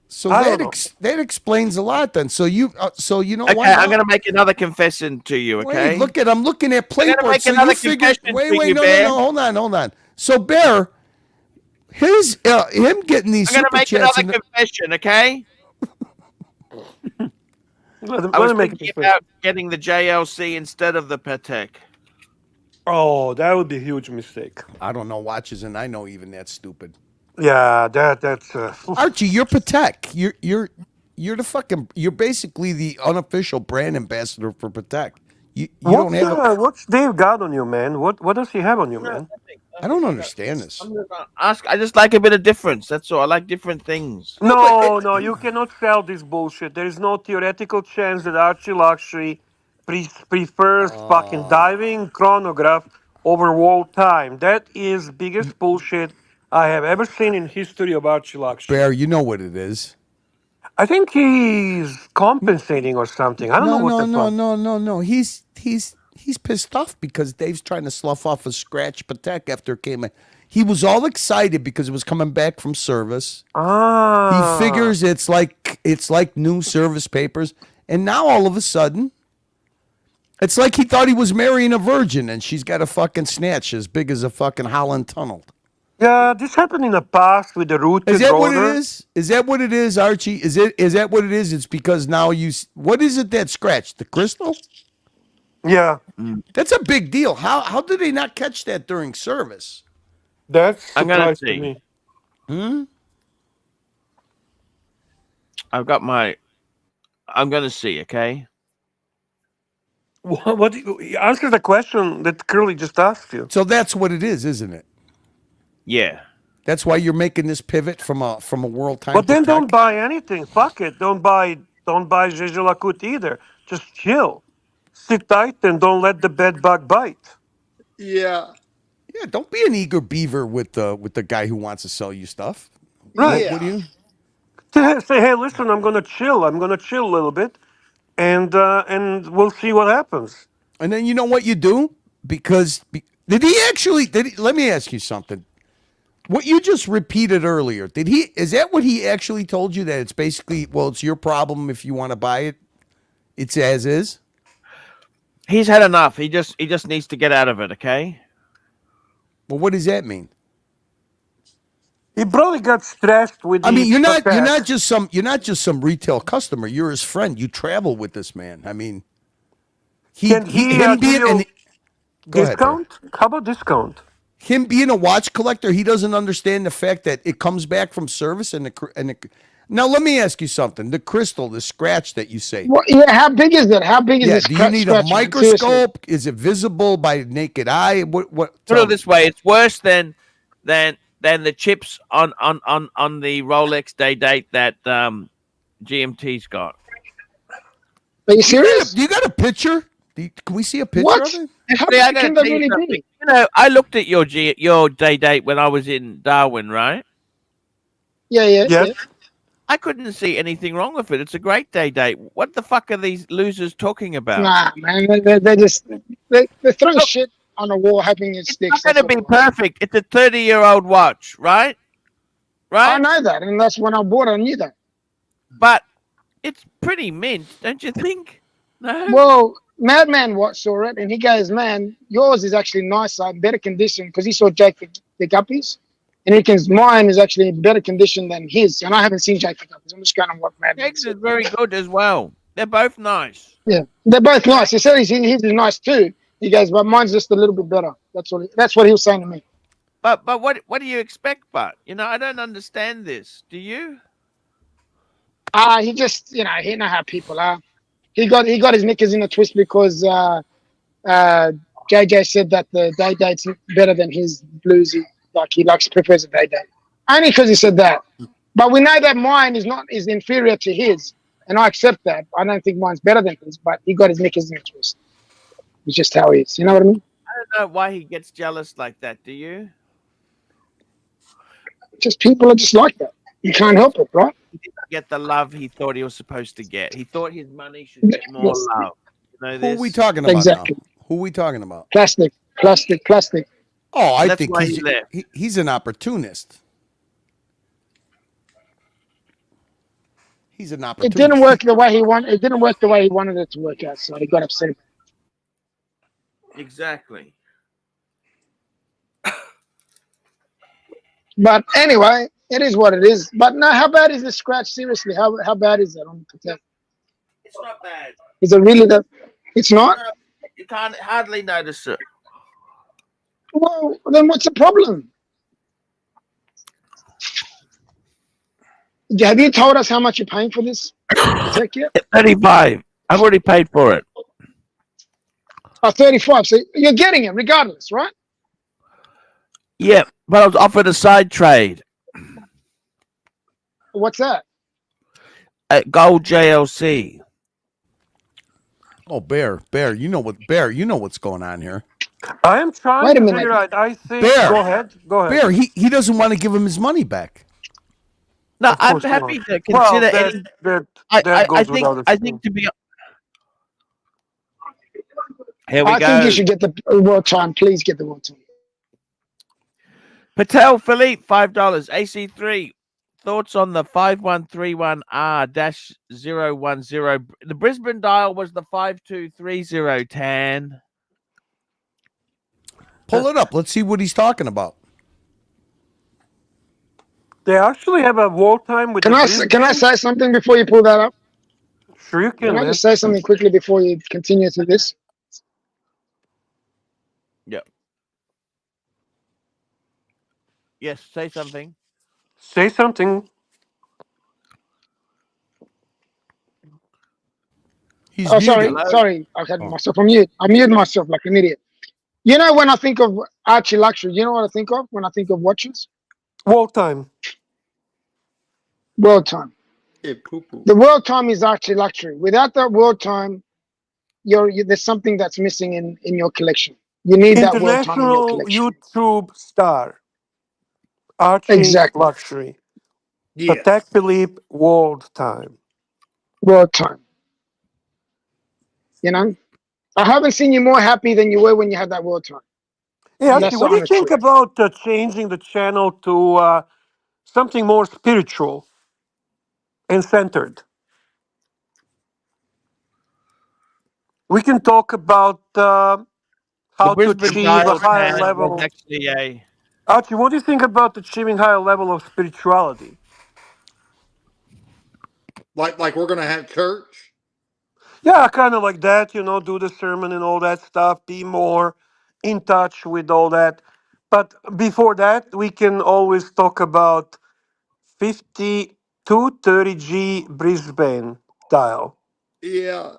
So that explains a lot then. So you know okay, what? I'm gonna make another confession to you, okay? Wait, I'm looking at Playboy. Make So another you figure, confession to you, no, Bear. hold on. So Bear, him getting these I'm gonna super make chats another confession, okay? I was thinking about getting the JLC instead of the Patek. Oh, that would be a huge mistake. I don't know watches, and I know even that's stupid. Yeah, that's Archie, you're Patek. You're basically the unofficial brand ambassador for Patek. You don't have what's Dave got on you, man? What does he have on you, No, man? I don't understand this. I'm just gonna ask. I just like a bit of difference. That's all. I like different things. No, you cannot sell this bullshit. There is no theoretical chance that ArchieLuxury prefers fucking diving chronograph over world time. That is biggest bullshit I have ever seen in history of ArchieLuxury. Bear, you know what it is. I think he's compensating or something. I don't know what the fuck. No. He's pissed off because Dave's trying to slough off a scratch Patek after it came in. He was all excited because it was coming back from service. He figures it's like new service papers, and now all of a sudden, it's like he thought he was marrying a virgin, and she's got a fucking snatch as big as a fucking Holland tunnel. Yeah, this happened in the past with the rooted Is that rotor. what it is? Is that what it is, Archie? Is that what it is? It's because now what is it that scratched? The crystal? Yeah. That's a big deal. How did they not catch that during service? That's I'm gonna surprising see. me. I'm gonna see. Okay. What answer the question that Curly just asked you. So that's what it is, isn't it? Yeah. That's why you're making this pivot from a world time. But then Patek? don't buy anything. Fuck it. Don't buy Jejelakut either. Just chill. Sit tight and don't let the bed bug bite. Yeah. Yeah, don't be an eager beaver with the guy who wants to sell you stuff. Right. Yeah. What do you? Say, hey, listen, I'm gonna chill. I'm gonna chill a little bit, and we'll see what happens. And then you know what you do? Because did he actually? Let me ask you something. What you just repeated earlier, is that what he actually told you, that it's basically, well, it's your problem if you want to buy it? It's as is? He's had enough. He just needs to get out of it, okay? Well, what does that mean? He probably got stressed with I mean, you're not Patek. just some retail customer. You're his friend. You travel with this man. I mean, Can he him give being you Go ahead, Bear. discount? How about discount? Him being a watch collector, he doesn't understand the fact that it comes back from service now let me ask you something. The crystal, the scratch that you say. Well, yeah, how big is it? How big is this? Do you need a scratch? microscope? Seriously. Is it visible by naked eye? What? Put it this way: it's worse than the chips on the Rolex day date that GMT's got. Are you serious? Do you got a picture? Can we see a picture What? of it? How See, I big can gotta they tell you really something. be? You know, I looked at your day date when I was in Darwin, right? Yeah. I couldn't see anything wrong with it. It's a great day date. What the fuck are these losers talking about? Nah, man, they're throwing shit on the wall, hoping it sticks. It's not going to be perfect. It's a 30-year-old watch, right? I know that, and that's when I bought it. I knew that. But it's pretty mint, don't you think? No. Well, Madman saw it, and he goes, "Man, yours is actually nicer, better condition," because he saw Jake the Guppies, and he thinks mine is actually in better condition than his. And I haven't seen Jake the Guppies. I'm just going on what Madman Jake's said. is very good as well. They're both nice. Yeah, they're both nice. He said his is nice too. He goes, but mine's just a little bit better. That's what he was saying to me. But what do you expect? But I don't understand this. Do you? He just he know how people are. He got his knickers in a twist because JJ said that the day date's better than his bluesy. Like he prefers a day date. Only because he said that. But we know that mine is inferior to his, and I accept that. I don't think mine's better than his, but he got his knickers in a twist. It's just how he is. You know what I mean? I don't know why he gets jealous like that. Do you? Just people are just like that. You can't help it, right? He didn't get the love he thought he was supposed to get. He thought his money should get more love. You know this? Who are we talking about Exactly. now? Who are we talking about? Plastic. Oh, I That's think why he left. he's an opportunist. He's an It opportunist. didn't work the way he wanted. It didn't work the way he wanted it to work out, so he got upset. Exactly. But anyway, it is what it is. But no, how bad is the scratch? Seriously, how bad is that on the Patek? It's not bad. Is it really that? It's not. You can't hardly notice it. Well, then what's the problem? Have you told us how much you're paying for this Patek yet? 35. I've already paid for it. Oh, 35. So you're getting it regardless, right? Yeah, but I was offered a side trade What's that? at Gold JLC. Oh, Bear, you know what's going on here. I am trying Wait a to minute. figure out. I think. Bear. Go ahead. Bear, he doesn't want to give him his money back. No, Of I'm course happy not. to Well, consider that, any. that, I goes think without I saying. think to be. Here we I go. think you should get the world time. Please get the world time. Patek Philippe, $5. AC3. Thoughts on the 5131R-010. The Brisbane dial was the 5230 tan. Pull it up. Let's see what he's talking about. They actually have a war time with Can the I Brisbane? say something before you pull that up? Sure you can, Can I man. just say something quickly before you continue to this? Yep. Yes, say something. Say something. He's Oh, muted. sorry. I had myself on mute. I muted myself like an idiot. You know, when I think of ArchieLuxury, you know what I think of when I think of watches? War time. World time. Yeah, poo-poo. The world time is ArchieLuxury. Without that world time, there's something that's missing in your collection. You need that world time in your International collection. YouTube star. Archie Exactly. Luxury. Yeah. Patek Philippe world time. World time. You know? I haven't seen you more happy than you were when you had that world time. Hey, And Archie, that's the what do you honest think truth. about changing the channel to something more spiritual and centered? We can talk about The how to Brisbane achieve a dial higher tan was level. actually a. Archie, what do you think about achieving higher level of spirituality? Like we're gonna have church. Yeah, kind of like that, do the sermon and all that stuff, be more in touch with all that. But before that, we can always talk about 5230G Brisbane dial. Yeah.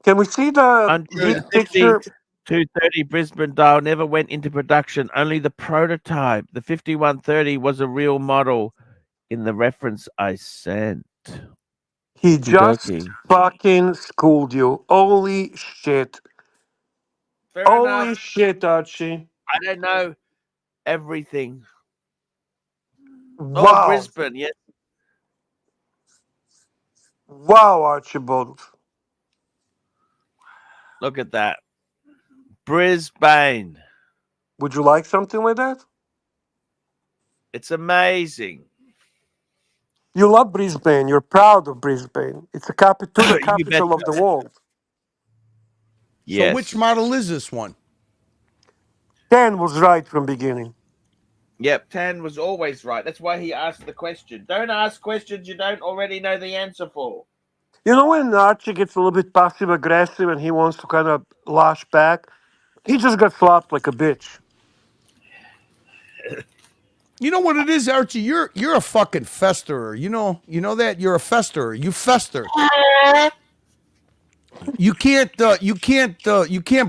Can we see the Until the big picture? 5230 Brisbane dial never went into production. Only the prototype, the 5130, was a real model in the reference I sent. He just Okey-dokey. fucking schooled you. Holy shit. Fair Holy enough. shit, Archie. I don't know everything. Oh, Wow. Brisbane, yes. Wow, Archibald. Look at that. Brisbane. Would you like something like that? It's amazing. You love Brisbane. You're proud of Brisbane. It's the capital of the world. So which model is this one? 10 was right from beginning. Yep, Tan was always right. That's why he asked the question. Don't ask questions you don't already know the answer for. You know when Archie gets a little bit passive aggressive and he wants to kind of lash back? He just got slapped like a bitch. You know what it is, Archie? You're a fucking festerer. You know that you're a festerer. You fester. You can't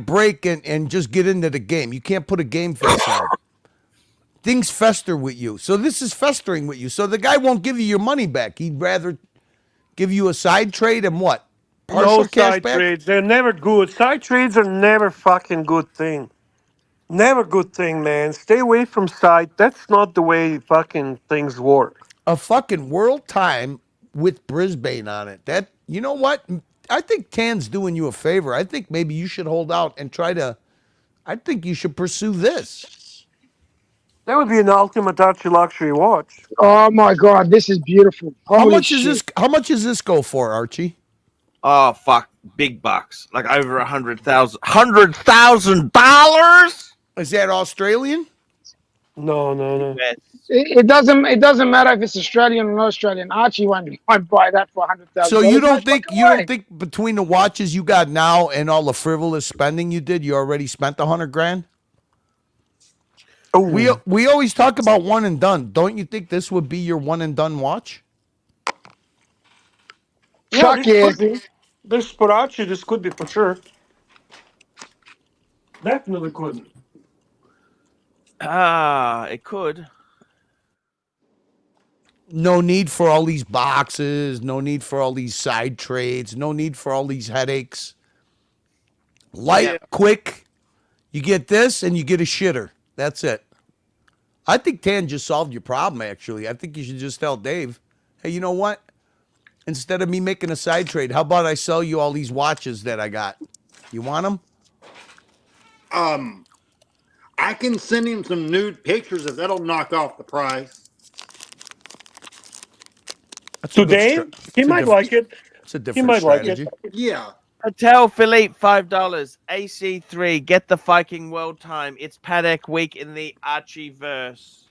break and just get into the game. You can't put a game face on. Things fester with you. So this is festering with you. So the guy won't give you your money back. He'd rather give you a side trade and what? No cash side back? trades. They're never good. Side trades are never fucking good thing. Never good thing, man. Stay away from side. That's not the way fucking things work. A fucking world time with Brisbane on it. That, you know what? I think Tan's doing you a favor. I think maybe you should hold out and I think you should pursue this. That would be an ultimate Archie luxury watch. Oh my God, this is beautiful. Holy How much shit. is this? How much does this go for, Archie? Oh fuck, big bucks, like over $100,000. Is that Australian? No. It doesn't matter if it's Australian or not Australian. Archie won't buy that for $100,000. So you don't think between the watches you got now and all the frivolous spending you did, you already spent $100,000? We always talk about one and done. Don't you think this would be your one and done watch? Yeah, Fuck yes. this for Archie, this could be for sure. Definitely could. It could. No need for all these boxes. No need for all these side trades. No need for all these headaches. Light, quick. You get this and you get a shitter. That's it. I think Tan just solved your problem, actually. I think you should just tell Dave, hey, you know what? Instead of me making a side trade, how about I sell you all these watches that I got? You want them? I can send him some nude pictures if that'll knock off the price. Today, he might like it. It's a different strategy. Yeah. Patek Philippe, $5. AC3, get the fucking world time. It's Patek week in the Archie verse.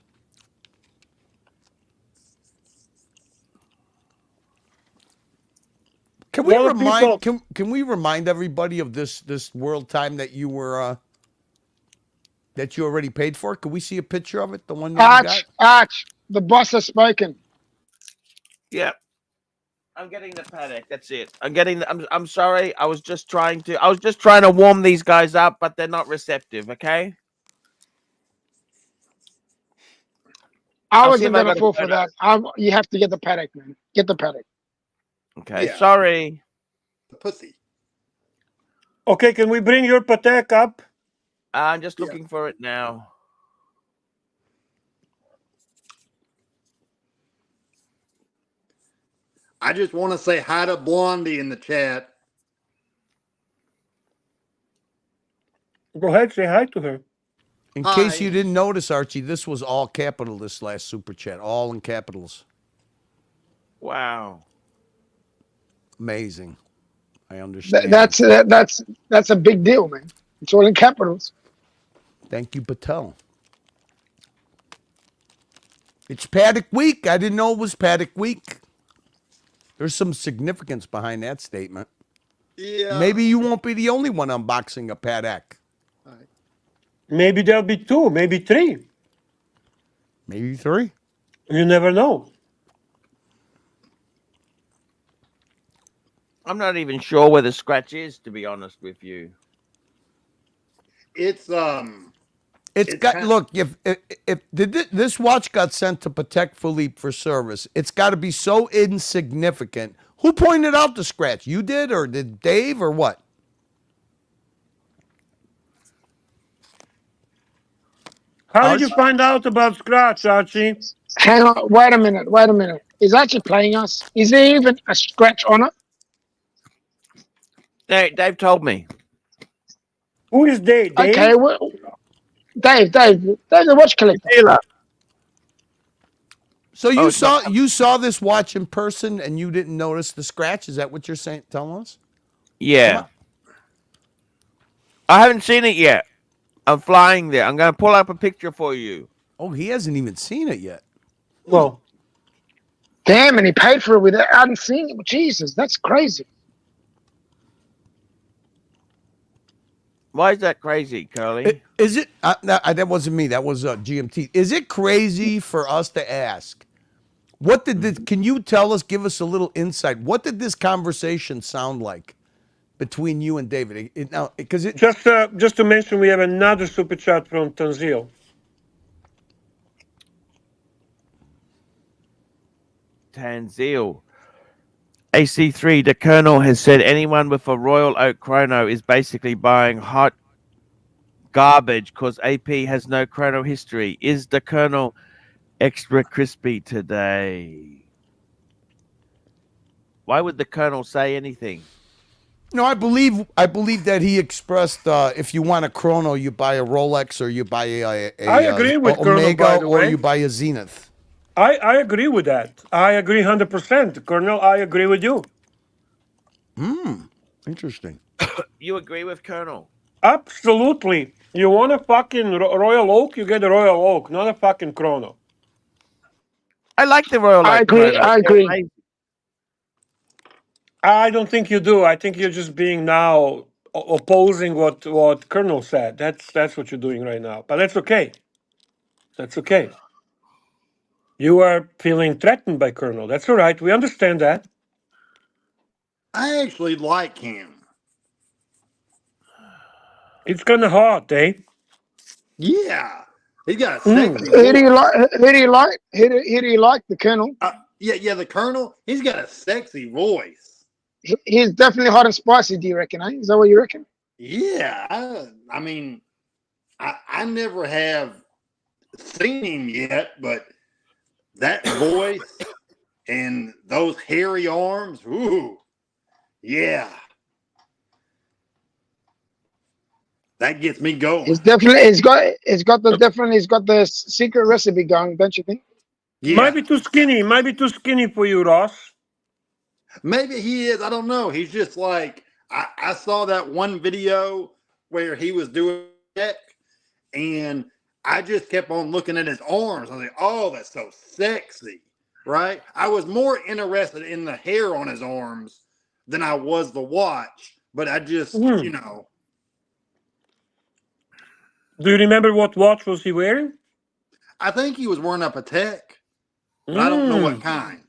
Can we remind can we remind everybody of this world time that you were that you already paid for? Could we see a picture of it? The one that you got? Arch, the boss has spoken. Yep. I'm getting the Patek. That's it. I'm sorry. I was just trying to warm these guys up, but they're not receptive, okay? I wasn't gonna fall for that. You have to get the Patek, man. Get the Patek. Okay, yeah. Sorry. Pussy. Okay, can we bring your Patek up? I'm just looking for it now. I just want to say hi to Blondie in the chat. Go ahead, say hi to her. In case you didn't notice, Archie, this was all capital this last super chat, all in capitals. Wow. Amazing. I understand. That's a big deal, man. It's all in capitals. Thank you, Patel. It's Patek week. I didn't know it was Patek week. There's some significance behind that statement. Yeah. Maybe you won't be the only one unboxing a Patek. Maybe there'll be 2, maybe 3. Maybe 3. You never know. I'm not even sure where the scratch is, to be honest with you. It's got look, if this watch got sent to Patek Philippe for service, it's got to be so insignificant. Who pointed out the scratch? You did, or did Dave, or what? How did you find out about scratch, Archie? Hang on, wait a minute. He's actually playing us. Is there even a scratch on it? Dave told me. Who is Dave? Okay, well, Dave, the watch collector. So you saw this watch in person and you didn't notice the scratch? Is that what you're telling us? Yeah. I haven't seen it yet. I'm flying there. I'm going to pull up a picture for you. Oh, he hasn't even seen it yet. Well, damn, and he paid for it without having seen it. Jesus, that's crazy. Why is that crazy, Curly? Is it? That wasn't me. That was GMT. Is it crazy for us to ask? What did this? Can you tell us? Give us a little insight. What did this conversation sound like between you and David? Just to mention, we have another super chat from Tanzil. Tanzil. AC3, the Colonel has said anyone with a Royal Oak chrono is basically buying hot garbage because AP has no chrono history. Is the Colonel extra crispy today? Why would the Colonel say anything? No, I believe that he expressed if you want a chrono, you buy a Rolex or you buy a I agree with Omega, Colonel, by the or way. you buy a Zenith. I agree with that. I agree 100%. Colonel, I agree with you. Interesting. You agree with Colonel? Absolutely. You want a fucking Royal Oak, you get a Royal Oak, not a fucking chrono. I like the Royal Oak. I agree. chrono. I agree. I don't think you do. I think you're just being now opposing what Colonel said. That's what you're doing right now. But that's okay. That's okay. You are feeling threatened by Colonel. That's all right. We understand that. I actually like him. It's kind of hot, eh? Yeah. He got a Mm. sexy Who do you voice. like? Who do you like? Who do you like? The Colonel. Yeah, the Colonel. He's got a sexy voice. He's definitely hot and spicy. Do you reckon? Eh? Is that what you reckon? Yeah. I mean, I never have seen him yet, but that voice and those hairy arms, ooh, yeah. That gets me going. He's definitely. He's got the secret recipe going. Don't you think? Yeah. Might be too skinny. Might be too skinny for you, Ross. Maybe he is. I don't know. He's just like, I saw that one video where he was doing it, and I just kept on looking at his arms. I was like, oh, that's so sexy, right? I was more interested in the hair on his arms than I was the watch, but I just, you know. Do you remember what watch was he wearing? I think he was wearing a Patek, but I don't know what kind.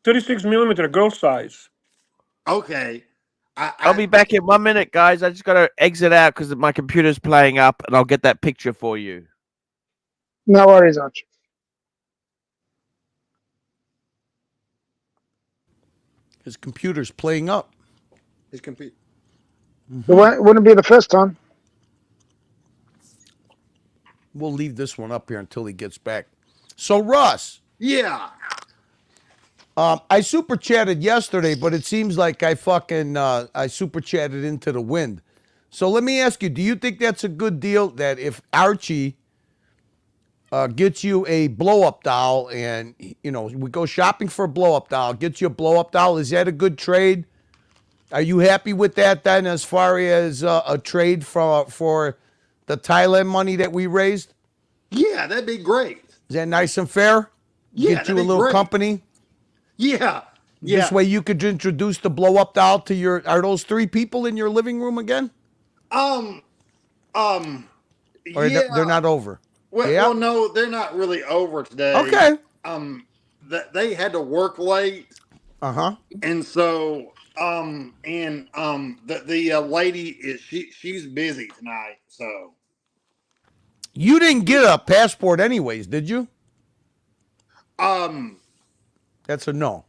36 millimeter, girl size. Okay. I'll be back in 1 minute, guys. I just got to exit out because my computer's playing up, and I'll get that picture for you. No worries, Archie. His computer's playing up. His computer. It wouldn't be the first time. We'll leave this one up here until he gets back. So, Russ. Yeah. I super chatted yesterday, but it seems like I super chatted into the wind. So let me ask you, do you think that's a good deal that if Archie gets you a blow-up doll and, you know, we go shopping for a blow-up doll, gets you a blow-up doll, is that a good trade? Are you happy with that then as far as a trade for the Thailand money that we raised? Yeah, that'd be great. Is that nice and fair? Yeah, Get you a that'd be little great. company? Yeah. This way you could introduce the blow-up doll to your... Are those 3 people in your living room again? Or yeah. they're not over? Well, no, they're not really over today. Okay. They had to work late. Uh-huh. And so, the lady is she's busy tonight. So You didn't get a passport anyways, did you? That's a no.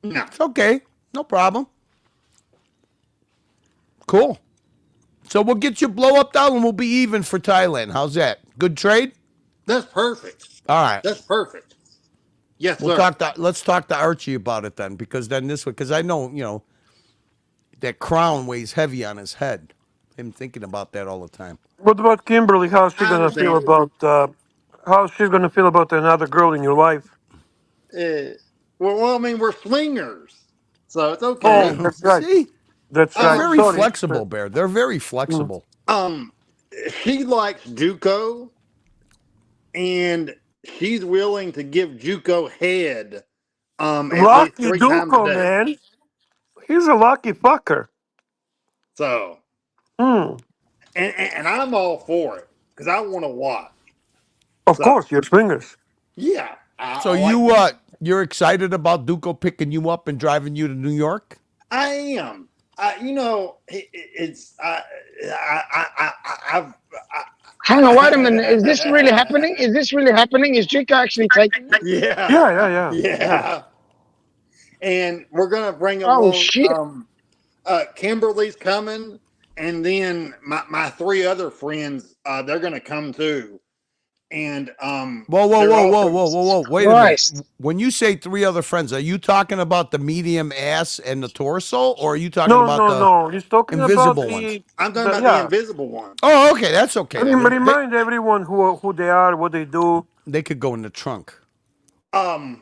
No. It's okay. No problem. Cool. So we'll get you blow-up doll and we'll be even for Thailand. How's that? Good trade? That's perfect. All right. That's perfect. Yes, We'll sir. let's talk to Archie about it then, because then because I know, you know, that crown weighs heavy on his head. I'm thinking about that all the time. What about Kimberly? How's she gonna feel about? How's she gonna feel about another girl in your life? Well, I mean, we're swingers, so it's okay. Oh, that's right. See? That's They're right. very Sorry. flexible, Bear. They're very flexible. She likes JUCO, and she's willing to give JUCO head. At least Lucky 3 times a Duco, day. man. He's a lucky fucker. So, and I'm all for it because I want to watch. Of course, you're swingers. Yeah. So you're excited about Duco picking you up and driving you to New York? I am. You know, Hang on, wait a minute. Is this really happening? Is this really happening? Is Chico actually taking it? Yeah. And we're gonna bring along. Shit. Kimberly's coming, and then my 3 other friends, they're gonna come too. And Whoa. Wait a minute. When you say 3 other friends, are you talking about the medium ass and the torso, or are you talking about No. He's talking invisible about ones? I'm talking about the invisible one. Oh, okay. That's okay. I mean, remind everyone who they are, what they do. They could go in the trunk. Hang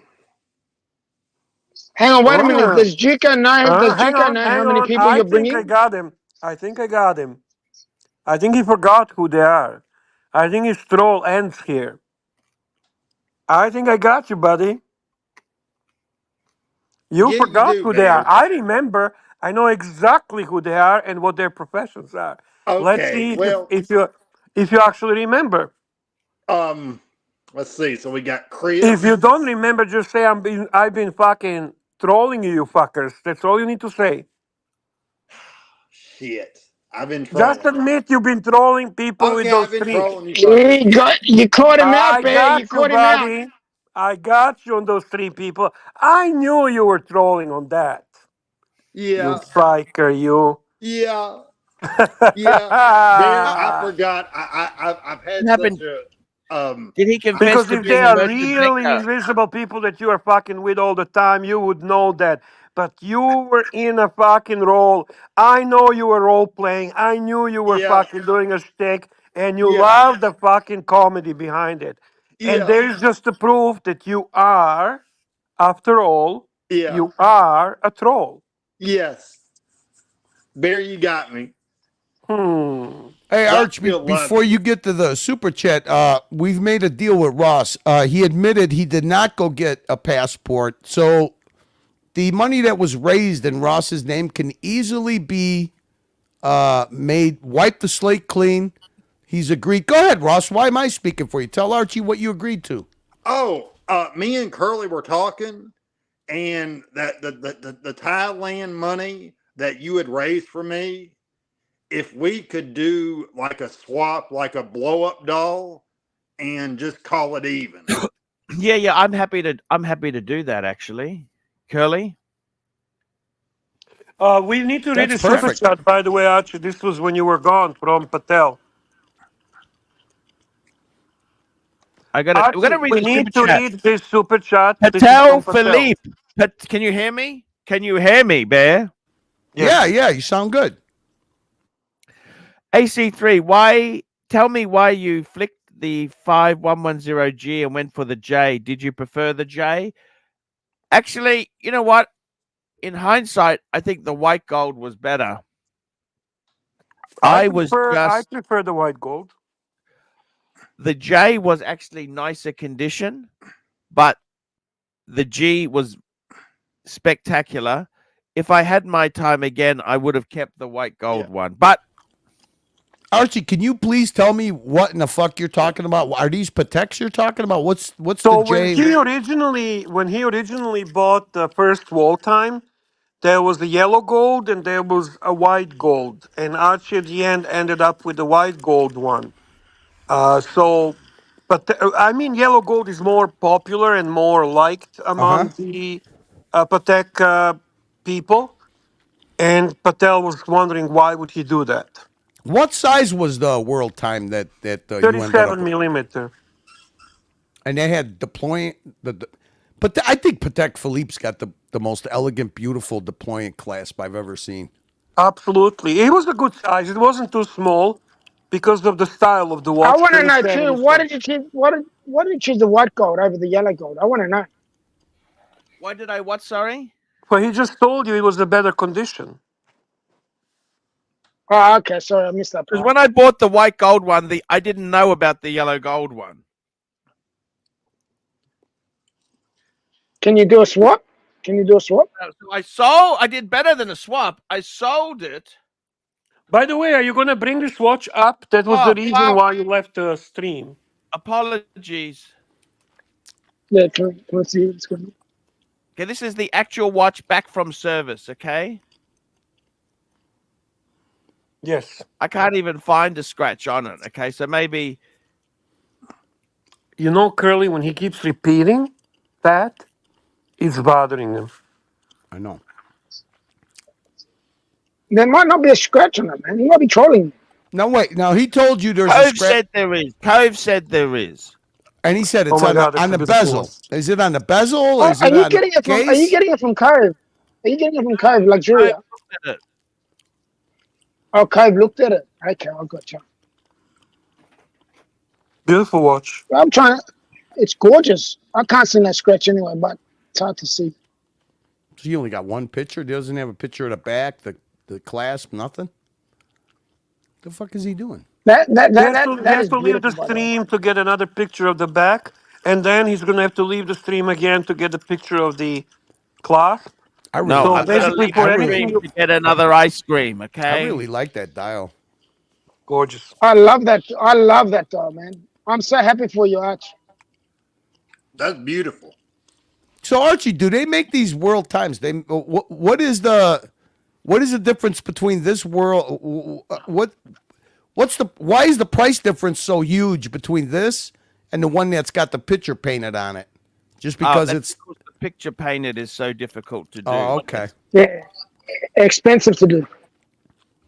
on, wait a minute. Does Chico know how many people you're bringing? I think I got him. I think he forgot who they are. I think his troll ends here. I think I got you, buddy. You forgot who they are. I remember. I know exactly who they are and what their professions are. Okay, Let's see if you actually remember. Let's see. So we got Chris. If you don't remember, just say I've been fucking trolling you fuckers. That's all you need to say. Shit. I've been Just trolling. admit you've been trolling people with Okay, those I've been three. trolling you fuckers. You caught him out, I Bear. You got you, caught him out. buddy. I got you on those three people. I knew you were trolling on that. You Yeah. psyker, you. Yeah. Yeah. Bear, I forgot. I've had What happened? such a Did he confess Because to if they being a are merchant really banker? invisible people that you are fucking with all the time, you would know that. But you were in a fucking role. I know you were role playing. I knew you were Yeah. fucking doing a shtick, and you Yeah. love the fucking comedy behind it. And Yeah. there's just the proof that you are, after all, Yeah. you are a troll. Yes. Bear, you got me. Hey, Drop Arch, me a before you get to the super chat, we've made a deal with Ross. He admitted he did not go get a passport. So the money that was raised in Ross's name can easily be wipe the slate clean. He's agreed. Go ahead, Ross. Why am I speaking for you? Tell Archie what you agreed to. Oh, me and Curly were talking, and that the Thailand money that you had raised for me, if we could do like a swap, like a blow up doll, and just call it even. Yeah, I'm happy to do that actually. Curly? We need to read That's the super perfect. chat, by the way, Archie. This was when you were gone from Patel. I got it. We're gonna read we the need super to chat. read this super chat. This is Patel from Patel. Philippe. Can you hear me? Can you hear me, Bear? Yeah, you sound good. AC3, tell me why you flicked the 5110G and went for the J. Did you prefer the J? Actually, you know what? In hindsight, I think the white gold was better. I prefer the white gold. The J was actually nicer condition, but the G was spectacular. If I had my time again, I would have kept the white gold one. But Archie, can you please tell me what in the fuck you're talking about? Are these Pateks you're talking about? What's So the J? when he originally bought the first wall time, there was the yellow gold and there was a white gold, and Archie at the end ended up with the white gold one. I mean, yellow gold is more popular and more liked among the Patek people, and Patel was wondering why would he do that. What size was the world time that you ended up 37 with? millimeter. And they had deploying but I think Patek Philippe's got the most elegant, beautiful deployant clasp I've ever seen. Absolutely, it was a good size. It wasn't too small because of the style of the I watch. want to know 37 too. is Why fine. did you choose? Why did you choose the white gold over the yellow gold? I want to know. why did I what? Sorry? Well, he just told you it was a better condition. Oh, okay. Sorry, I missed that Because part. when I bought the white gold one, I didn't know about the yellow gold one. Can you do a swap? Can you do a swap? So I did better than a swap. I sold it. By the way, are you going to bring this watch up? That was the reason why you left the stream. Apologies. Yeah, can I see what's going on? Okay, this is the actual watch back from service, okay? Yes. I can't even find a scratch on it, okay? So maybe... You know, Curly, when he keeps repeating that, it's bothering him. I know. There might not be a scratch on it, man. He might be trolling me. No, wait. Now, he told you there's a Cove scratch. said there is. Cove said there is. And he said it's Oh my on, God, on the that's a beautiful bezel. one. Is it on the bezel? Or Oh, is are it you on getting the it from? case? Are you getting it from Cove? Are you getting it from Cove Luxury? Oh, Cove looked at it. Okay, I got you. Beautiful watch. I'm trying. It's gorgeous. I can't see that scratch anyway, but it's hard to see. So you only got one picture? Doesn't have a picture of the back, the clasp, nothing? The fuck is he doing? He has Is to leave the beautiful, by the way. stream to get another picture of the back, and then he's going to have to leave the stream again to get the picture of the clasp. I really, No, So I'm going to basically, leave for the anything stream to get another ice cream, okay? I really like that dial. Gorgeous. I love that. I love that, though, man. I'm so happy for you, Arch. That's beautiful. So Archie, do they make these world times? They what is the difference between this world? Why is the price difference so huge between this and the one that's got the picture painted on it? Just because it's because the picture painted is so difficult to do. Oh, okay. Yeah, expensive to do.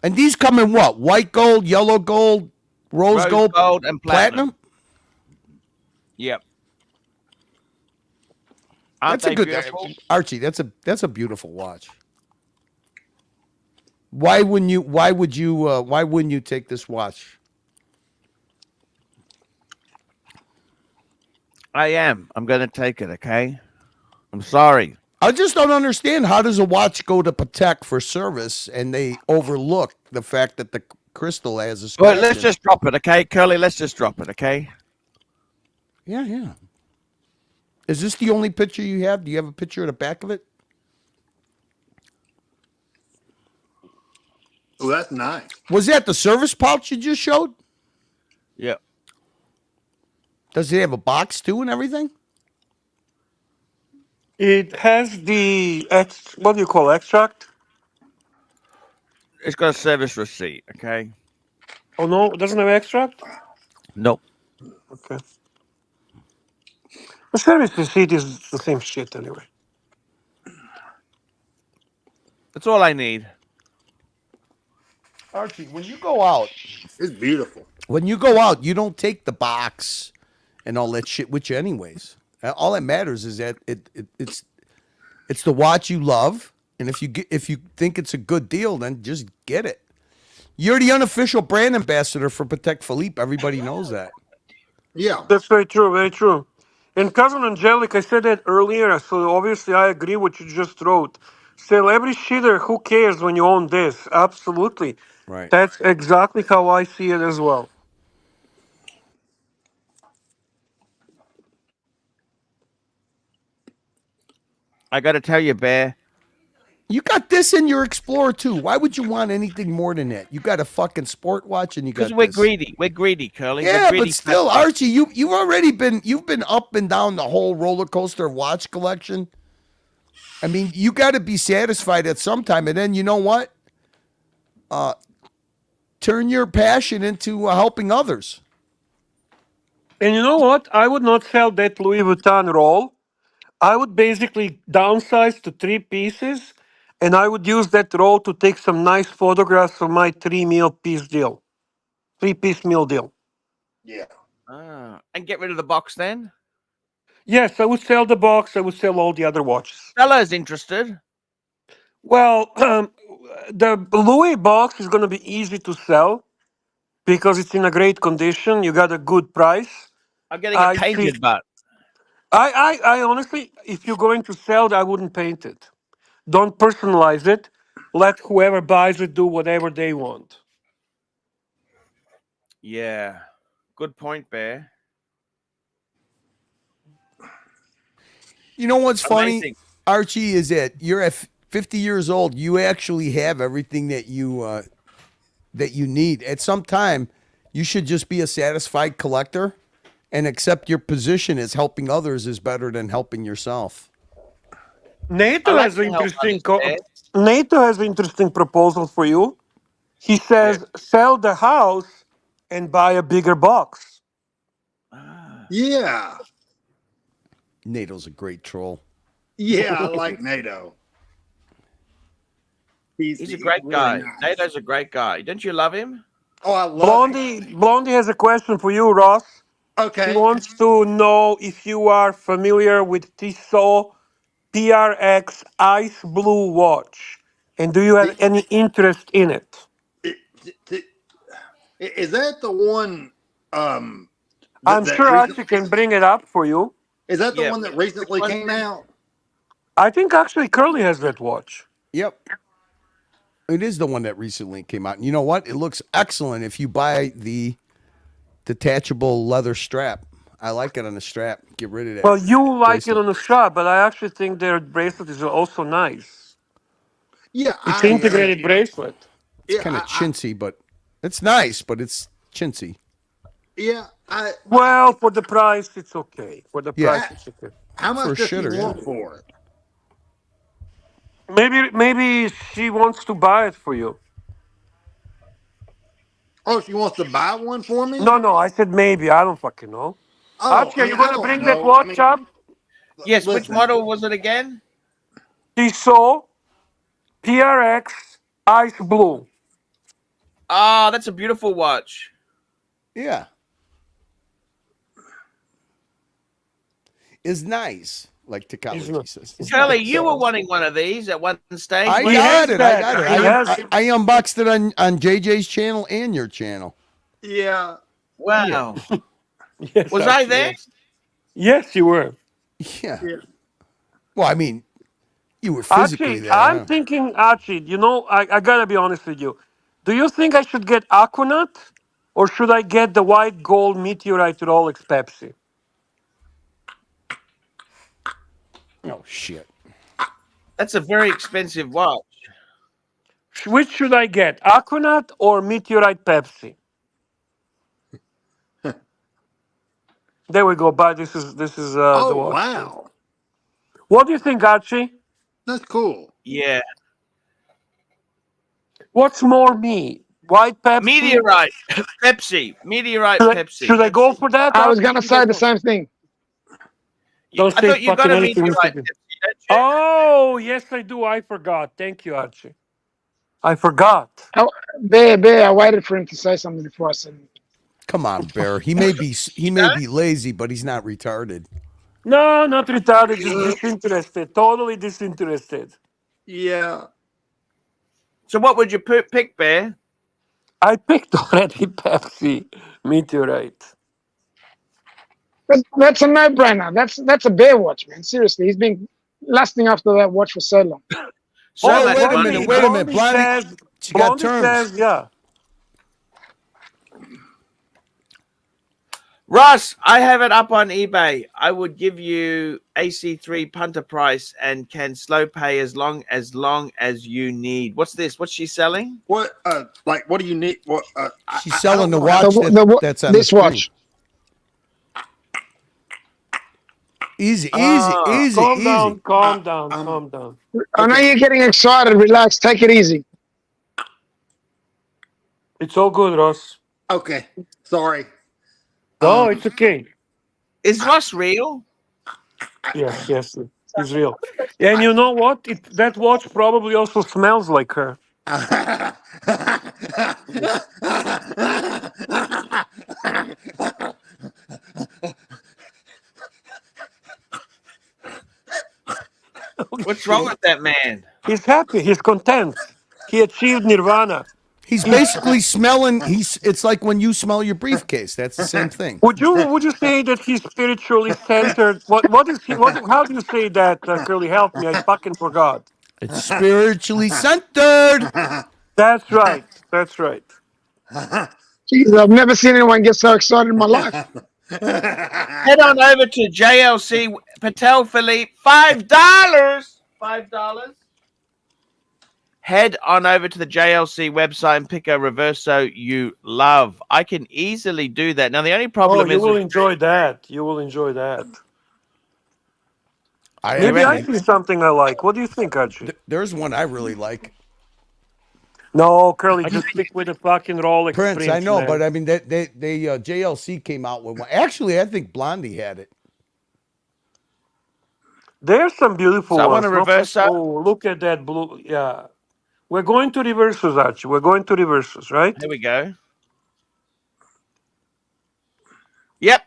And these come in what? White gold, yellow gold, rose gold, and platinum. Yep. Aren't That's a they good beautiful? Archie. That's a beautiful watch. Why wouldn't you take this watch? I'm going to take it. Okay. I'm sorry. I just don't understand. How does a watch go to Patek for service and they overlook the fact that the crystal has a scratch? Well, let's just drop it, okay, Curly. Let's just drop it, okay. Yeah. Is this the only picture you have? Do you have a picture of the back of it? Oh, that's nice. Was that the service pouch you just showed? Yeah. Does it have a box too and everything? It has the what do you call extract? It's got a service receipt, okay. Oh no, it doesn't have extract? Nope. Okay. The service receipt is the same shit anyway. That's all I need. Archie, when you go out, it's beautiful. When you go out, you don't take the box and all that shit with you, anyways. All that matters is that it's the watch you love, and if you think it's a good deal, then just get it. You're the unofficial brand ambassador for Patek Philippe. Everybody knows that. Yeah, that's very true. Very true. And cousin Angelic, I said that earlier, so obviously I agree what you just wrote. Sell every shitter. Who cares when you own this? Absolutely. Right. That's exactly how I see it as well. I got to tell you, Bear. You got this in your Explorer too. Why would you want anything more than that? You got a fucking sport watch and you got Because we're this. greedy. We're greedy, Curly. Yeah, we're greedy but still, customers. Archie, you've been up and down the whole roller coaster of watch collection. I mean, you got to be satisfied at some time, and then you know what? Turn your passion into helping others. And you know what? I would not sell that Louis Vuitton roll. I would basically downsize to 3 pieces, and I would use that roll to take some nice photographs of my 3-piece deal. 3-piece meal deal. Yeah. And get rid of the box then? Yes, I would sell the box. I would sell all the other watches. Fella's interested. Well, the Louis box is going to be easy to sell because it's in a great condition. You got a good price. I'm getting it painted, but I honestly, if you're going to sell it, I wouldn't paint it. Don't personalize it. Let whoever buys it do whatever they want. yeah. Good point, Bear. You know what's funny, Amazing. Archie, is that you're at 50 years old. You actually have everything that you need. At some time, you should just be a satisfied collector and accept your position as helping others is better than helping yourself. NATO has an interesting proposal for you. He says, sell the house and buy a bigger box. Yeah. NATO's a great troll. Yeah, I like NATO. He's a great really guy. nice. NATO's a great guy. Don't you love him? Oh, I love him. Blondie has a question for you, Ross. Okay. He wants to know if you are familiar with Tissot PRX Ice Blue watch. And do you have any interest in it? Is that the one? I'm that sure recent- Archie can bring it up for you. Is that the one that recently came out? I think actually Curly has that watch. Yep. It is the one that recently came out. And you know what? It looks excellent if you buy the detachable leather strap. I like it on the strap. Get rid of that. Well, you like bracelet. it on the strap, but I actually think their bracelet is also nice. Yeah, It's integrated bracelet. It's kind of chintzy, but it's nice, but it's chintzy. Yeah, Well, for the price, it's okay. For the Yeah. price, it's okay. How For much does she shitter, yeah. want for it? Maybe she wants to buy it for you. Oh, she wants to buy one for me? No, I said maybe. I don't fucking know. Oh, Archie, I are mean, you I gonna don't bring that know. I watch mean, up? Yes, which listen. model was it again? Tissot PRX Ice Blue. Ah, that's a beautiful watch. Yeah. Is nice, like Technology says. Shirley, you were wanting one of these at one stage. I weren't got you? it. I got it. He has it. I unboxed it on JJ's channel and your channel. Yeah. Wow. Yes, Was I Archie, there? Yes, you were. Yeah. Yeah. Well, I mean, you were physically Archie, there. I'm huh? thinking, Archie, I gotta be honest with you. Do you think I should get Aquanaut or should I get the white gold meteorite Rolex Pepsi? Oh shit. That's a very expensive watch. Which should I get, Aquanaut or meteorite Pepsi? There we go. But this is the Oh, watch. wow. What do you think, Archie? That's cool. Yeah. What's more me? White Pepsi? Meteorite Pepsi. Meteorite Pepsi. Should I go for that? I was Archie? gonna say the same thing. Don't I say thought you got fucking a anything. meteorite Pepsi, don't you? Oh, yes, I do. I forgot. Thank you, Archie. I forgot. Bear, I waited for him to say something before I said it. Come on, Bear. He may be lazy, but he's not retarded. No, not retarded. Just disinterested. Totally disinterested. Yeah. So what would you pick, Bear? I picked already Pepsi Meteorite. That's a no-brainer. That's a Bear watch, man. Seriously, he's been lusting after that watch for so long. So wait a minute. Wait a minute. Blondie, she got Blondie terms. says, yeah. Ross, I have it up on eBay. I would give you AC3 punter price and can slow pay as long as you need. What's this? What's she selling? What? Like, what do you need? What? She's selling the don't know watch that's on this the screen. watch. Easy. Calm down. Calm down. I know you're getting excited. Relax. Take it easy. It's all good, Ross. Okay. Sorry. No, it's okay. Is Ross real? Yes, he's real. And you know what? That watch probably also smells like her. What's wrong with that man? He's happy. He's content. He achieved nirvana. He's basically smelling. It's like when you smell your briefcase. That's the same thing. Would you say that he's spiritually centered? What is he? How do you say that, Curly? Help me! I fucking forgot. It's spiritually centered. That's right. That's right. Jeez, I've never seen anyone get so excited in my life. Head on over to JLC Patek Philippe. $5. Head on over to the JLC website and pick a Reverso you love. I can easily do that. Now the only problem You is will enjoy that. You will enjoy that. I Maybe I see something I like. What do you think, Archie? There's one I really like. No, Curly, just stick with the fucking Rolex. Prince, I know, man. but I mean, they JLC came out with one. Actually, I think Blondie had it. There's some beautiful So I ones. want to reverse that. Oh, look at that blue. Yeah. We're going to Reversos, Archie. We're going to Reversos, right? Here we go. Yep.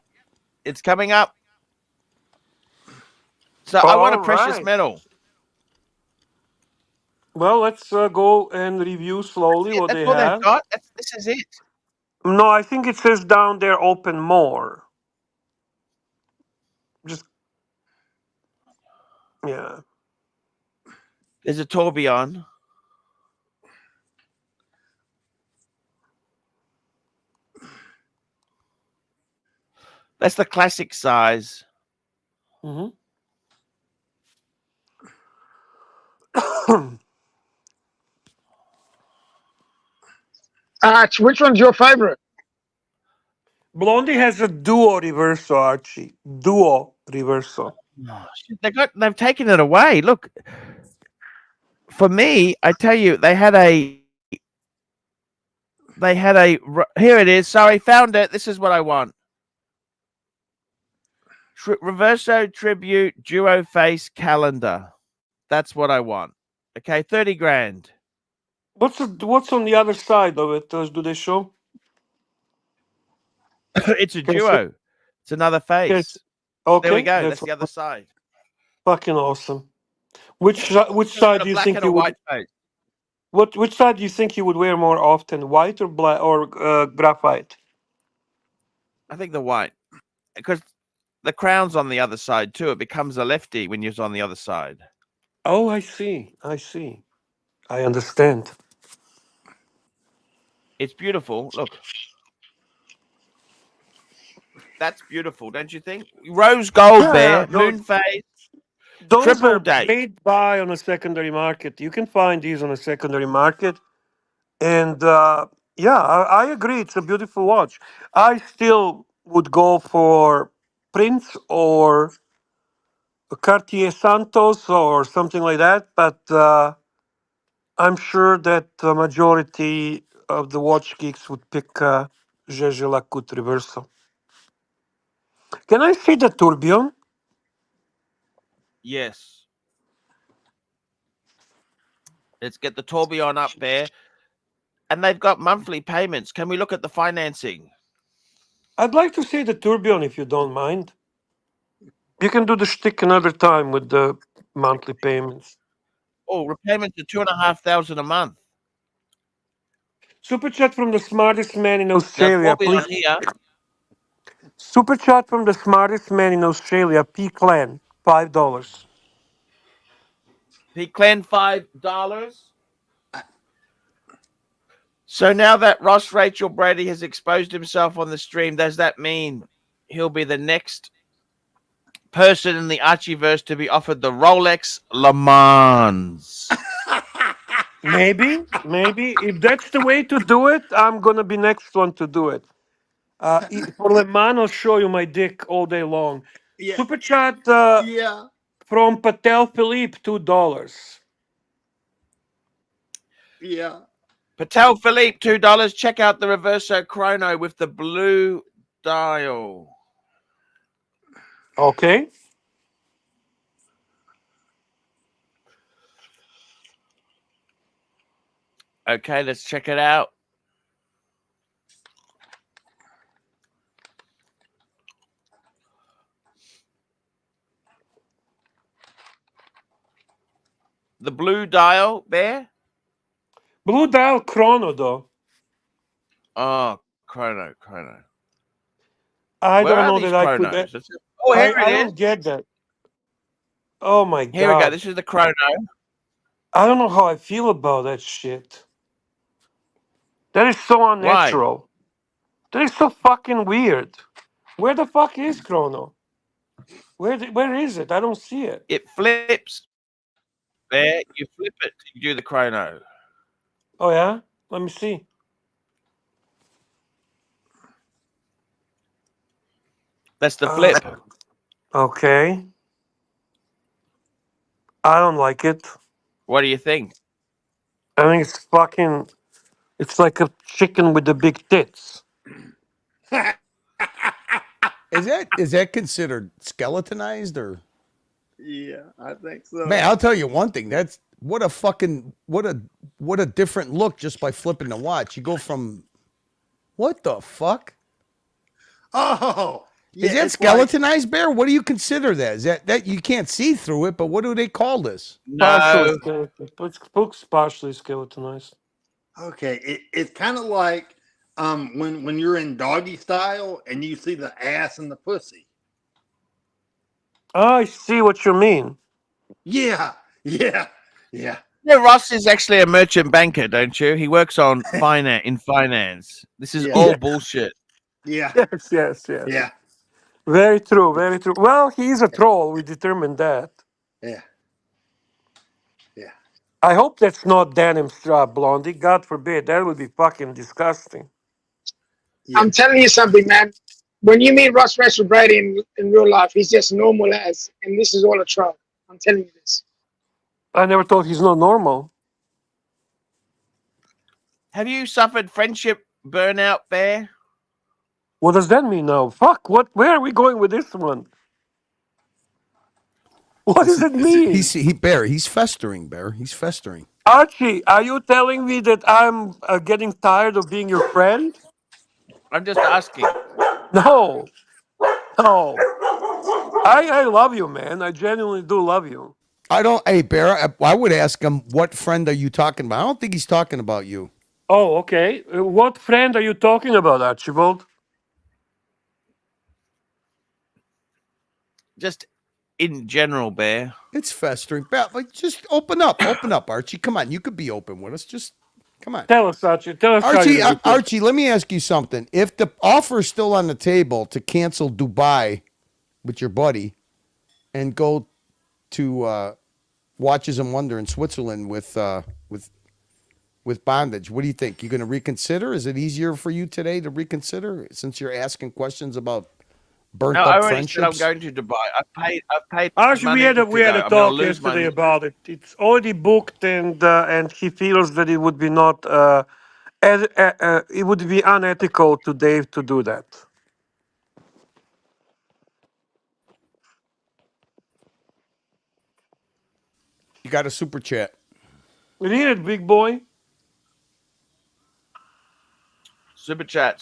It's coming up. So I want a precious metal. Well, let's go and review slowly what That's they all have. they've got. This is it. No, I think it says down there open more. Just, yeah. There's a tourbillon. That's the classic size. Mm-hmm. Arch, which one's your favorite? Blondie has a duo reverso, Archie. Duo reverso. Oh, shit, they've taken it away. Look, for me, I tell you, they had a here it is. Sorry, found it. This is what I want. Reverso tribute duo face calendar. That's what I want. Okay, 30 grand. What's on the other side of it? Do they show? It's a duo. It's another face. Yes. Okay. There we go. That's the other side. Fucking awesome. Which side do you think you would? Which side do you think you would wear more often, white or black or graphite? I think the white, because the crown's on the other side too. It becomes a lefty when you're on the other side. Oh, I see. I understand. It's beautiful. Look. That's beautiful, don't you think? Rose gold there, moon phase, those triple are date. great buy on a secondary market. You can find these on a secondary market. And I agree. It's a beautiful watch. I still would go for Prince or a Cartier Santos or something like that. But I'm sure that the majority of the watch geeks would pick Jaeger LeCoultre Reverso. Can I see the tourbillon? Yes. Let's get the tourbillon up there. And they've got monthly payments. Can we look at the financing? I'd like to see the tourbillon if you don't mind. You can do the shtick another time with the monthly payments. Oh, repayments are $2,500 a month. Super chat from the smartest man in Australia, please. Here. Super chat from the smartest man in Australia, P. Clan, $5. P. Clan, $5. So now that Ross Rachel Brady has exposed himself on the stream, does that mean he'll be the next person in the Archieverse to be offered the Rolex Le Mans? Maybe. If that's the way to do it, I'm going to be next one to do it. For Le Mans, I'll show you my dick all day long. Yeah. Super chat Yeah. from Patek Philippe, $2. Yeah. Patek Philippe, $2. Check out the Reverso chrono with the blue dial. Okay. Okay, let's check it out. The blue dial, Bear? Blue dial chrono, though. Oh, chrono. I Where don't are know these that chronos? I could. Oh, here I it is. don't get that. Oh my God. Here we go. This is the chrono. I don't know how I feel about that shit. That is so unnatural. Why? That is so fucking weird. Where the fuck is chrono? Where is it? I don't see it. It flips. There, you flip it to do the chrono. Oh yeah? Let me see. That's the flip. Okay. I don't like it. What do you think? I think it's fucking. It's like a chicken with the big tits. Is that considered skeletonized or? Yeah, I think so. Man, I'll tell you one thing. That's what a different look just by flipping the watch. You go from what the fuck? Oh, yeah, is that skeletonized, Bear? What do you consider that? Is that you can't see through it? But what do they call this? Partially it's partially skeletonized. Okay, it's kind of like when you're in doggy style and you see the ass and the pussy. Oh, I see what you mean. Yeah. Yeah, Ross is actually a merchant banker, don't you? He works on finance. This is all bullshit. Yeah. Yes. Yeah. Very true. Well, he's a troll. We determined that. Yeah. I hope that's not denim strap, Blondie. God forbid. That would be fucking disgusting. I'm telling you something, man. when you meet Ross Retrograde in real life, he's just normal as, and this is all a troll. I'm telling you this. I never thought he's not normal. Have you suffered friendship burnout, Bear? What does that mean now? Fuck, where are we going with this one? What does it mean? He's festering, Bear. He's festering. Archie, are you telling me that I'm getting tired of being your friend? I'm just asking. No. No. I love you, man. I genuinely do love you. Hey, Bear, I would ask him, what friend are you talking about? I don't think he's talking about you. Oh, okay. What friend are you talking about, Archibald? Just in general, Bear. It's festering. Like, just open up, Archie. Come on, you could be open with us. Just come on. Tell us, Archie. Tell us, Archie. Let me ask you something. If the offer is still on the table to cancel Dubai with your buddy and go to Watches and Wonder in Switzerland with bondage, what do you think? You going to reconsider? Is it easier for you today to reconsider since you're asking questions about burnt I up already friendships? said I'm going to Dubai. I've paid. Archie, we had a talk yesterday money. about it. It's already booked, and he feels that it would be not it would be unethical to Dave to do that. You got a super chat. Read it, big boy. Super chat.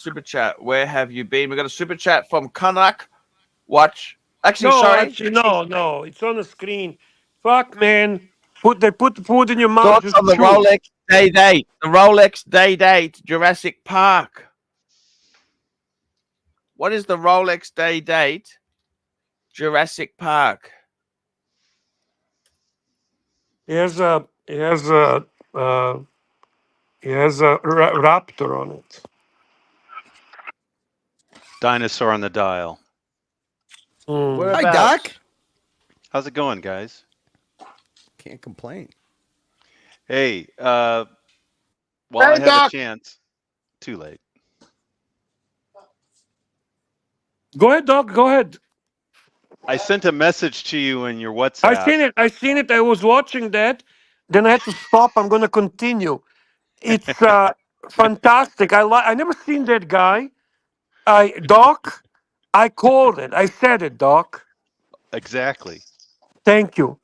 Where have you been? We got a super chat from Kanak. Watch. Actually, No, sorry. Archie, no. It's on the screen. Fuck, man. Put the food in your mouth. Thoughts Just on the chew. Rolex day date. The Rolex day date. Jurassic Park. What is the Rolex day date? Jurassic Park. He has a raptor on it. Dinosaur on the dial. Hi, Doc. How's it going, guys? Can't complain. Hey, while I have a chance, too late. Go ahead, Doc. Go ahead. I sent a message to you in your WhatsApp. I seen it. I was watching that. Then I had to stop. I'm going to continue. It's fantastic. I never seen that guy. Doc, I called it. I said it, Doc. Exactly. Thank you.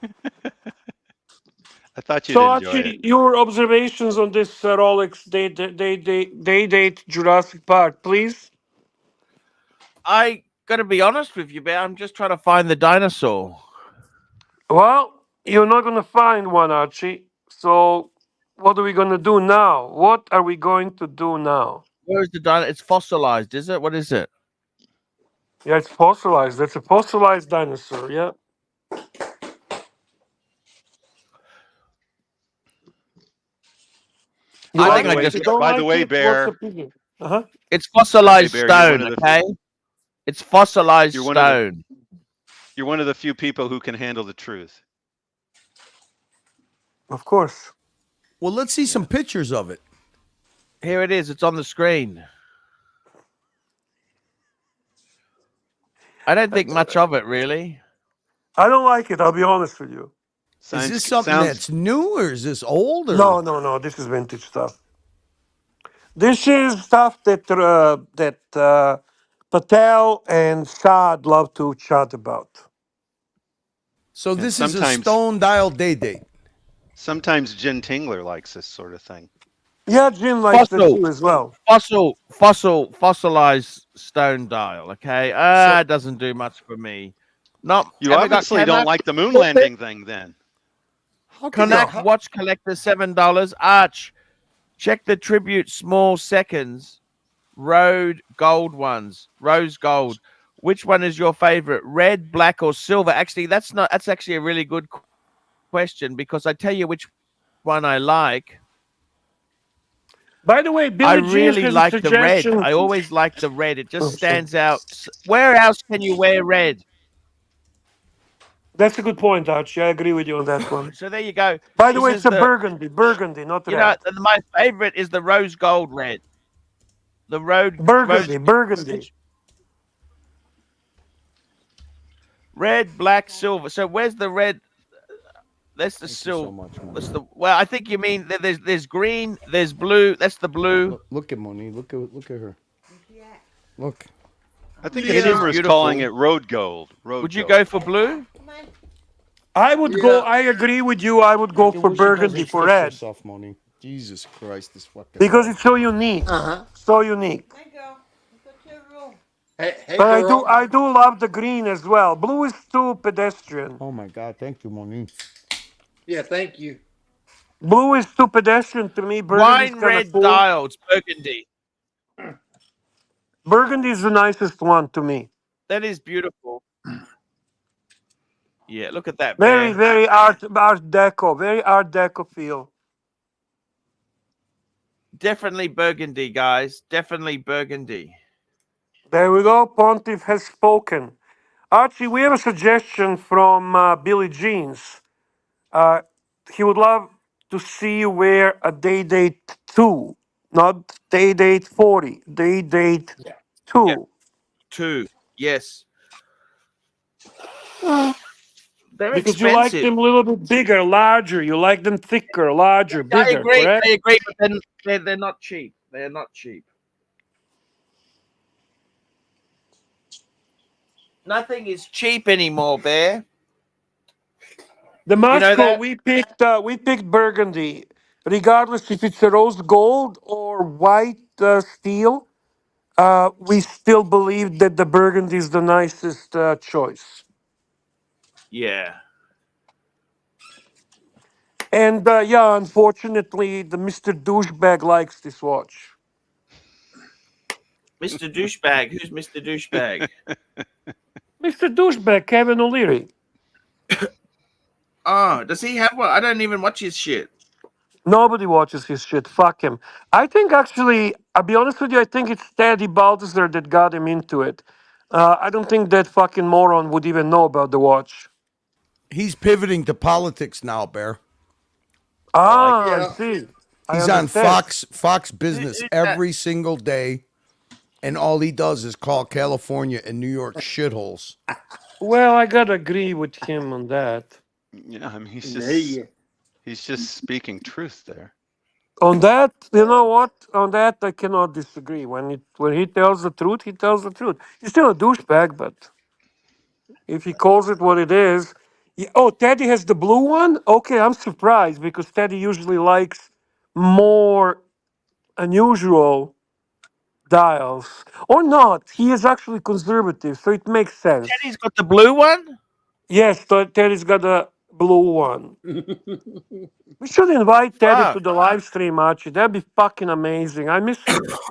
I thought you'd So, enjoy actually, it. your observations on this Rolex day date Jurassic Park, please. I gotta be honest with you, Bear. I'm just trying to find the dinosaur. Well, you're not going to find one, Archie. So, what are we going to do now? What are we going to do now? Where is the dinosaur? It's fossilized, is it? What is it? Yeah, it's fossilized. That's a fossilized dinosaur. Yeah. I think I just. By the way, Bear. It's fossilized Hey, Bear, stone. Okay. It's fossilized stone. You're one of the few people who can handle the truth. Of course. Well, let's see some pictures of it. Here it is. It's on the screen. I don't think much of it, really. I don't like it. I'll be honest with you. Is this something that's new or is this old? Or? No. This is vintage stuff. This is stuff that Patel and Saad love to chat about. So this is a stone dial day date. Sometimes Jen Tingler likes this sort of thing. Yeah, Jim likes it too as well. Fossilized stone dial. Okay, it doesn't do much for me. You obviously don't like the moon landing thing, then. Connect watch collector $7. Arch, check the tribute small seconds. Rose gold. Which one is your favorite? Red, black, or silver? Actually, that's actually a really good question because I tell you which one I like. By the way, Billy I really like the red. I always like the red. It just stands out. Where else can you wear red? That's a good point, Archie. I agree with you on that one. So there you go. By the way, it's a burgundy, not red. My favorite is the rose gold red. The road Burgundy. Red, black, silver. So where's the red? That's the silver. That's the. Well, I think you mean there's green, there's blue. That's the blue. Look at Moni. Look at her. Look. I think It the is Simmer is beautiful. calling it road gold. Would you go for blue? I would go. I agree with you. I would go for burgundy for red. Yourself, Moni. Jesus Christ, this fucking. Because it's so unique. So unique. Hey, But girl. I do love the green as well. Blue is too pedestrian. Oh my God! Thank you, Moni. Yeah, thank you. Blue is too pedestrian to me. Burgundy's Wine kind of red cool. dials, burgundy. Burgundy is the nicest one to me. That is beautiful. Yeah, look at that. Very, Bear. very art deco. Very art deco feel. Definitely burgundy, guys. Definitely burgundy. There we go. Pontiff has spoken. Archie, we have a suggestion from Billy Jeans. He would love to see you wear a day date 2, not day date 40, day date 2. Yeah. 2, yes. They're Because you like expensive. them a little bit bigger, larger. You like them thicker, larger, bigger, correct? I agree, but then they're not cheap. They're not cheap. Nothing is cheap anymore, Bear. The Moscow, that? we picked burgundy, regardless if it's a rose gold or white steel. We still believe that the burgundy is the nicest choice. Yeah. And yeah, unfortunately, the Mr. Douchebag likes this watch. Mr. Douchebag. Who's Mr. Douchebag? Mr. Douchebag, Kevin O'Leary. Oh, does he have one? I don't even watch his shit. Nobody watches his shit. Fuck him. I think actually, I'll be honest with you, I think it's Teddy Balthazar that got him into it. I don't think that fucking moron would even know about the watch. He's pivoting to politics now, Bear. I see. He's on Fox Business every single day, and all he does is call California and New York shitholes. Well, I gotta agree with him on that. Yeah, I mean he's just speaking truth there. On that, you know what? On that, I cannot disagree. When he tells the truth, he tells the truth. He's still a douchebag, but if he calls it what it is. Oh, Teddy has the blue one? Okay, I'm surprised because Teddy usually likes more unusual dials. Or not. He is actually conservative, so it makes sense. Teddy's got the blue one? Yes, Teddy's got the blue one. We should invite Teddy to the live stream, Archie. That'd be fucking amazing. I miss.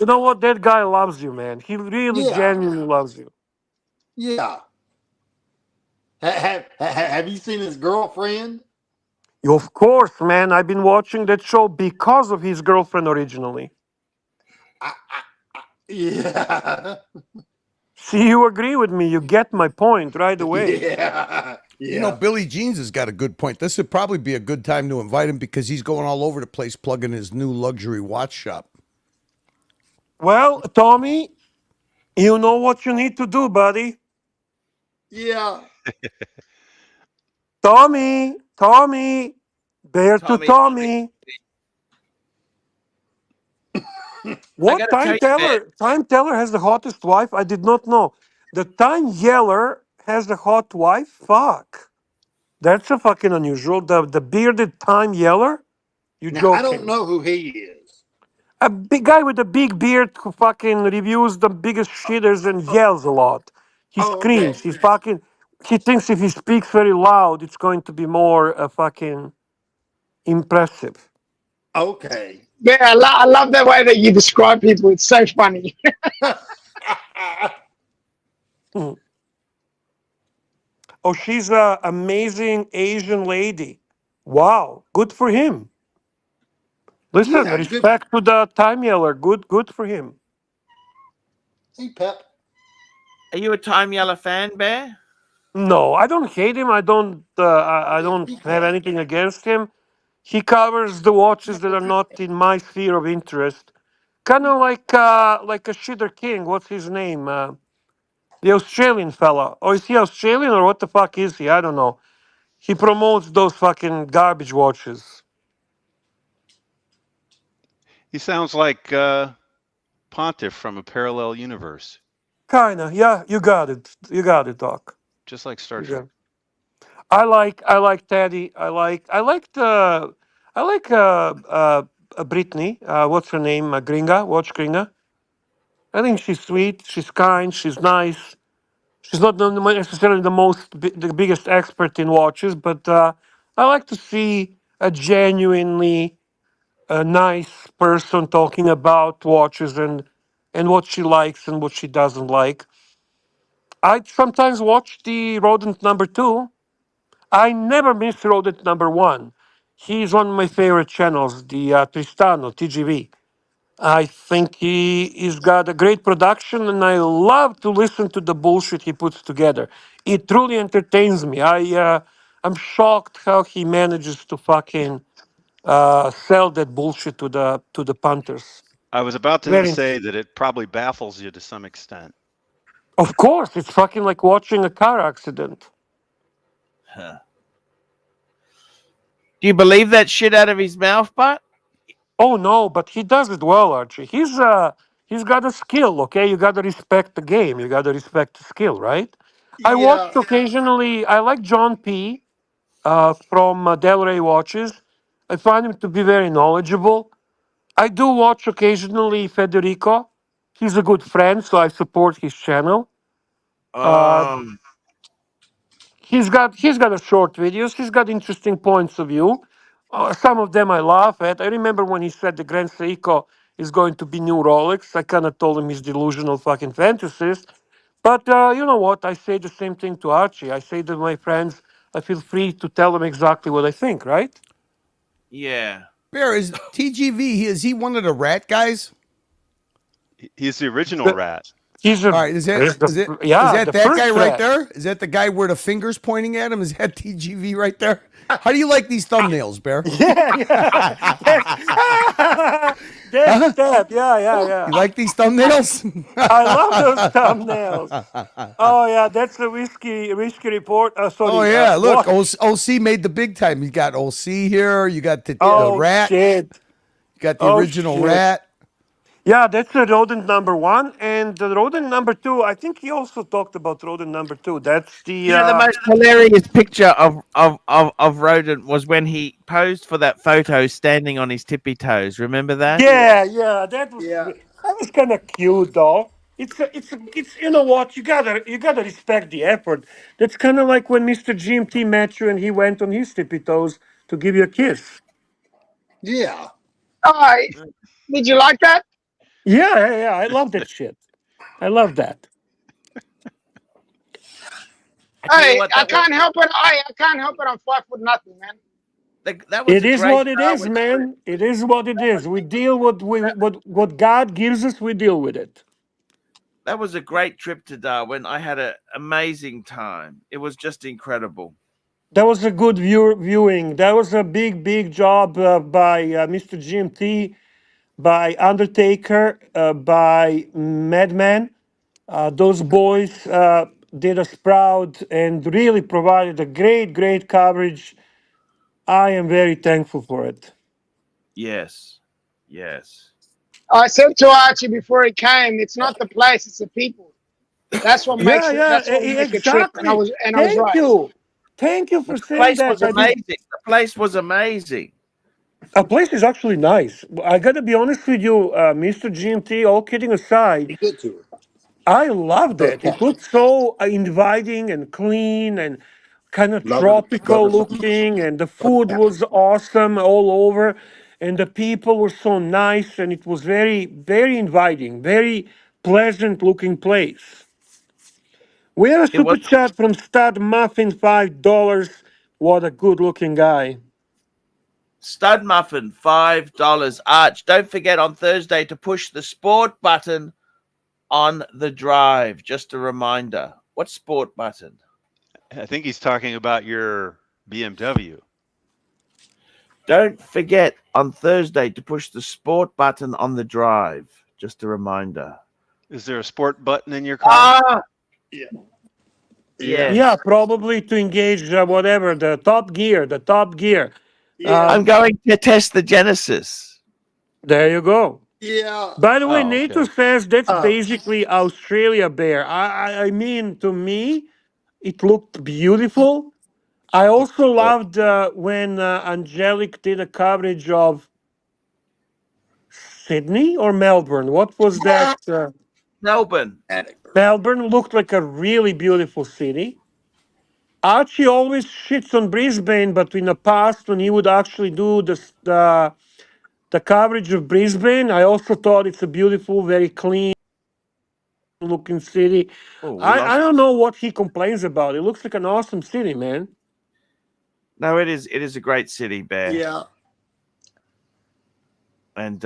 You know what? That guy loves you, man. He really genuinely loves you. Yeah. Have you seen his girlfriend? Of course, man. I've been watching that show because of his girlfriend originally. Yeah. See, you agree with me. You get my point right away. Yeah. You know, Billy Jeans has got a good point. This would probably be a good time to invite him because he's going all over the place plugging his new luxury watch shop. Well, Tommy, you know what you need to do, buddy. Yeah. Tommy, Bear to Tommy. What Time Teller has the hottest wife? I did not know. The Time Yeller has the hot wife? Fuck. That's a fucking unusual. The bearded Time Yeller? You Now, joking. I don't know who he is. A big guy with a big beard who fucking reviews the biggest shitters and yells a lot. He screams. He's fucking. He thinks if he speaks very loud, it's going to be more fucking impressive. Okay. Yeah, I love the way that you describe people. It's so funny. Oh, she's an amazing Asian lady. Wow, good for him. Listen, respect to the Time Yeller. Good for him. Hey, Pep. Are you a Time Yeller fan, Bear? No, I don't hate him. I don't have anything against him. He covers the watches that are not in my sphere of interest. kind of like a Shitter King. What's his name? The Australian fella. Or is he Australian or what the fuck is he? I don't know. He promotes those fucking garbage watches. He sounds like Pontiff from a parallel universe, Kinda, yeah. You got it. You got it, Doc. just like Star Yeah. Trek. I like Teddy. I like Brittany. What's her name? Gringa. Watch Gringa. I think she's sweet. She's kind. She's nice. She's not necessarily the biggest expert in watches, but I like to see a genuinely nice person talking about watches and what she likes and what she doesn't like. I sometimes watch the Rodent number 2. I never miss Rodent number 1. He's one of my favorite channels, the Tristano TGV. I think he's got a great production, and I love to listen to the bullshit he puts together. It truly entertains me. I'm shocked how he manages to fucking sell that bullshit to the punters. I was about to Very, say that it probably baffles you to some extent. of course, it's fucking like watching a car accident. Huh. Do you believe that shit out of his mouth, but? Oh no, but he does it well, Archie. He's got a skill. Okay, you got to respect the game. You got to respect the skill, right? I Yeah. watched occasionally. I like John P. From Delray Watches. I find him to be very knowledgeable. I do watch occasionally Federico. He's a good friend, so I support his channel. Uh, Um, he's got a short videos. He's got interesting points of view. Some of them I laugh at. I remember when he said the Grand Seiko is going to be new Rolex. I kind of told him he's delusional fucking fantasist. But you know what? I say the same thing to Archie. I say to my friends, I feel free to tell them exactly what I think, right? yeah. Bear, is TGV, is he one of the rat guys? He's the original The- rat. He's a All right, is that he's the- is it yeah, is that the that first guy right rat. there? Is that the guy where the finger's pointing at him? Is that TGV right there? How do you like these thumbnails, Bear? Yeah, yeah. That's that. Yeah. You like these thumbnails? I love those thumbnails. Oh yeah, that's the whiskey report. Sorry, Oh yeah, look, what? OC made the big time. You got OC here. You got the Oh rat. shit. You got the Oh original shit. rat. Yeah, that's the rodent number 1, and the rodent number 2. I think he also talked about rodent number 2. That's the You know, the most hilarious picture of Rodent was when he posed for that photo standing on his tippy toes. Remember that? yeah. That Yeah. was kind of cute though. It's you know what, you gotta respect the effort. That's kind of like when Mr. GMT met you and he went on his tippy toes to give you a kiss. Yeah. Did you like that? Yeah. I love that shit. I love that. I tell you Hey, what, I that was, can't help it. I can't help it. I'm 5'0", man. that was It a is great what it start is, with man. It is what it is. We deal with what God gives us. We deal with it. that was a great trip to Darwin. I had an amazing time. It was just incredible. That was a good viewing. That was a big job by Mr. GMT, by Undertaker, by Madman. Those boys did us proud and really provided a great coverage. I am very thankful for it. Yes. I said to Archie before he came, it's not the place, it's the people. That's what makes it. That's what will make a trip. And I Exactly. was Thank right. you. Thank you for The saying place that. was amazing. The place was amazing. A place is actually nice. I gotta be honest with you, Mr. GMT. All kidding aside, Be good to her. I loved Both it. It parties. looked so inviting and clean and kind of Love her. Love tropical her so much. looking, and the food was awesome all over, and the people were so nice, and it was very inviting, very pleasant looking place. We have a It was super chat from Stud Muffin, $5. What a good looking guy. Stud Muffin, $5. Arch, don't forget on Thursday to push the sport button on the drive. Just a reminder. What sport button? I think he's talking about your BMW. Don't forget on Thursday to push the sport button on the drive. Just a reminder. Is there a sport button in your car? Yeah. Yes. Yeah, probably to engage whatever the top gear. I'm going to test the Genesis. There you go. Yeah. By the way, Oh, NATO okay. says that's basically Australia bear. I mean, to me, it looked beautiful. I also loved when Angelic did a coverage of Sydney or Melbourne. What was that? Melbourne. Melbourne looked like a really beautiful city. Archie always shits on Brisbane, but in the past, when he would actually do the coverage of Brisbane, I also thought it's a beautiful, very clean looking city. Oh, I don't know what he complains about. It looks like an awesome city, man. No, it is. It is a great city, Bear. Yeah. And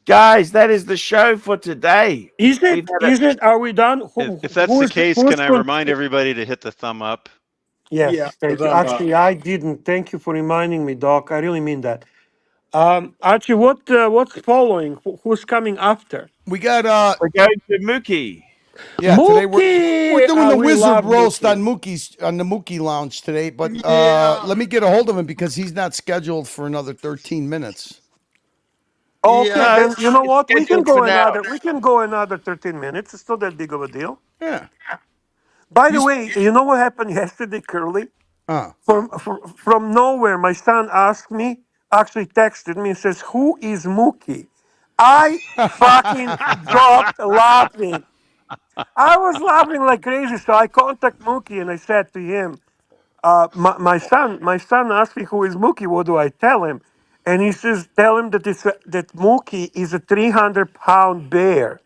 guys, that is the show for today. Is it? Is it? Are we done? If that's the case, can I remind everybody to hit the thumb up? Yes, thank you. Actually, I didn't. Thank you for reminding me, Doc. I really mean that. Archie, what's following? Who's coming after? We got we're going to Mookie. Yeah, today we're Mookie! doing the We Wizard love roast Mookie. on Mookie's on the Mookie Lounge today, but let me get a hold of him because he's not scheduled for another 13 minutes. Okay, then you know what? We can scheduled go for now. another. We can go another 13 minutes. It's not that big of a deal. Yeah. By the way, you know what happened yesterday, Curly? From nowhere, my son asked me, actually texted me and says, "Who is Mookie?" I fucking dropped laughing. I was laughing like crazy, so I contacted Mookie and I said to him, my son asked me who is Mookie. What do I tell him?" And he says, "Tell him that that Mookie is a 300-pound bear."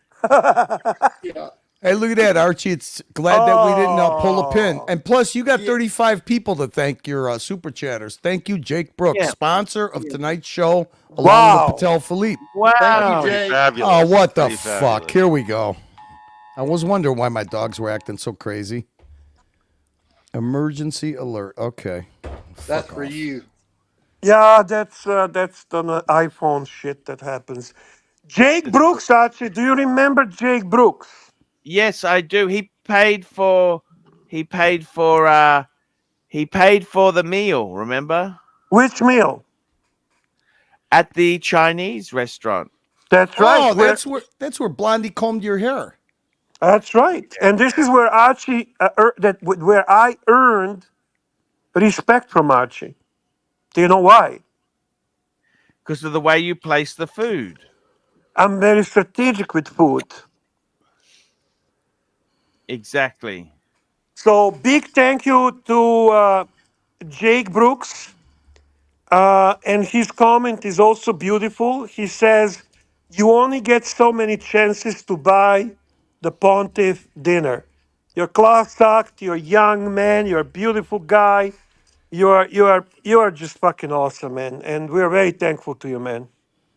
Hey, look at that, Archie. It's glad that we didn't pull a pin. And plus, you got 35 people to thank your super chatters. Thank you, Jake Brooks, sponsor of tonight's show, along with Patek Philippe. Wow. Thank you, Jake. Oh, what the Pretty fuck? fabulous. Here we go. I was wondering why my dogs were acting so crazy. Emergency alert. Okay. That's for you. Yeah, that's the iPhone shit that happens. Jake Brooks, Archie, do you remember Jake Brooks? Yes, I do. He paid for the meal, remember? Which meal? At the Chinese restaurant. That's right. Oh, that's where Blondie combed your hair. That's right. And this is where Archie where I earned respect from Archie. Do you know why? Because of the way you place the food. I'm very strategic with food. Exactly. So big thank you to Jake Brooks. And his comment is also beautiful. He says, "You only get so many chances to buy the Pontiff dinner. You're class act, you're a young man, you're a beautiful guy. You are just fucking awesome, man. And we're very thankful to you, man."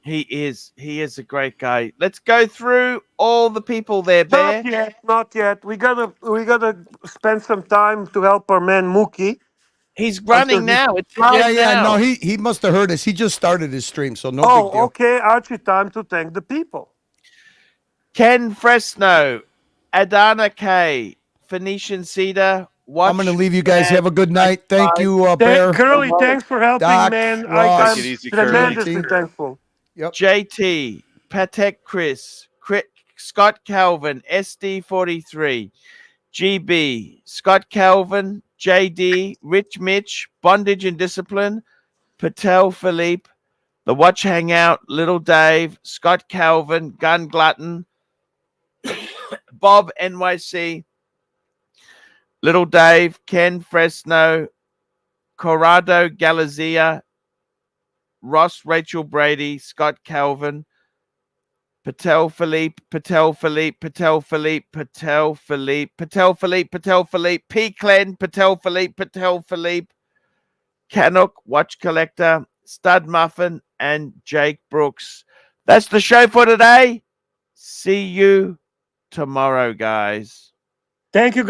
He is a great guy. Let's go through all the people there, Bear. Not yet. We gotta spend some time to help our man Mookie. He's running now. It's running No, now. he must have heard us. He just started his stream, so no big deal. Okay, Archie, time to thank the people. Ken Fresno, Adana K, Phoenician Cedar. I'm going to leave you guys. Have a good night. Thank you, Bear. Curly, thanks for helping, Doc, man. Ross, I'm tremendously thankful. Yep. JT, Patek Chris, Scott Calvin, SD43, GB, Scott Calvin, JD, Rich Mitch, Bondage and Discipline, Patek Philippe, The Watch Hangout, Little Dave, Scott Calvin, Gun Glutton, Bob NYC, Little Dave, Ken Fresno, Corrado Galizia, Ross Rachel Brady, Scott Calvin, Patek Philippe, Patek Philippe, Patek Philippe, Patek Philippe, Patek Philippe, Patek Philippe, P. Clen, Patek Philippe, Patek Philippe, Canuck, Watch Collector, Stud Muffin, and Jake Brooks. That's the show for today. See you tomorrow, guys. Thank you, guys.